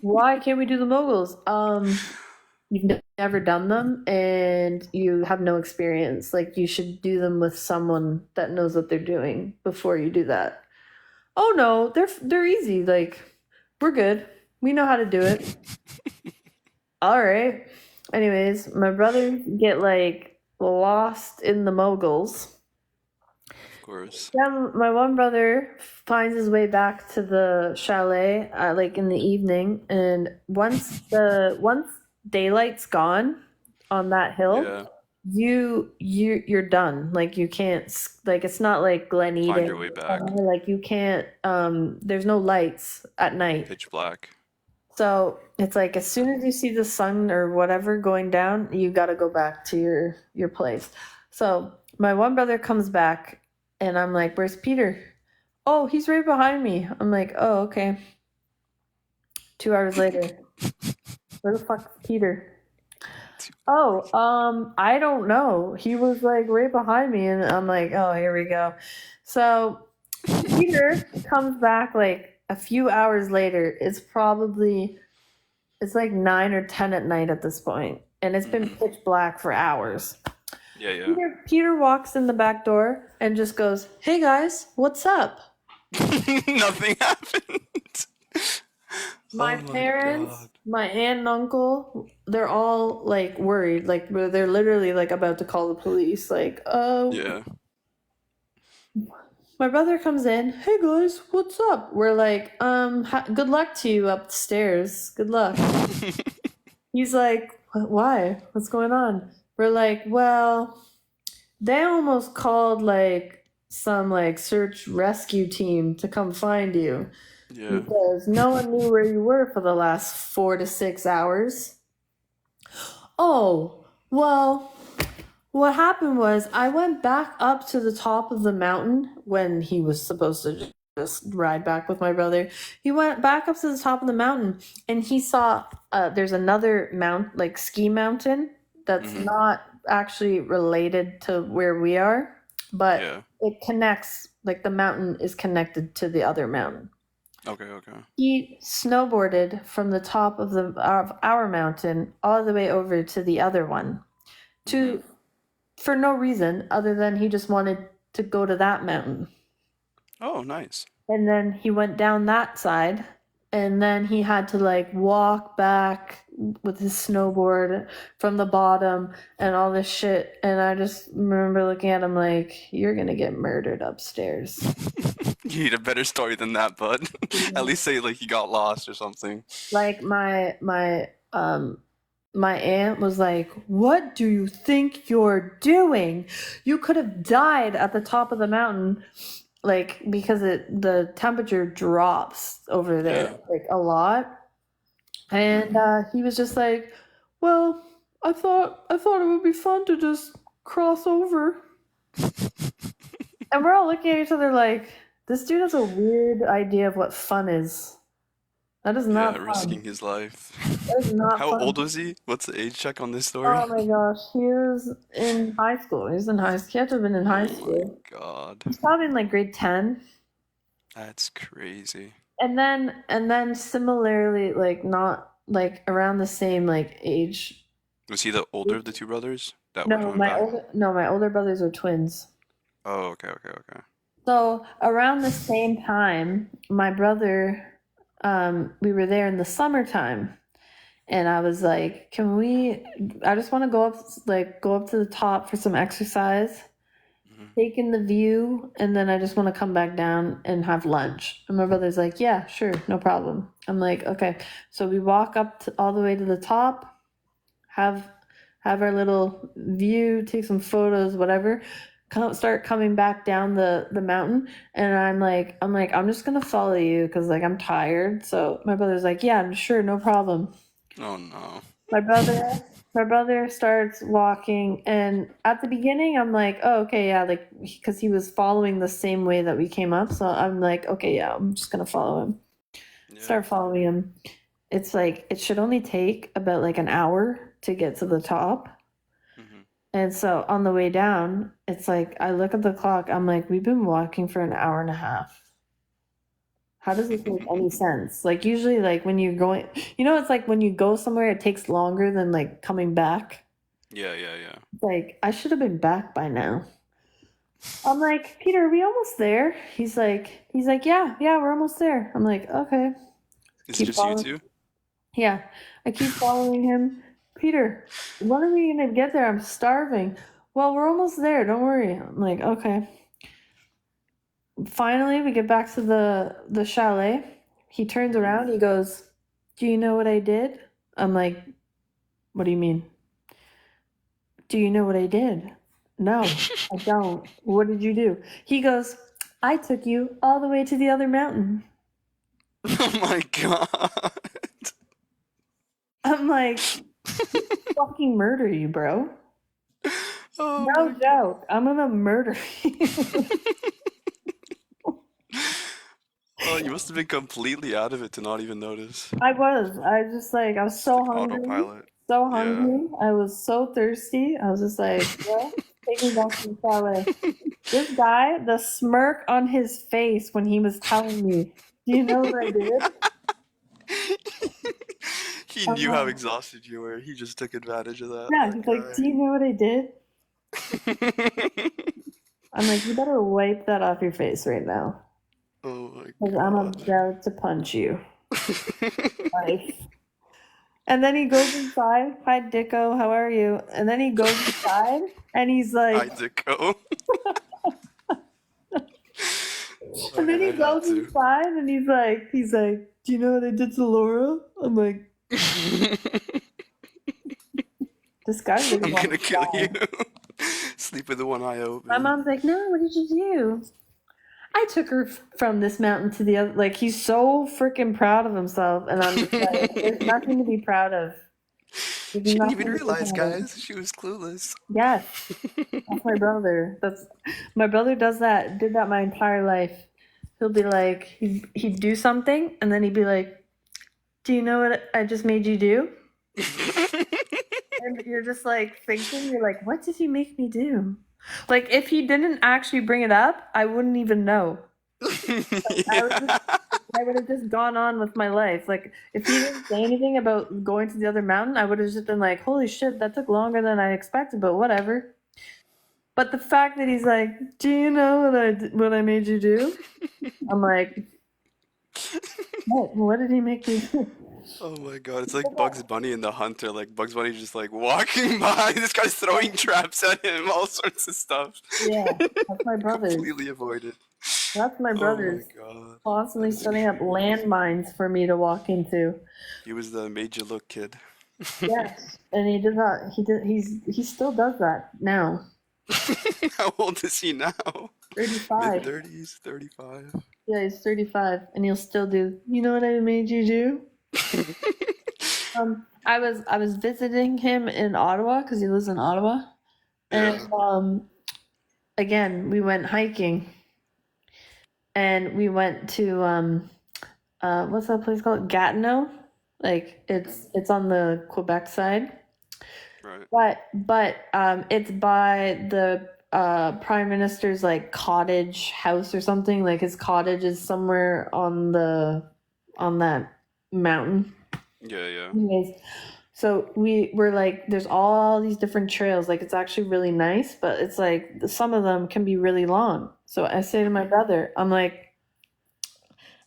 Why can't we do the moguls? You've never done them, and you have no experience. Like you should do them with someone that knows what they're doing before you do that. Oh no, they're easy. Like we're good. We know how to do it. All right. Anyways, my brother get like lost in the moguls. Of course. Yeah, my one brother finds his way back to the chalet like in the evening, and once daylight's gone on that hill, Yeah. you're done. Like you can't like it's not like Glen Eden. Find your way back. Like you can't. There's no lights at night. Pitch black. So it's like as soon as you see the sun or whatever going down, you got to go back to your place. So my one brother comes back, and I'm like, "Where's Peter?" "Oh, he's right behind me." I'm like, "Oh, okay." 2 hours later, where the fuck is Peter? "Oh, I don't know. He was like right behind me," and I'm like, "Oh, here we go." So Peter comes back like a few hours later. It's like 9 or 10 at night at this point, and it's been pitch black for hours. Yeah. Peter walks in the back door and just goes, "Hey guys, what's up?" Nothing happened. My Oh my parents, God. my aunt and uncle, they're all like worried. Like they're literally like about to call the police. Like, oh, Yeah. my brother comes in. "Hey guys, what's up?" We're like, good luck to you upstairs. Good luck. He's like, "Why? What's going on?" We're like, "Well, they almost called like some like search rescue team to come find you Yeah. because no one knew where you were for the last 4 to 6 hours." Oh, well, what happened was I went back up to the top of the mountain when he was supposed to just ride back with my brother. He went back up to the top of the mountain and he saw there's another like ski mountain that's not actually related to where we are, but Yeah. it connects, like the mountain is connected to the other mountain. Okay. He snowboarded from the top of our mountain all the way over to the other one for no reason other than he just wanted to go to that mountain. Oh, nice. And then he went down that side, and then he had to like walk back with his snowboard from the bottom and all this shit. And I just remember looking at him like, "You're gonna get murdered upstairs." You need a better story than that, bud. At least say like you got lost or something. Like my aunt was like, "What do you think you're doing? You could have died at the top of the mountain." Like, because the temperature drops over there like a lot. And he was just like, "Well, I thought it would be fun to just cross over." And we're all looking at each other like, this dude has a weird idea of what fun is. That is not fun. Risking his life. That is not How fun. old was he? What's the age check on this story? Oh my gosh, he was in high school. He was in high school. He had to have been in high school. Oh my God. He's probably in like grade 10. That's crazy. And then similarly, like not like around the same like age. Was he the older of the two brothers that were No, coming my back? older brothers are twins. Oh, okay. So around the same time, my brother, we were there in the summertime, and I was like, I just want to go up to the top for some exercise, take in the view, and then I just want to come back down and have lunch. And my brother's like, "Yeah, sure, no problem." I'm like, "Okay." So we walk up all the way to the top, have our little view, take some photos, whatever. Start coming back down the mountain, and I'm like, "I'm just gonna follow you because like I'm tired." So my brother's like, "Yeah, sure, no problem." Oh no. My brother starts walking, and at the beginning I'm like, "Oh, okay, yeah," like because he was following the same way that we came up. So I'm like, "Okay, yeah, I'm just gonna follow him." Yeah. Start following him. It's like it should only take about like an hour to get to the top. And so on the way down, it's like I look at the clock, I'm like, we've been walking for an hour and a half. How does this make any sense? Like usually like when you're going, it's like when you go somewhere it takes longer than like coming back. Yeah. Like I should have been back by now. I'm like, "Peter, are we almost there?" He's like, yeah, we're almost there. I'm like, "Okay." Is it just you two? Yeah. I keep following him. "Peter, when are we gonna get there? I'm starving." "Well, we're almost there. Don't worry." I'm like, "Okay." Finally, we get back to the chalet. He turns around. He goes, "Do you know what I did?" I'm like, "What do you mean?" "Do you know what I did?" "No, I don't." "What did you do?" He goes, "I took you all the way to the other mountain." Oh my God. I'm like, "Fucking murder you, bro." Oh No joke. I'm gonna murder you. Oh, you must have been completely out of it to not even notice. I was. I was so Like hungry. autopilot. So Yeah. hungry. I was so thirsty. I was just like, "Well, take me back to the chalet." This guy, the smirk on his face when he was telling me, Do you know what I did? He I'm knew how like, exhausted you were. He just took advantage of that. yeah, That he's like, do you know what I did? guy. I'm like, you better wipe that off your face right now. Oh my Because I'm god. about to punch you. Like, and then he goes inside. Hi, Dicko. How are you? And then he goes inside and he's like, I did go. and then he I had goes to. inside and he's like, do you know what I did to Laura? I'm like, this guy really I'm wants gonna to kill you. die. Sleep with the one eye My open. mom's like, no, what did you do? I took her from this mountain to the other. Like, he's so freaking proud of himself. And I'm just like, there's nothing to be proud of. There's She didn't even nothing to be realize, proud of. guys. She was clueless. Yes, that's my brother. That's my brother does that, did that my entire life. He'll be like, he'd do something, and then he'd be like, do you know what I just made you do? And you're just like thinking, you're like, what did he make me do? Like, if he didn't actually bring it up, I wouldn't even know. Yeah. I would have just gone on with my life. Like, if he didn't say anything about going to the other mountain, I would have just been like, holy shit, that took longer than I expected, but whatever. But the fact that he's like, do you know what I made you do? I'm like, what did he make me do? Oh my god, it's like Bugs Bunny and the Hunter. Like Bugs Bunny just like walking by. This guy's throwing traps at him, all sorts of stuff. Yeah, that's my brother's. Completely avoided. That's my Oh my brother's. god. Constantly That is setting up crazy. landmines for me to walk into. He was the made you look kid. Yes, and he did that. He still does that now. How old is he now? Mid 35. 30s, 35. Yeah, he's 35, and he'll still do. You know what I made you do? I was visiting him in Ottawa because he lives in Ottawa, and Yeah. again we went hiking, and we went to what's that place called? Gatineau. Like it's on the Quebec side. Right. But it's by the prime minister's like cottage house or something. Like his cottage is somewhere on that mountain. Yeah, yeah. Anyways, so we were like, there's all these different trails. Like it's actually really nice, but it's like some of them can be really long. So I say to my brother, I'm like,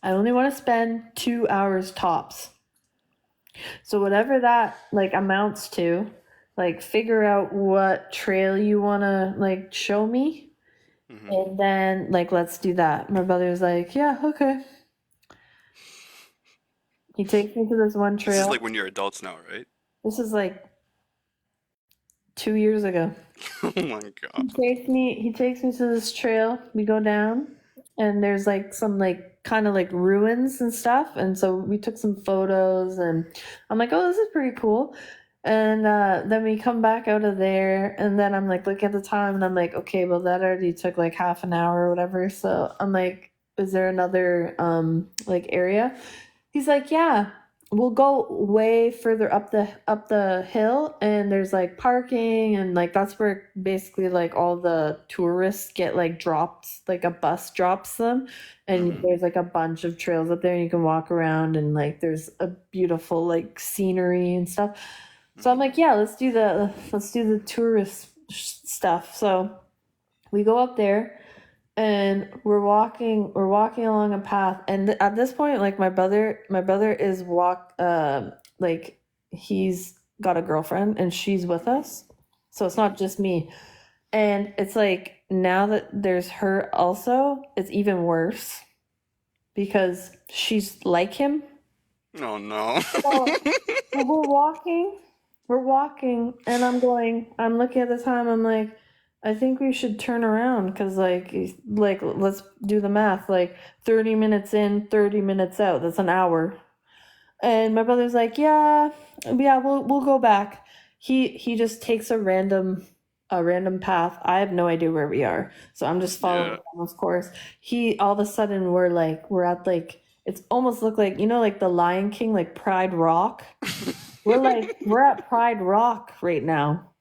I only want to spend 2 hours tops. So whatever that like amounts to, like figure out what trail you want to like show me, and then like let's do that. My brother's like, yeah, okay. He takes me to this one This is trail. like when you're adults now, right? This is like 2 years ago. Oh my god. He takes me to this trail. We go down, and there's like some like kind of like ruins and stuff. And so we took some photos, and I'm like, oh, this is pretty cool. And then we come back out of there, and then I'm like looking at the time, and I'm like, okay, well that already took like half an hour or whatever. So I'm like, is there another like area? He's like, yeah, we'll go way further up the hill, and there's like parking, and like that's where basically like all the tourists get like dropped, like a bus drops them, and there's like a bunch of trails up there, and you can walk around, and like there's a beautiful like scenery and stuff. So I'm like, yeah, let's do the tourist stuff. So we go up there, and we're walking along a path, and at this point like my brother is like he's got a girlfriend and she's with us, so it's not just me. And it's like now that there's her also, it's even worse because she's like him. Oh no. So we're walking, and I'm looking at the time, I'm like, I think we should turn around because like let's do the math, like 30 minutes in, 30 minutes out, that's an hour. And my brother's like, yeah, yeah, we'll go back. He just takes a random path. I have no idea where we are, so I'm just following Yeah. him, of course. He all of a sudden we're at like, it's almost look like, like the Lion King, like Pride Rock. We're at Pride Rock right now,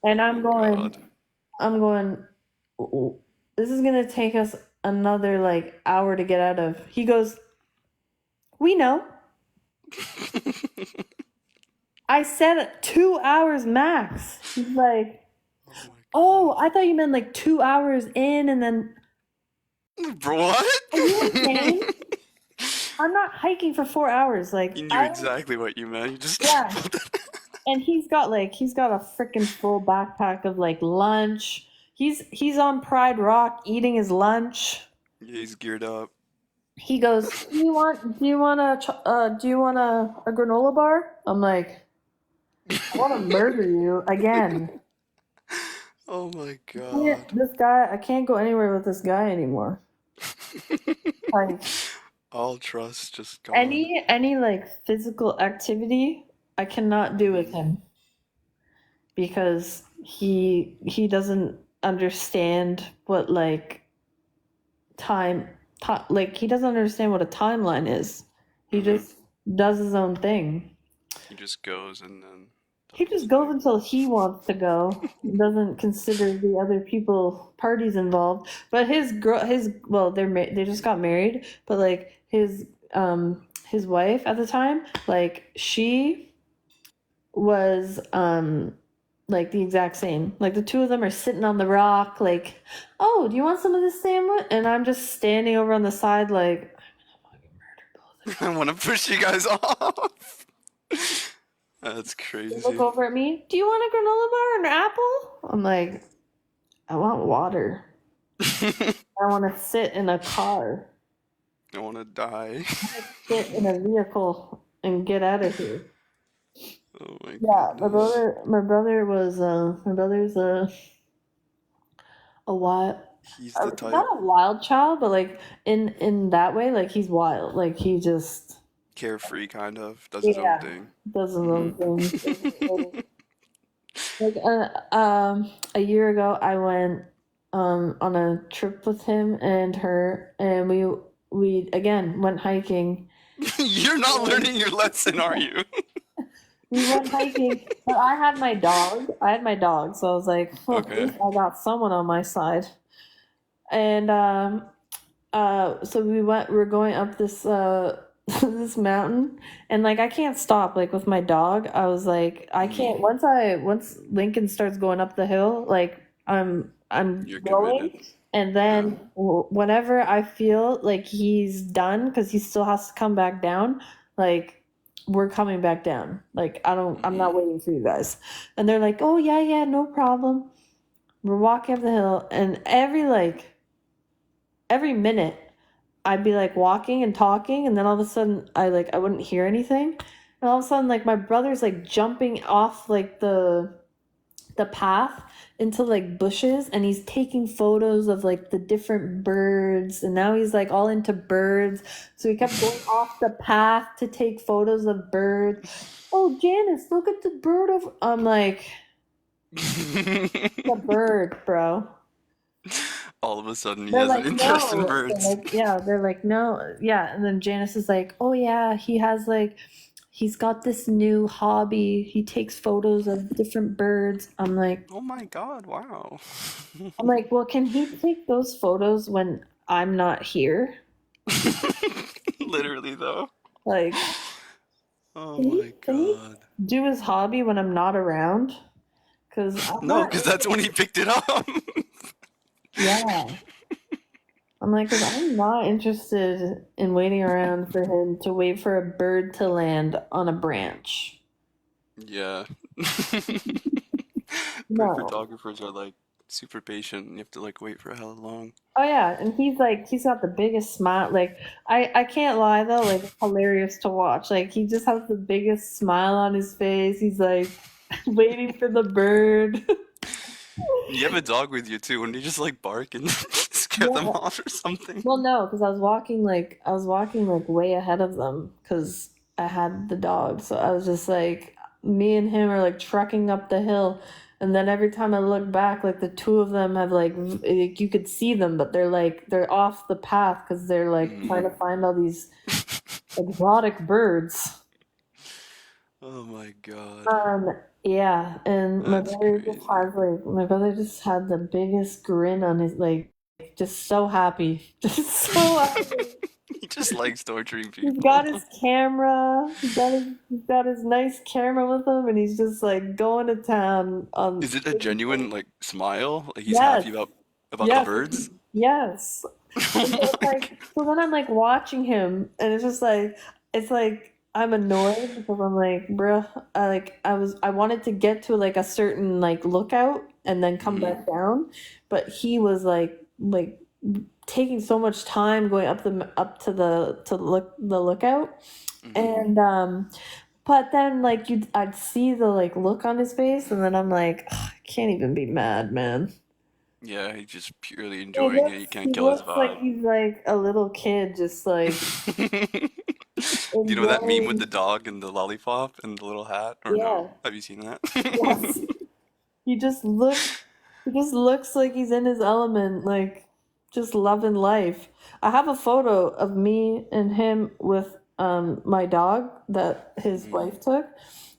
and Oh god. I'm going, this is gonna take us another like hour to get out of. He goes, We know. I said 2 hours max. He's like, oh, I thought you meant like 2 hours in and then. Bro, what? Are you insane? I'm not hiking for 4 hours. Like, You knew exactly what you meant. You just and he's got a freaking full backpack of like lunch. He's on Pride Rock eating his lunch. Yeah, he's geared up. He goes, do you want a granola bar? I'm like, I want to murder you again. Oh my god. This guy, I can't go anywhere with this guy anymore. Like, all trust just gone. any like physical activity, I cannot do with him because he doesn't understand what like like he doesn't understand what a timeline is. He just does his own thing. He just goes and then He just goes until he wants to go. He doesn't consider the other parties involved. But they just got married. But like his wife at the time, like she was like the exact same. Like the two of them are sitting on the rock, like, oh, do you want some of this sandwich? And I'm just standing over on the side, like, I want to push you guys off. That's crazy. Look over at me. Do you want a granola bar and an apple? I'm like, I want water. I want to sit in a car. I want to die. Sit in a vehicle and get out of here. Oh my Yeah, goodness. my brother's a wild. He's the type. Not a wild child, but like in that way, like he's wild. Like he just carefree, kind of does his own thing. Does his own thing. Like a year ago, I went on a trip with him and her, and we again went hiking. You're not learning your lesson, are you? We went hiking, but I had my dog, so I was like, well, at least I got someone on my side. And so we're going up this this mountain, and like I can't stop. Like with my dog, I was like, I can't. Once Lincoln starts going up the hill, like I'm You're going, committed. and then whenever I feel like he's done, because he still has to come back down, like we're coming back down. Like I'm not waiting for you guys. And they're like, oh yeah, no problem. We're walking up the hill, and every minute I'd be like walking and talking, and then all of a sudden I wouldn't hear anything. And all of a sudden, like my brother's like jumping off like the path into like bushes, and he's taking photos of like the different birds, and now he's like all into birds. So he kept going off the path to take photos of birds. Oh, Janice, look at the bird of I'm like the bird, bro. All of a sudden, he has an interest in birds. They're like, no, yeah. And then Janice is like, oh yeah, he's got this new hobby. He takes photos of different birds. I'm like, oh my god, wow. I'm like, well, can he take those photos when I'm not here? Literally, though. Like, oh my god. Can he do his hobby when I'm not around? Because that's when he picked it up. Yeah. I'm like, because I'm not interested in waiting around for him to wait for a bird to land on a branch. Yeah. No. Photographers are like super patient, and you have to like wait for hella long. Oh yeah, and he's got the biggest smile. Like I can't lie though, like it's hilarious to watch. Like he just has the biggest smile on his face. He's like waiting for the bird. You have a dog with you too. Wouldn't you just like bark and scare them off or something? Well, no, because I was walking way ahead of them because I had the dog. So I was just like, me and him are like trekking up the hill, and then every time I look back, like the two of them have like you could see them, but they're off the path because they're like trying to find all these exotic birds. Oh my god. Yeah, and my brother just had the biggest grin on his, like, just so happy. Just so happy. He just just likes torturing He's people. got his camera. He's got his nice camera with him, and he's just like going to town on. Is it a genuine like smile? Like he's Yes, happy about the yes, birds? yes. And so it's like, so then I'm like watching him, and it's like I'm annoyed because I'm like, bruh, I wanted to get to like a certain like lookout and then come Mhm. back down, but he was like taking so much time going up to the lookout, Mhm. and but then like I'd see the like look on his face, and then I'm like, "Ugh, I can't even be mad, man. Yeah, he's just purely He enjoying it. looks You he can't kill his looks like vibe. he's like a little kid, just like Do you know that meme with enjoying. the dog and the lollipop and the little hat? Or Yeah, no? Have you seen that? yes. He just looks like he's in his element, like just loving life. I have a photo of me and him with my dog that his Mhm. wife took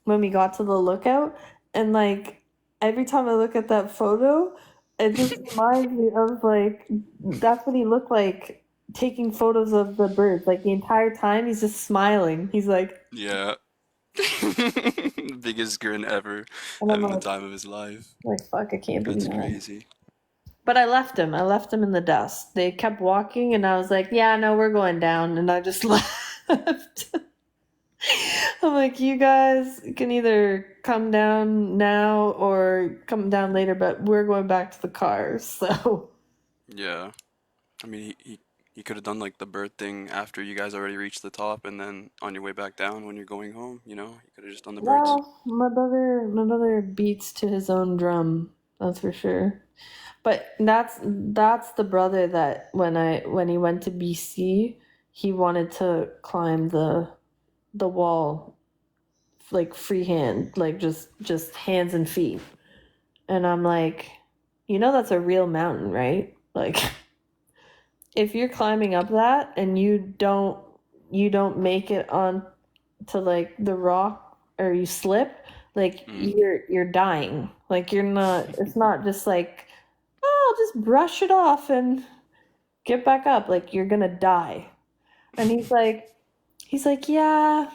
when we got to the lookout, and like every time I look at that photo, it just reminds me of like that's what he looked like taking photos of the birds. Like the entire time he's just smiling. He's like, Yeah. Biggest grin ever, and I'm having the time of his life. like fuck, I can't That's believe that. crazy. But I left him. I left him in the dust. They kept walking, and I was like, "Yeah, no, we're going down." And I just left. I'm like, "You guys can either come down now or come down later, but we're going back to the car." So Yeah. I mean, he could have done like the bird thing after you guys already reached the top, and then on your way back down when you're going home. You know, he could have just done the birds. well, my brother beats to his own drum. That's for sure. But that's the brother that when he went to BC, he wanted to climb the wall like freehand, like just hands and feet. And I'm like, that's a real mountain, right? Like if you're climbing up that and you don't make it on to like the rock or you slip, like Mm. you're dying. Like you're not it's not just like, oh, I'll just brush it off and get back up. Like you're gonna die. And he's like, yeah,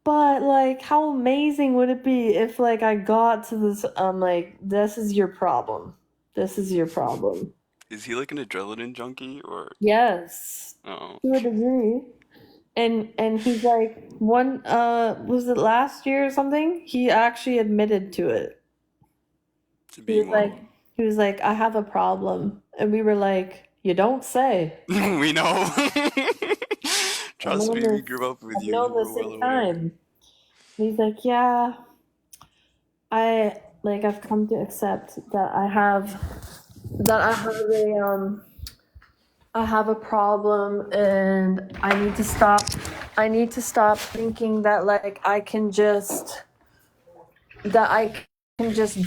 but like, how amazing would it be if like I got to this? I'm like, this is your problem. This is your problem. Is he like an adrenaline junkie or? Yes, Oh, to a degree. And he's like, one was it last year or something? He actually admitted to it. to He being was what? like, he was like, I have a problem, and we were like, you don't say. We know. I've Trust known me, we this. grew up with I've you. known We're this well in aware. time. And he's like, yeah, I've come to accept that I have a problem, and I need to stop thinking that like I can just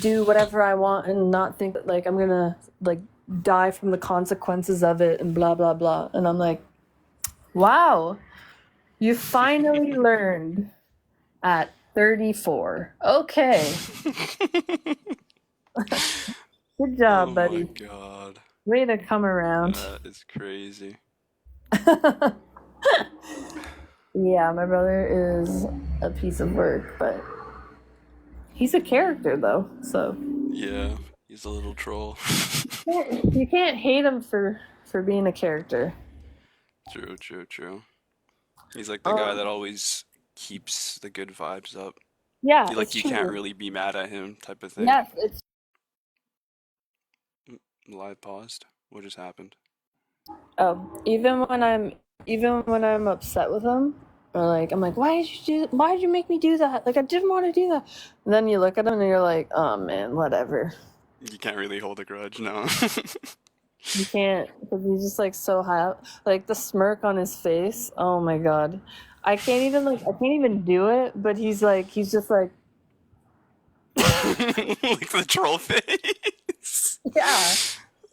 do whatever I want and not think that like I'm gonna like die from the consequences of it and blah blah blah. And I'm like, wow, you finally learned at 34. Okay. Good Oh job, my buddy. God. Way to come around. That is crazy. Yeah, my brother is a piece of work, but he's a character though. So Yeah, he's a little troll. you can't hate him for being a character. True, true, true. He's like the guy that Um, always keeps the good vibes up. yeah, You it's like you can't true. really be mad at him type of thing. Yes, it's Live paused. What just happened? even when I'm upset with him, or like I'm like, why did you make me do that? Like I didn't want to do that. And then you look at him and you're like, oh man, whatever. You can't really hold a grudge, no. You can't, because he's just like so high up. Like the smirk on his face. Oh my god, I can't even do it. But he's just like, Like the troll face. yeah,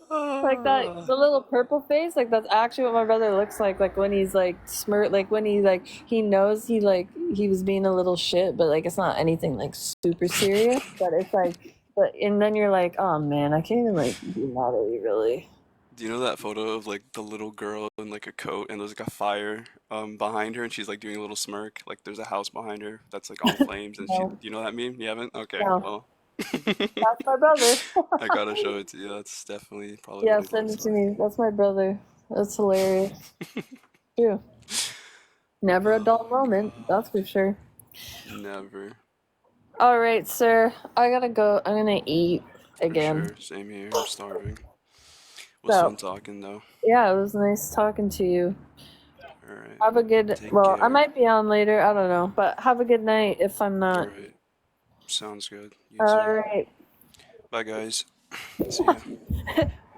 like that Ah. the little purple face. Like that's actually what my brother looks like. Like when he's like smirk. Like when he knows he was being a little shit, but like it's not anything like super serious. But it's like, and then you're like, oh man, I can't even like be mad at you really. Do you know that photo of like the little girl in like a coat and there's like a fire behind her and she's like doing a little smirk? Like there's a house behind her that's like on flames and she. Do No, you know that meme? You haven't? Okay, no, well. that's my brother. I gotta show it to you. That's definitely probably Yeah, what he send it looks to me. That's my brother. That's hilarious. True. Never a dull moment, that's for sure. Never. All right, sir. I gotta go. I'm gonna eat For again. sure. Same here. I'm starving. Was So, fun talking though. yeah, it was nice talking to you. Alright. Have a good. Take Well, I care. might be on later. I don't know, but have a good night if I'm not. Alright. Sounds good. You All too. right. Bye guys. See ya.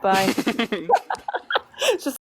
Bye. Just